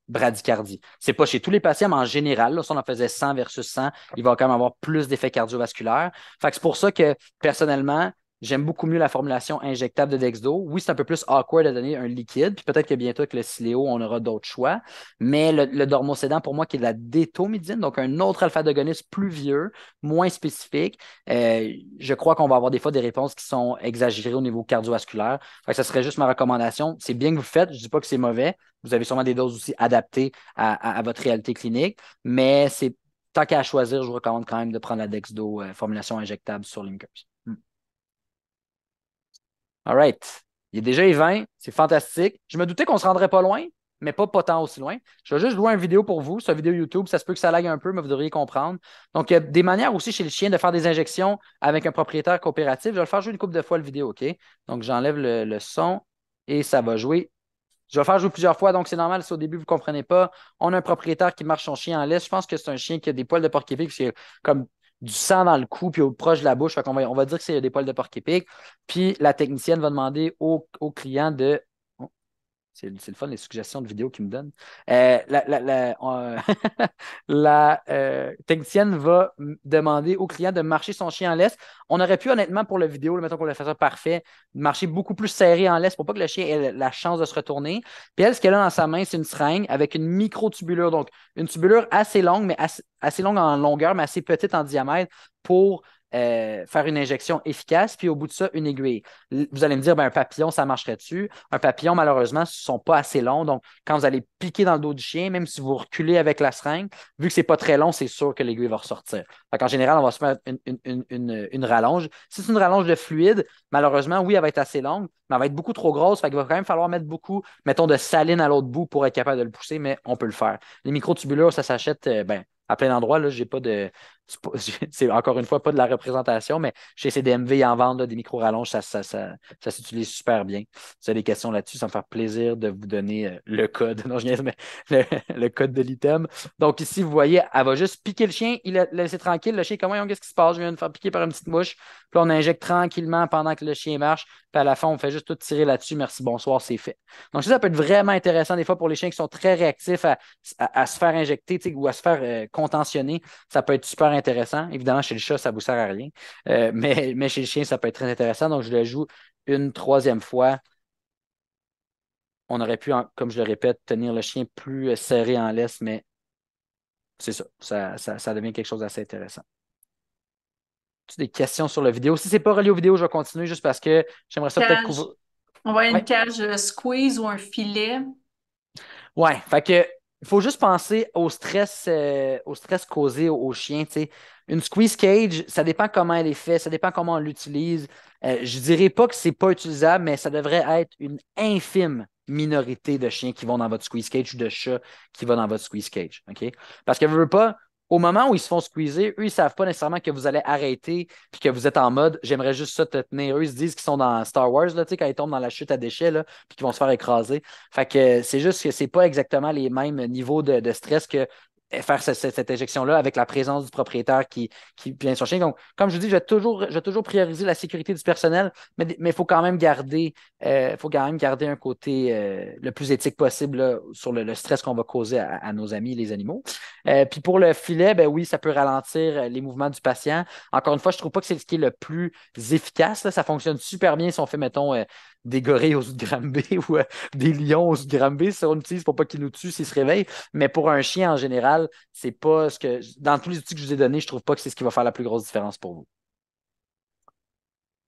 bradycardie. C'est pas chez tous les patients, mais en général, là, si on en faisait 100 versus 100, il va quand même avoir plus d'effets cardiovasculaires. Fait que c'est pour ça que, personnellement, j'aime beaucoup mieux la formulation injectable de Dexdo. Oui, c'est un peu plus awkward à donner un liquide, puis peut-être que bientôt avec le Sileo, on aura d'autres choix. Mais le dormosédant, pour moi, qui est de la détomidine, donc un autre alpha-agoniste plus vieux, moins spécifique, je crois qu'on va avoir des fois des réponses qui sont exagérées au niveau cardiovasculaire. Fait que ça serait juste ma recommandation. C'est bien que vous faites, je ne dis pas que c'est mauvais. Vous avez sûrement des doses aussi adaptées à votre réalité clinique, mais c'est tant qu'à choisir, je vous recommande quand même de prendre la Dexdo formulation injectable sur Linkers. All right. Il est déjà les 20. C'est fantastique. Je me doutais qu'on ne se rendrait pas loin, mais pas tant aussi loin. Je vais juste jouer une vidéo pour vous. C'est une vidéo YouTube. Ça se peut que ça lag un peu, mais vous devriez comprendre. Donc, il y a des manières aussi chez le chien de faire des injections avec un propriétaire coopératif. Je vais le faire jouer une couple de fois le vidéo, OK? Donc, j'enlève le son et ça va jouer. Je vais le faire jouer plusieurs fois, donc c'est normal si au début vous ne comprenez pas. On a un propriétaire qui marche son chien en laisse. Je pense que c'est un chien qui a des poils de porc-épic, parce qu'il y a comme du sang dans le cou puis proche de la bouche. Fait qu'on on va dire que c'est des poils de porc-épic. Puis la technicienne va demander au client de. Oh, c'est le fun, les suggestions de vidéos qu'ils me donnent. La technicienne va demander au client de marcher son chien en laisse. On aurait pu, honnêtement, pour la vidéo, mettons qu'on le fait ça parfait, marcher beaucoup plus serré en laisse pour pas que le chien ait la chance de se retourner. Puis elle, ce qu'elle a dans sa main, c'est une seringue avec une microtubulure. Donc, une tubulure assez longue, mais assez longue en longueur, mais assez petite en diamètre pour faire une injection efficace, puis au bout de ça, une aiguille. Vous allez me dire, ben, un papillon, ça marcherait dessus. Un papillon, malheureusement, ne sont pas assez longs. Donc, quand vous allez piquer dans le dos du chien, même si vous reculez avec la seringue, vu que c'est pas très long, c'est sûr que l'aiguille va ressortir. En général, on va se mettre une rallonge. Si c'est une rallonge de fluide, malheureusement, oui, elle va être assez longue, mais elle va être beaucoup trop grosse. Fait qu'il va quand même falloir mettre beaucoup, mettons, de saline à l'autre bout pour être capable de le pousser, mais on peut le faire. Les microtubulures, ça s'achète ben, à plein d'endroits. Là, j'ai pas de. C'est encore une fois pas de la représentation, mais chez CDMV, ils en vendent là, des micro-rallonges, ça s'utilise super bien. Si vous avez des questions là-dessus, ça me fait plaisir de vous donner le code. Non, je niaise, mais le code de l'item. Donc ici, vous voyez, elle va juste piquer le chien, il l'a laissé tranquille. Le chien, comment, qu'est-ce qui se passe? Je viens de me faire piquer par une petite mouche. Puis là, on injecte tranquillement pendant que le chien marche. Puis à la fin, on fait juste tout tirer là-dessus. Merci, bonsoir, c'est fait. Donc ça peut être vraiment intéressant des fois pour les chiens qui sont très réactifs à se faire injecter ou à se faire contentionner. Ça peut être super intéressant. Évidemment, chez le chat, ça ne vous sert à rien. Mais chez le chien, ça peut être très intéressant. Donc, je le joue une troisième fois. On aurait pu, comme je le répète, tenir le chien plus serré en laisse, mais c'est ça. Ça devient quelque chose d'assez intéressant. As-tu des questions sur la vidéo? Si ce n'est pas relié aux vidéos, je vais continuer juste parce que j'aimerais ça peut-être Cage. couvrir. On va Oui. une cage squeeze ou un filet. Ouais, fait que il faut juste penser au stress causé au chien. T'sais. Une squeeze cage, ça dépend comment elle est faite, ça dépend comment on l'utilise. Je dirais pas que c'est pas utilisable, mais ça devrait être une infime minorité de chiens qui vont dans votre squeeze cage ou de chats qui vont dans votre squeeze cage. OK? Parce que vous ne pas, au moment où ils se font squeezer, eux, ils ne savent pas nécessairement que vous allez arrêter puis que vous êtes en mode j'aimerais juste ça te tenir. Eux, ils se disent qu'ils sont dans Star Wars, là, quand ils tombent dans la chute à déchets, là, puis qu'ils vont se faire écraser. Fait que c'est juste que c'est pas exactement les mêmes niveaux de stress que faire cette injection-là avec la présence du propriétaire qui vient son chien. Donc, comme je vous dis, je vais toujours prioriser la sécurité du personnel, mais il faut quand même garder un côté le plus éthique possible là, sur le stress qu'on va causer à nos amis, les animaux. Puis pour le filet, ben oui, ça peut ralentir les mouvements du patient. Encore une fois, je ne trouve pas que c'est ce qui est le plus efficace. Là. Ça fonctionne super bien si on fait, mettons, des gorilles aux œufs de Granby ou des lions aux œufs de Granby. Si on l'utilise pour pas qu'ils nous tuent s'ils se réveillent. Mais pour un chien en général, c'est pas ce que. Dans tous les outils que je vous ai donnés, je trouve pas que c'est ce qui va faire la plus grosse différence pour vous.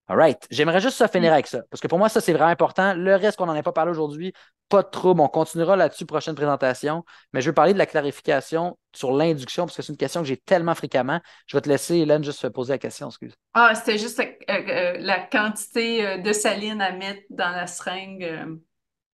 All right. J'aimerais juste se finir avec ça. Parce que pour moi, ça, c'est vraiment important. Le reste qu'on n'en a pas parlé aujourd'hui, pas de trouble. On continuera là-dessus, prochaine présentation. Mais je veux parler de la clarification sur l'induction, parce que c'est une question que j'ai tellement fréquemment. Je vais te laisser, Hélène, juste poser la question, excuse. Ah, c'était juste la quantité de saline à mettre dans la seringue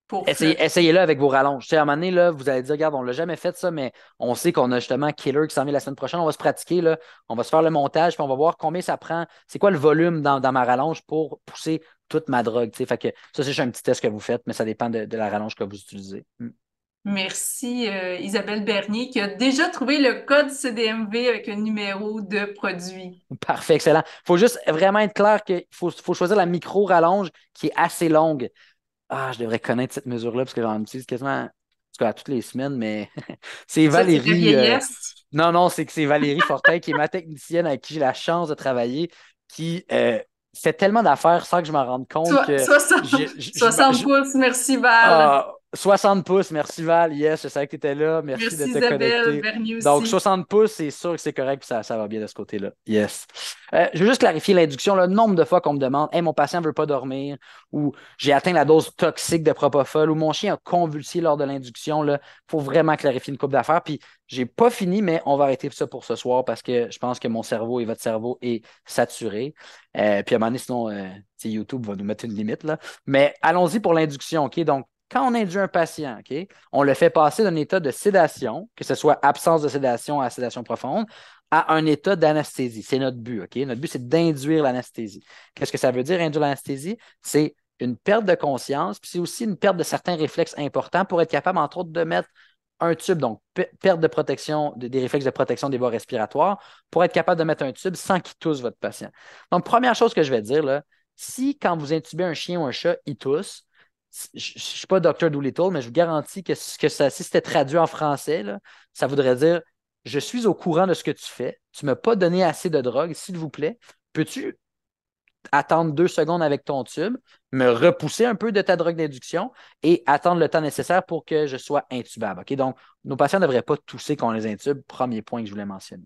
pour fluorescer. Essayez-le avec vos rallonges. Tu sais, à un moment donné, là, vous allez dire, regarde, on ne l'a jamais fait ça, mais on sait qu'on a justement Killer qui s'en vient la semaine prochaine. On va se pratiquer, là. On va se faire le montage, puis on va voir combien ça prend. C'est quoi le volume dans ma rallonge pour pousser toute ma drogue. Tu sais. Fait que ça, c'est juste un petit test que vous faites, mais ça dépend de la rallonge que vous utilisez. Merci Isabelle Bernier qui a déjà trouvé le code CDMV avec un numéro de produit. Parfait, excellent. Il faut juste vraiment être clair qu'il faut choisir la micro-rallonge qui est assez longue. Ah, je devrais connaître cette mesure-là parce que j'en utilise quasiment en tout cas, à toutes les semaines, mais c'est Ça, c'est la Valérie. vieillesse. Non, non, c'est que c'est Valérie Fortin qui est ma technicienne avec qui j'ai la chance de travailler, qui fait tellement d'affaires sans que je m'en rende compte que 60, 60 pouces, merci Val. 60 pouces, merci Val, yes, je savais que tu étais là, merci de Merci te Isabelle connecter. Bernier Donc, aussi. 60 pouces, c'est sûr que c'est correct, puis ça va bien de ce côté-là. Yes. Je veux juste clarifier l'induction, le nombre de fois qu'on me demande, hey, mon patient ne veut pas dormir, ou j'ai atteint la dose toxique de propofol, ou mon chien a convulsé lors de l'induction, il faut vraiment clarifier une coupe d'affaires. Puis, j'ai pas fini, mais on va arrêter ça pour ce soir parce que je pense que mon cerveau et votre cerveau est saturé. Puis, à un moment donné, sinon, YouTube va nous mettre une limite, là. Mais allons-y pour l'induction, OK? Donc, quand on induit un patient, OK, on le fait passer d'un état de sédation, que ce soit absence de sédation à sédation profonde, à un état d'anesthésie. C'est notre but, OK? Notre but, c'est d'induire l'anesthésie. Qu'est-ce que ça veut dire, induire l'anesthésie? C'est une perte de conscience, puis c'est aussi une perte de certains réflexes importants pour être capable, entre autres, de mettre un tube, donc perte de protection, des réflexes de protection des voies respiratoires, pour être capable de mettre un tube sans qu'il tousse votre patient. Donc, première chose que je vais dire, là, si quand vous intubez un chien ou un chat, il tousse, je ne suis pas Dr. Doolittle, mais je vous garantis que, si c'était traduit en français, là, ça voudrait dire je suis au courant de ce que tu fais, tu ne m'as pas donné assez de drogue, s'il vous plaît, peux-tu attendre 2 secondes avec ton tube, me repousser un peu de ta drogue d'induction et attendre le temps nécessaire pour que je sois intubable. OK? Donc, nos patients ne devraient pas tousser quand on les intube, premier point que je voulais mentionner.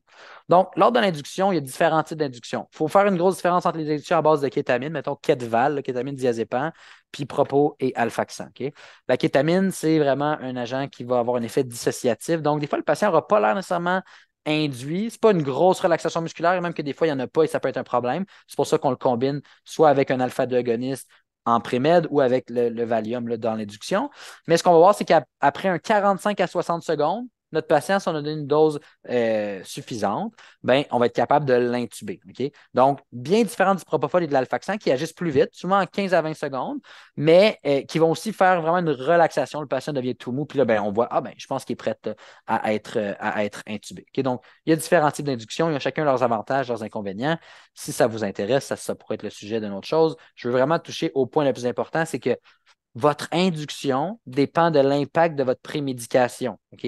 Donc, lors de l'induction, il y a différents types d'induction. Il faut faire une grosse différence entre les inductions à base de kétamine, mettons Ketval, kétamine diazépam, puis propos et alfaxan. OK? La kétamine, c'est vraiment un agent qui va avoir un effet dissociatif. Donc, des fois, le patient n'aura pas l'air nécessairement induit. Ce n'est pas une grosse relaxation musculaire, et même que des fois, il n'y en a pas et ça peut être un problème. C'est pour ça qu'on le combine soit avec un alpha-2 agoniste en prémède ou avec le Valium là, dans l'induction. Mais ce qu'on va voir, c'est qu'après un 45 à 60 secondes, notre patient, si on a donné une dose suffisante, ben, on va être capable de l'intuber. OK? Donc, bien différent du propofol et de l'alfaxan qui agissent plus vite, souvent en 15 à 20 secondes, mais qui vont aussi faire vraiment une relaxation. Le patient devient tout mou, puis là, ben, on voit, ah ben, je pense qu'il est prêt à être intubé. OK? Donc, il y a différents types d'induction, ils ont chacun leurs avantages, leurs inconvénients. Si ça vous intéresse, ça pourrait être le sujet d'une autre chose. Je veux vraiment toucher au point le plus important, c'est que votre induction dépend de l'impact de votre prémédication. OK?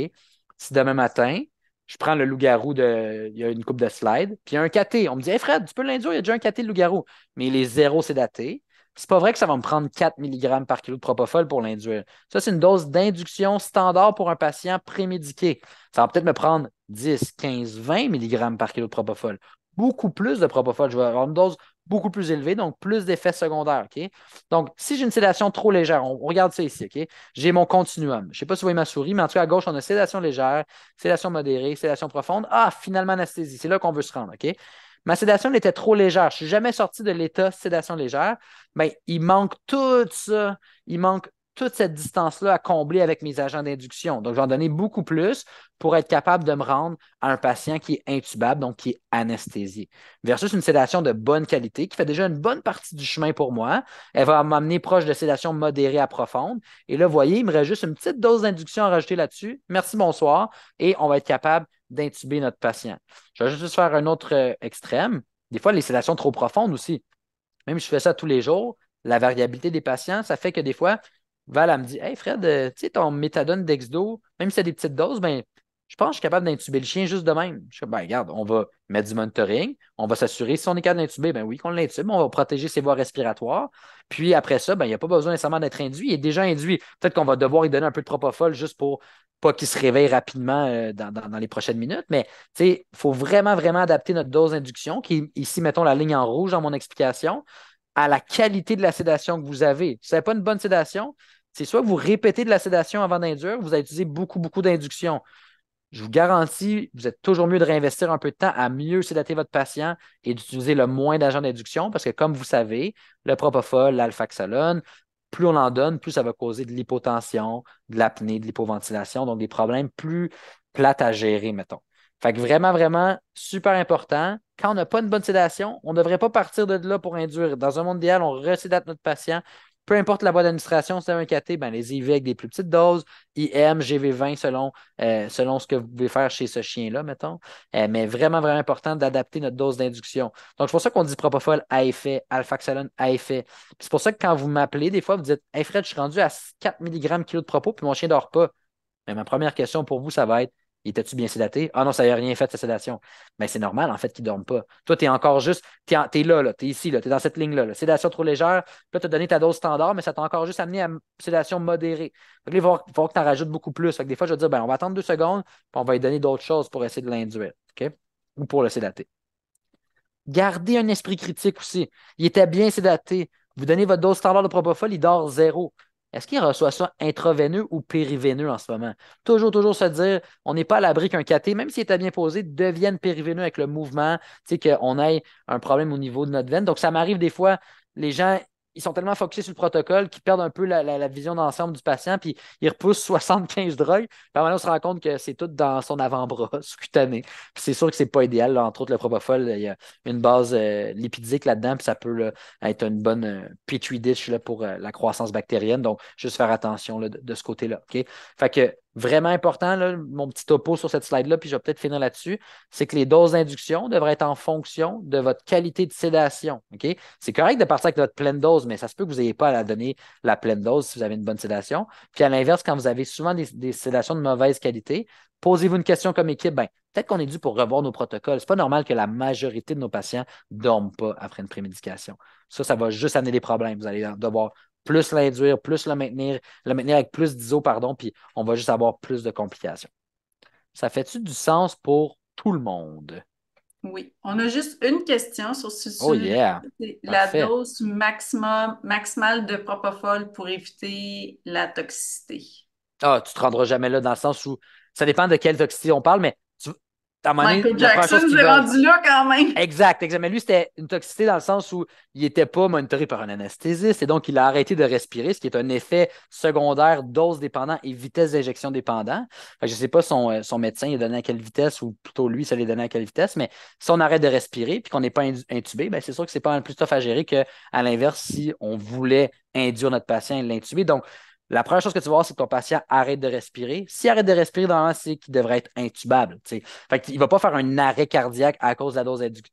Si demain matin, je prends le loup-garou il y a une coupe de slide, puis il y a un caté. On me dit, hey Fred, tu peux l'induire, il y a déjà un caté de loup-garou. Mais il est zéro sédaté. C'est pas vrai que ça va me prendre 4 mg par kilo de propofol pour l'induire. Ça, c'est une dose d'induction standard pour un patient prémédiqué. Ça va peut-être me prendre 10, 15, 20 mg par kilo de propofol. Beaucoup plus de propofol. Je vais avoir une dose beaucoup plus élevée, donc plus d'effets secondaires. OK? Donc, si j'ai une sédation trop légère, on regarde ça ici. OK? J'ai mon continuum. Je ne sais pas si vous voyez ma souris, mais en tout cas, à gauche, on a sédation légère, sédation modérée, sédation profonde. Ah, finalement, anesthésie. C'est là qu'on veut se rendre. OK? Ma sédation elle était trop légère. Je ne suis jamais sorti de l'état sédation légère. Mais il manque tout ça. Il manque toute cette distance-là à combler avec mes agents d'induction. Donc, j'en donnais beaucoup plus pour être capable de me rendre à un patient qui est intubable, donc qui est anesthésié. Versus une sédation de bonne qualité qui fait déjà une bonne partie du chemin pour moi. Elle va m'amener proche de sédation modérée à profonde. Et là, vous voyez, il me reste juste une petite dose d'induction à rajouter là-dessus. Merci, bonsoir. Et on va être capable d'intuber notre patient. Je vais juste faire un autre extrême. Des fois, les sédations trop profondes aussi. Même si je fais ça tous les jours, la variabilité des patients, ça fait que des fois, Val, elle me dit: Hey Fred, tu sais, ton méthadone Dexdo, même si c'est des petites doses, ben, je pense que je suis capable d'intuber le chien juste de même. Je dis: Ben, regarde, on va mettre du monitoring, on va s'assurer, si on est capable d'intuber, ben oui, qu'on l'intube, on va protéger ses voies respiratoires. Puis après ça, ben, il n'y a pas besoin nécessairement d'être induit, il est déjà induit. Peut-être qu'on va devoir lui donner un peu de propofol juste pour pas qu'il se réveille rapidement dans les prochaines minutes, mais il faut vraiment, vraiment adapter notre dose d'induction, qui est ici, mettons la ligne en rouge dans mon explication, à la qualité de la sédation que vous avez. Si vous n'avez pas une bonne sédation, c'est soit vous répétez de la sédation avant d'induire, vous allez utiliser beaucoup, beaucoup d'induction. Je vous garantis, vous êtes toujours mieux de réinvestir un peu de temps à mieux sédater votre patient et d'utiliser le moins d'agents d'induction parce que, comme vous savez, le propofol, l'alfaxolone, plus on en donne, plus ça va causer de l'hypotension, de l'apnée, de l'hypoventilation, donc des problèmes plus plates à gérer, mettons. Fait que vraiment, vraiment, super important. Quand on n'a pas une bonne sédation, on ne devrait pas partir de là pour induire. Dans un monde idéal, on resédate notre patient. Peu importe la voie d'administration, si c'est un KT, ben, les IV avec des plus petites doses, IM, GV20 selon ce que vous pouvez faire chez ce chien-là, mettons. Mais vraiment, vraiment important d'adapter notre dose d'induction. Donc, c'est pour ça qu'on dit propofol à effet, alfaxolone à effet. Puis c'est pour ça que quand vous m'appelez, des fois, vous dites: Hey Fred, je suis rendu à 4 mg kilo de propos, puis mon chien ne dort pas. Mais ma première question pour vous, ça va être: était-tu bien sédaté? Ah non, ça n'a rien fait de sa sédation. Mais c'est normal, en fait, qu'il ne dorme pas. Toi, tu es encore juste, tu es, là, tu es ici, tu es dans cette ligne-là. Là. Sédation trop légère, là, tu as donné ta dose standard, mais ça t'a encore juste amené à sédation modérée. Donc, là, il va falloir que tu en rajoutes beaucoup plus. Fait que des fois, je vais te dire: ben, on va attendre 2 secondes, puis on va lui donner d'autres choses pour essayer de l'induire. OK? Ou pour le sédater. Gardez un esprit critique aussi. Il était bien sédaté. Vous donnez votre dose standard de propofol, il dort zéro. Est-ce qu'il reçoit ça intraveineux ou périveineux en ce moment? Toujours, toujours se dire: on n'est pas à l'abri qu'un caté, même s'il était bien posé, devienne périveineux avec le mouvement, tu sais, qu'on ait un problème au niveau de notre veine. Donc, ça m'arrive des fois, les gens, ils sont tellement focusés sur le protocole qu'ils perdent un peu la vision d'ensemble du patient, puis ils repoussent 75 drogues. Puis maintenant, on se rend compte que c'est tout dans son avant-bras sous-cutané. Puis c'est sûr que c'est pas idéal. Là. Entre autres, le propofol, il y a une base lipidique là-dedans, puis ça peut là, être une bonne petri dish là, pour la croissance bactérienne. Donc, juste faire attention là, de ce côté-là. OK? Fait que vraiment important, là, mon petit topo sur cette slide-là, puis je vais peut-être finir là-dessus, c'est que les doses d'induction devraient être en fonction de votre qualité de sédation. OK? C'est correct de partir avec votre pleine dose, mais ça se peut que vous n'ayez pas à la donner la pleine dose si vous avez une bonne sédation. Puis à l'inverse, quand vous avez souvent des sédations de mauvaise qualité, posez-vous une question comme équipe: ben, peut-être qu'on est dû pour revoir nos protocoles. C'est pas normal que la majorité de nos patients ne dorment pas après une prémédication. Ça va juste amener des problèmes. Vous allez devoir plus l'induire, plus le maintenir avec plus d'ISO, pardon, puis on va juste avoir plus de complications. Ça fait-tu du sens pour tout le monde? Oui, on a juste une question sur ce Oh sujet. yeah, C'est la parfait. dose maximale de propofol pour éviter la toxicité. Ah, tu te rendras jamais là dans le sens où ça dépend de quelle toxicité on parle, mais à un moment donné, Michael la première chose Jackson qu'ils s'est veulent. rendu là quand même. Exact, exact. Mais lui, c'était une toxicité dans le sens où il n'était pas monitoré par un anesthésiste et donc il a arrêté de respirer, ce qui est un effet secondaire dose dépendant et vitesse d'injection dépendant. Fait que je ne sais pas son médecin il a donné à quelle vitesse ou plutôt lui, ça lui a donné à quelle vitesse, mais si on arrête de respirer puis qu'on n'est pas intubé, ben c'est sûr que c'est pas mal plus tough à gérer qu'à l'inverse si on voulait induire notre patient et l'intuber. Donc, la première chose que tu vas voir, c'est que ton patient arrête de respirer. S'il arrête de respirer, normalement, c'est qu'il devrait être intubable. T'sais. Fait qu'il ne va pas faire un arrêt cardiaque à cause de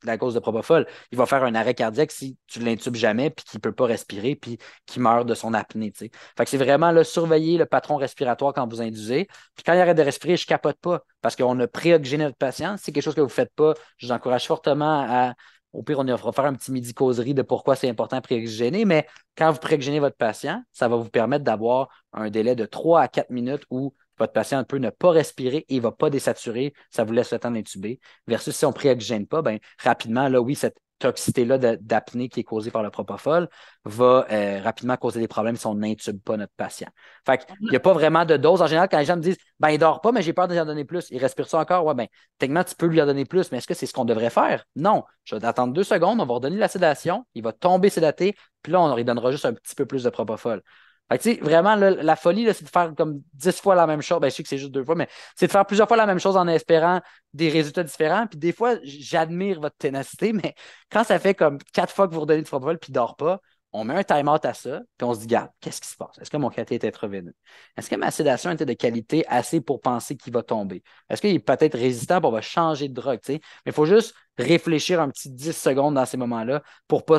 la dose de propofol. Il va faire un arrêt cardiaque si tu ne l'intubes jamais, puis qu'il ne peut pas respirer, puis qu'il meurt de son apnée. T'sais. Fait que c'est vraiment là, surveiller le patron respiratoire quand vous induisez. Puis quand il arrête de respirer, je ne capote pas parce qu'on a pré-oxygéné notre patient. Si c'est quelque chose que vous ne faites pas, je vous encourage fortement à. Au pire, on va faire un petit midi-causerie de pourquoi c'est important de pré-oxygéner, mais quand vous pré-oxygénez votre patient, ça va vous permettre d'avoir un délai de 3 à 4 minutes où votre patient peut ne pas respirer et il ne va pas désaturer, ça vous laisse le temps d'intuber. Versus si on ne pré-oxygène pas, ben, rapidement, là, oui, cette toxicité-là d'apnée qui est causée par le propofol va rapidement causer des problèmes si on n'intube pas notre patient. Fait qu'il n'y a pas vraiment de dose. En général, quand les gens me disent: ben, il ne dort pas, mais j'ai peur de lui en donner plus, il respire ça encore, ouais, ben, techniquement, tu peux lui en donner plus, mais est-ce que c'est ce qu'on devrait faire? Non. Je vais attendre 2 secondes, on va redonner la sédation, il va tomber sédaté, puis là, on lui donnera juste un petit peu plus de propofol. Fait que, tu sais, vraiment, là, la folie, là, c'est de faire comme 10 fois la même chose. Ben, je sais que c'est juste 2 fois, mais c'est de faire plusieurs fois la même chose en espérant des résultats différents. Puis des fois, j'admire votre ténacité, mais quand ça fait comme 4 fois que vous redonnez du propofol puis il ne dort pas, on met un time-out à ça, puis on se dit, garde, qu'est-ce qui se passe? Est-ce que mon caté est revenu? Est-ce que ma sédation était de qualité assez pour penser qu'il va tomber? Est-ce qu'il est peut-être résistant, puis on va changer de drogue, tu sais? Mais il faut juste réfléchir un petit 10 secondes dans ces moments-là pour pas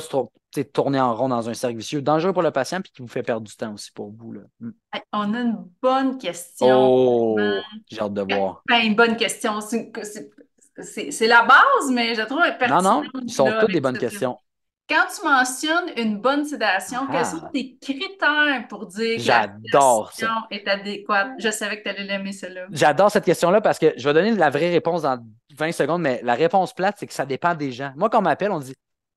tourner en rond dans un cercle vicieux, dangereux pour le patient, puis qui vous fait perdre du temps aussi pour vous, là. Hey, on a une bonne question. Oh, j'ai hâte de voir. Ben, une bonne question. C'est la base, mais je la trouve Non, non, ils pertinente sont là, toutes des avec bonnes cette questions. Quand tu mentionnes une bonne sédation, quels sont Ah, tes critères pour dire que la j'adore ça. sédation est adéquate? Je savais que tu allais l'aimer, celle-là. J'adore cette question-là parce que je vais donner la vraie réponse dans 20 secondes, mais la réponse plate, c'est que ça dépend des gens. Moi, quand on m'appelle, on dit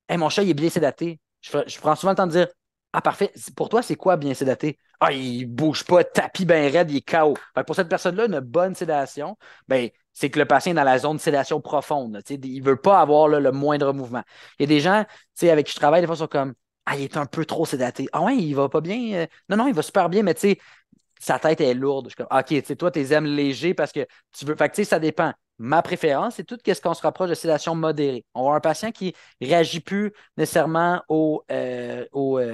hey, mon chat, il est bien sédaté. Je prends souvent le temps de dire ah, parfait. Pour toi, c'est quoi bien sédaté? Ah, il bouge pas, tapis bien raide, il est KO. Fait que pour cette personne-là, une bonne sédation, ben, c'est que le patient est dans la zone de sédation profonde. Là, il ne veut pas avoir là, le moindre mouvement. Il y a des gens avec qui je travaille, des fois, ils sont comme ah, il est un peu trop sédaté. Ah ouais, il va pas bien. Non, non, il va super bien, mais tu sais, sa tête est lourde. Je suis comme, OK, tu sais, toi, tu les aimes légers parce que tu veux. Fait que, tu sais, ça dépend. Ma préférence, c'est tout ce qu'on se rapproche de sédation modérée. On va un patient qui ne réagit plus nécessairement aux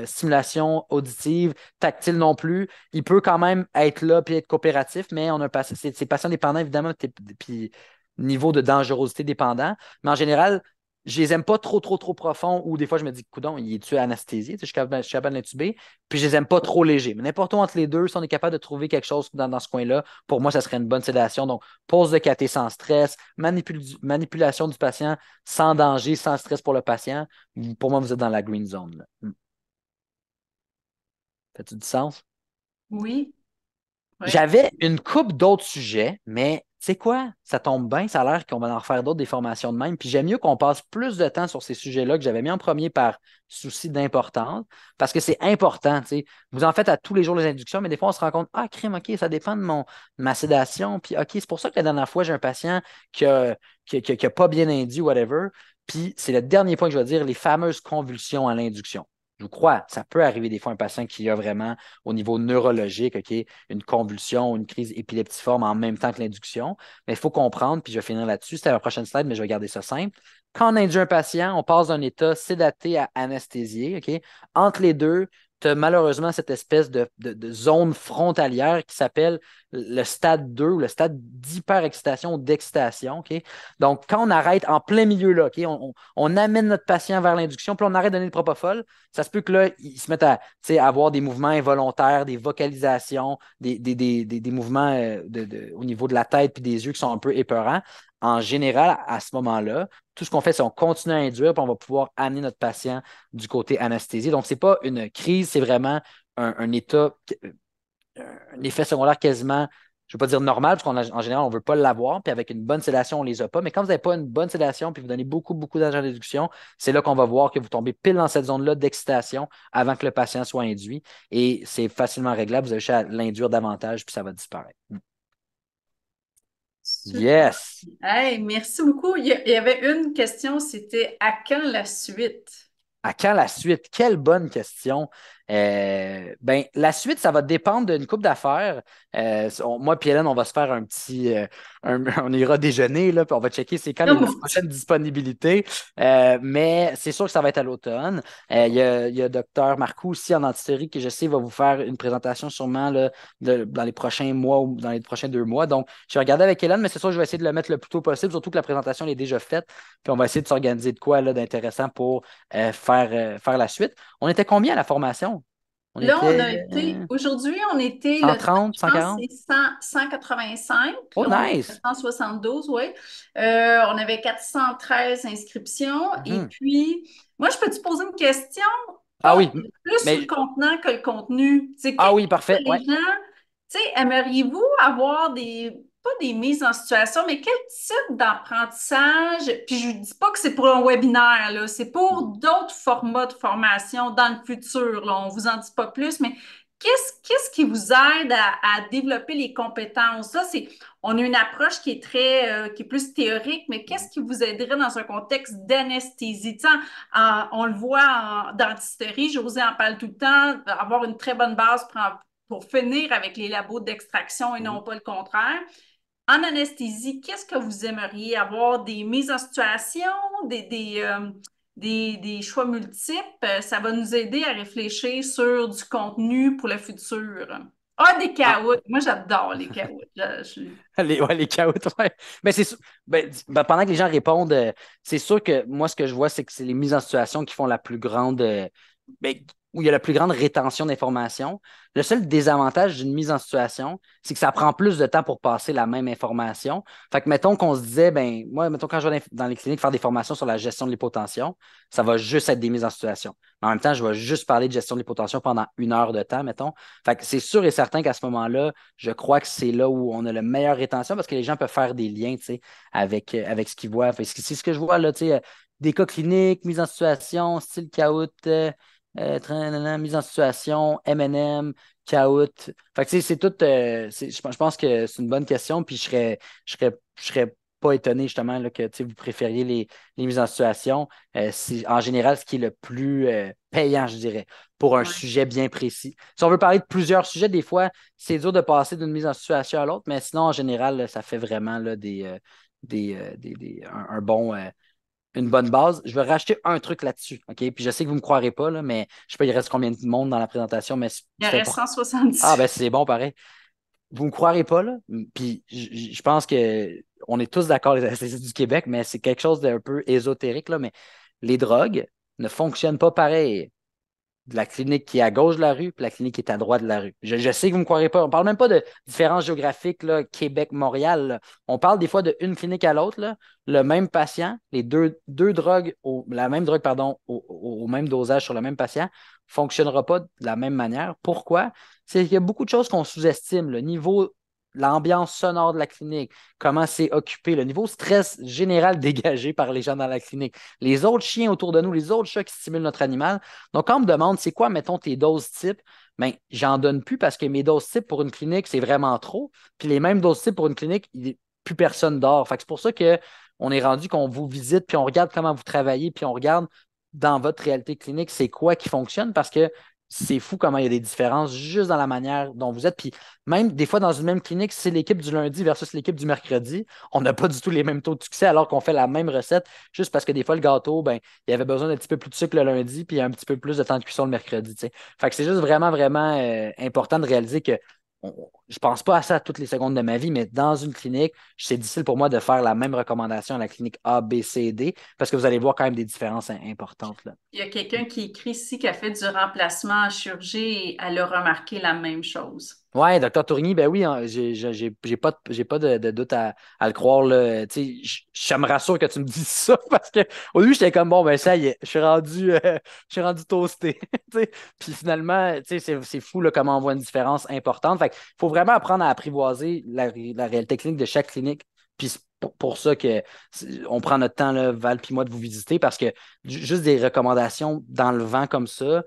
stimulations auditives, tactiles non plus. Il peut quand même être là puis être coopératif, mais on a un patient, c'est patient dépendant, évidemment, puis niveau de dangerosité dépendant. Mais en général, je les aime pas trop, trop, trop profonds ou des fois, je me dis, coudon, il est-tu anesthésié? Tu sais, je suis capable de l'intuber. Puis je les aime pas trop légers. Mais n'importe où entre les deux, si on est capable de trouver quelque chose dans ce coin-là, pour moi, ça serait une bonne sédation. Donc, pose de caté sans stress, manipulation du patient sans danger, sans stress pour le patient. Pour moi, vous êtes dans la green zone, là. Fait-tu du sens? Oui, oui. J'avais une coupe d'autres sujets, mais tu sais quoi? Ça tombe bien, ça a l'air qu'on va en refaire d'autres des formations de même. Puis j'aime mieux qu'on passe plus de temps sur ces sujets-là que j'avais mis en premier par souci d'importance, parce que c'est important, tu sais. Vous en faites à tous les jours les inductions, mais des fois on se rend compte, ah, crime, OK, ça dépend de ma sédation. Puis OK, c'est pour ça que la dernière fois, j'ai un patient qui a pas bien induit, whatever. Puis c'est le dernier point que je vais dire, les fameuses convulsions à l'induction. Je vous crois, ça peut arriver des fois un patient qui a vraiment, au niveau neurologique, OK, une convulsion ou une crise épileptiforme en même temps que l'induction. Mais il faut comprendre, puis je vais finir là-dessus, c'était la prochaine slide, mais je vais garder ça simple. Quand on induit un patient, on passe d'un état sédaté à anesthésié. OK? Entre les deux, tu as malheureusement cette espèce de zone frontalière qui s'appelle le stade 2 ou le stade d'hyperexcitation ou d'excitation. OK? Donc, quand on arrête en plein milieu, là, OK? On amène notre patient vers l'induction, puis on arrête de donner le propofol, ça se peut que là, ils se mettent à avoir des mouvements involontaires, des vocalisations, des mouvements au niveau de la tête puis des yeux qui sont un peu épeurants. En général, à ce moment-là, tout ce qu'on fait, c'est qu'on continue à induire, puis on va pouvoir amener notre patient du côté anesthésie. Donc, ce n'est pas une crise, c'est vraiment un état, un effet secondaire quasiment, je ne veux pas dire normal, parce qu'en général, on ne veut pas l'avoir, puis avec une bonne sédation, on ne les a pas. Mais quand vous n'avez pas une bonne sédation, puis vous donnez beaucoup, beaucoup d'agents d'éducation, c'est là qu'on va voir que vous tombez pile dans cette zone-là d'excitation avant que le patient soit induit. Et c'est facilement réglable. Vous avez juste à l'induire davantage, puis ça va disparaître. Super. Yes! Hey, merci beaucoup. Il y avait une question, c'était à quand la suite? À quand la suite? Quelle bonne question. Ben, la suite, ça va dépendre d'une coupe d'affaires. Moi et Hélène, on va se faire un petit. On ira déjeuner, là, puis on va checker c'est quand les prochaines disponibilités. Mais c'est sûr que ça va être à l'automne. Il y a Docteur Marcoux aussi en antistérie qui, je sais, va vous faire une présentation sûrement là, dans les prochains mois ou dans les prochains 2 mois. Donc, je vais regarder avec Hélène, mais c'est sûr que je vais essayer de le mettre le plus tôt possible, surtout que la présentation elle est déjà faite. Puis on va essayer de s'organiser de quoi là, d'intéressant pour faire la suite. On était combien à la formation? On Là, on a était été, aujourd'hui, on était, le temps, 130, je pense, 140? c'est 185. Oh, Là, on est à nice! 172, oui. On avait 413 inscriptions. Et Mhm. puis, moi, je peux te poser une question, Ah pas oui, plus sur le mais contenant que le contenu. C'est ah qu'est-ce oui, parfait. que Ouais. les gens, tu sais, aimeriez-vous avoir pas des mises en situation, mais quel type d'apprentissage? Puis je ne dis pas que c'est pour un webinaire, là, c'est pour d'autres formats de formation dans le futur, là. On ne vous en dit pas plus, mais Qu'est-ce qui vous aide à développer les compétences? Là, on a une approche qui est qui est plus théorique, mais qu'est-ce qui vous aiderait dans un contexte d'anesthésie? Tu sais, on le voit en dentisterie, José en parle tout le temps, avoir une très bonne base pour finir avec les labos d'extraction et non Mhm. pas le contraire. En anesthésie, qu'est-ce que vous aimeriez avoir? Des mises en situation, des choix multiples? Ça va nous aider à réfléchir sur du contenu pour le futur. Ah, des Ah, caoutchoucs. Moi, j'adore les caoutchoucs. ouais, les caots, ouais. Ben, pendant que les gens répondent, c'est sûr que moi, ce que je vois, c'est que c'est les mises en situation qui font la plus grande, ben, où il y a la plus grande rétention d'informations. Le seul désavantage d'une mise en situation, c'est que ça prend plus de temps pour passer la même information. Fait que mettons qu'on se disait, ben, moi, mettons quand je vais dans les cliniques faire des formations sur la gestion de l'hypotension, ça va juste être des mises en situation. Mais en même temps, je vais juste parler de gestion de l'hypotension pendant 1 heure de temps, mettons. Fait que c'est sûr et certain qu'à ce moment-là, je crois que c'est là où on a la meilleure rétention parce que les gens peuvent faire des liens, tu sais, avec ce qu'ils voient. Fait que c'est ce que je vois là, tu sais, des cas cliniques, mise en situation, style caout, mise en situation, M&M, caout. Fait que tu sais, c'est tout. Je pense que c'est une bonne question, puis je serais pas étonné justement là, que tu sais, vous préfériez les mises en situation. C'est en général ce qui est le plus payant, je dirais, pour un Ouais. sujet bien précis. Si on veut parler de plusieurs sujets, des fois, c'est dur de passer d'une mise en situation à l'autre, mais sinon, en général, là, ça fait vraiment là, un bon, une bonne base. Je vais racheter un truc là-dessus, OK? Puis je sais que vous ne me croirez pas, là, mais je sais pas, il reste combien de monde dans la présentation, mais Il en c'est reste important. Ah, 178. ben c'est bon, pareil. Vous ne me croirez pas, là. Puis je pense que on est tous d'accord, les anesthésistes du Québec, mais c'est quelque chose d'un peu ésotérique, là, mais les drogues ne fonctionnent pas pareil de la clinique qui est à gauche de la rue puis la clinique qui est à droite de la rue. Je sais que vous ne me croirez pas. On ne parle même pas de différence géographique, là, Québec-Montréal. Là. On parle des fois d'une clinique à l'autre. Là. Le même patient, deux drogues, la même drogue, pardon, au même dosage sur le même patient, ne fonctionnera pas de la même manière. Pourquoi? C'est qu'il y a beaucoup de choses qu'on sous-estime. Le niveau, l'ambiance sonore de la clinique, comment c'est occupé, le niveau stress général dégagé par les gens dans la clinique, les autres chiens autour de nous, les autres chats qui stimulent notre animal. Donc, quand on me demande c'est quoi, mettons, tes doses types, ben, j'en donne plus parce que mes doses types pour une clinique, c'est vraiment trop. Puis les mêmes doses types pour une clinique, plus personne dort. Fait que c'est pour ça qu'on est rendu qu'on vous visite, puis on regarde comment vous travaillez, puis on regarde dans votre réalité clinique, c'est quoi qui fonctionne parce que c'est fou comment il y a des différences juste dans la manière dont vous êtes. Puis même des fois dans une même clinique, si c'est l'équipe du lundi versus l'équipe du mercredi, on n'a pas du tout les mêmes taux de succès alors qu'on fait la même recette, juste parce que des fois le gâteau, ben, il y avait besoin d'un petit peu plus de sucre le lundi, puis un petit peu plus de temps de cuisson le mercredi. Tu sais. Fait que c'est juste vraiment, vraiment important de réaliser que je pense pas à ça toutes les secondes de ma vie, mais dans une clinique, c'est difficile pour moi de faire la même recommandation à la clinique A, B, C, D, parce que vous allez voir quand même des différences importantes là. Il y a quelqu'un qui écrit ici qui a fait du remplacement en chirurgie et elle a remarqué la même chose. Ouais, docteur Tourigny, ben oui, hein, j'ai pas de doute à le croire. Là. Tu sais, ça me rassure que tu me dises ça parce que au début, j'étais comme bon, ben ça y est, je suis rendu toasté. Tu sais. Puis finalement, tu sais, c'est fou là, comment on voit une différence importante. Fait qu'il faut vraiment apprendre à apprivoiser la réalité clinique de chaque clinique. Puis c'est pour ça que on prend notre temps, là, Val puis moi, de vous visiter parce que juste des recommandations dans le vent comme ça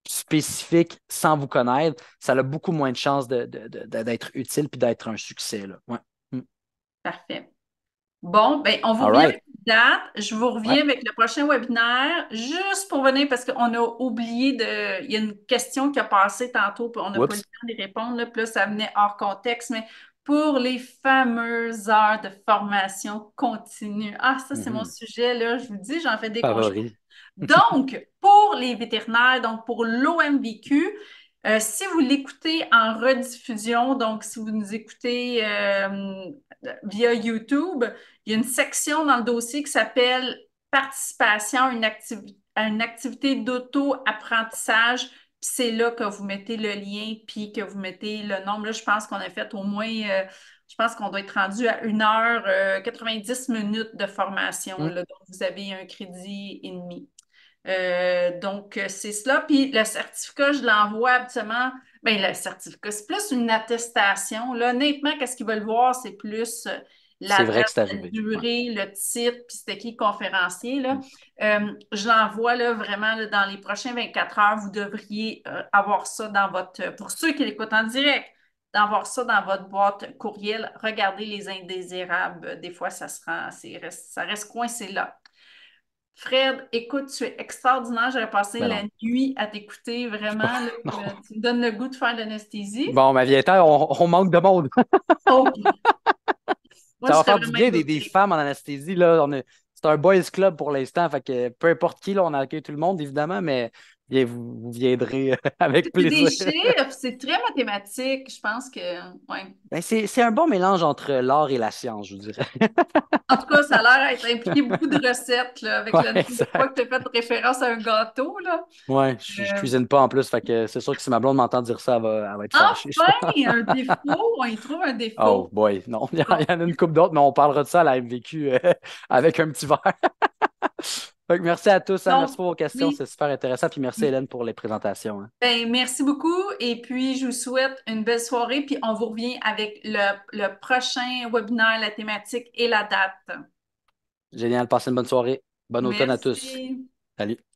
spécifique sans vous connaître, ça a beaucoup moins de chances d'être utile puis d'être un succès. Là. Ouais. Mm. Parfait. Bon, ben, on vous All revient right. avec une date. Je vous Ouais. reviens avec le prochain webinaire, juste pour venir, parce qu'on a oublié de. Il y a une question qui a passé tantôt, puis on n'a pas eu le Whoops. temps d'y répondre, là, puis là, ça venait hors contexte, mais pour les fameuses heures de formation continue. Ah, ça, c'est mon Mhm. sujet, là. Je vous dis, j'en fais des cauchemars. Favori. Donc, pour les vétérinaires, donc pour l'OMVQ, si vous l'écoutez en rediffusion, donc si vous nous écoutez via YouTube, il y a une section dans le dossier qui s'appelle Participation à une activité d'auto-apprentissage. Puis c'est là que vous mettez le lien, puis que vous mettez le nombre. Là, je pense qu'on a fait au moins, je pense qu'on doit être rendu à 1 heure, 90 minutes de formation. Mm. Là, donc, vous avez un crédit et demi. Donc, c'est cela. Puis le certificat, je l'envoie habituellement. Bien, le certificat, c'est plus une attestation. Là, honnêtement, qu'est-ce qu'ils veulent voir? C'est plus C'est la vrai date, que c'est la arrivé. Ouais. durée, le titre, puis c'était qui le conférencier, là. Je l'envoie là, vraiment là, dans les prochains 24 heures. Vous devriez avoir ça dans votre, pour ceux qui l'écoutent en direct, d'avoir ça dans votre boîte courriel. Regardez les indésirables. Des fois, ça se rend, ça reste coincé là. Fred, écoute, tu es extraordinaire. J'aurais passé Ben la non. nuit à t'écouter Je suis pas. vraiment. Là, Non. tu me donnes le goût de faire l'anesthésie. Bon, ma vieille terre, on manque de monde. Oh, moi, Ça va j'étais faire du vraiment bien des étourdie. femmes en anesthésie. Là. C'est un boys club pour l'instant. Fait que peu importe qui, là, on accueille tout le monde, évidemment, mais bien, vous viendrez avec C'est des plaisir. chiffres, c'est très mathématique. Je pense que, ouais. Ben, c'est un bon mélange entre l'art et la science, je vous dirais. En tout cas, ça a l'air d'être impliqué beaucoup de recettes, là, avec Ouais, le nombre de fois que exact. tu as fait référence à un gâteau, là. Ouais, je Euh, cuisine pas en plus, fait que c'est sûr que si ma blonde m'entend dire ça, elle va être fâchée, je enfin, pense. un défaut, on y trouve un Oh défaut. boy, non, Bon, il y en a une couple d'autres, mais on parlera de ça à la MVQ avec un petit verre. Fait que merci à tous, hein, merci donc, pour vos questions, oui. c'est super intéressant. Puis merci Hélène pour les présentations. Hein. Ben, merci beaucoup et puis je vous souhaite une belle soirée puis on vous revient avec le prochain webinaire, la thématique et la date. Génial, passez une bonne soirée. Bon automne à tous. Merci. Salut.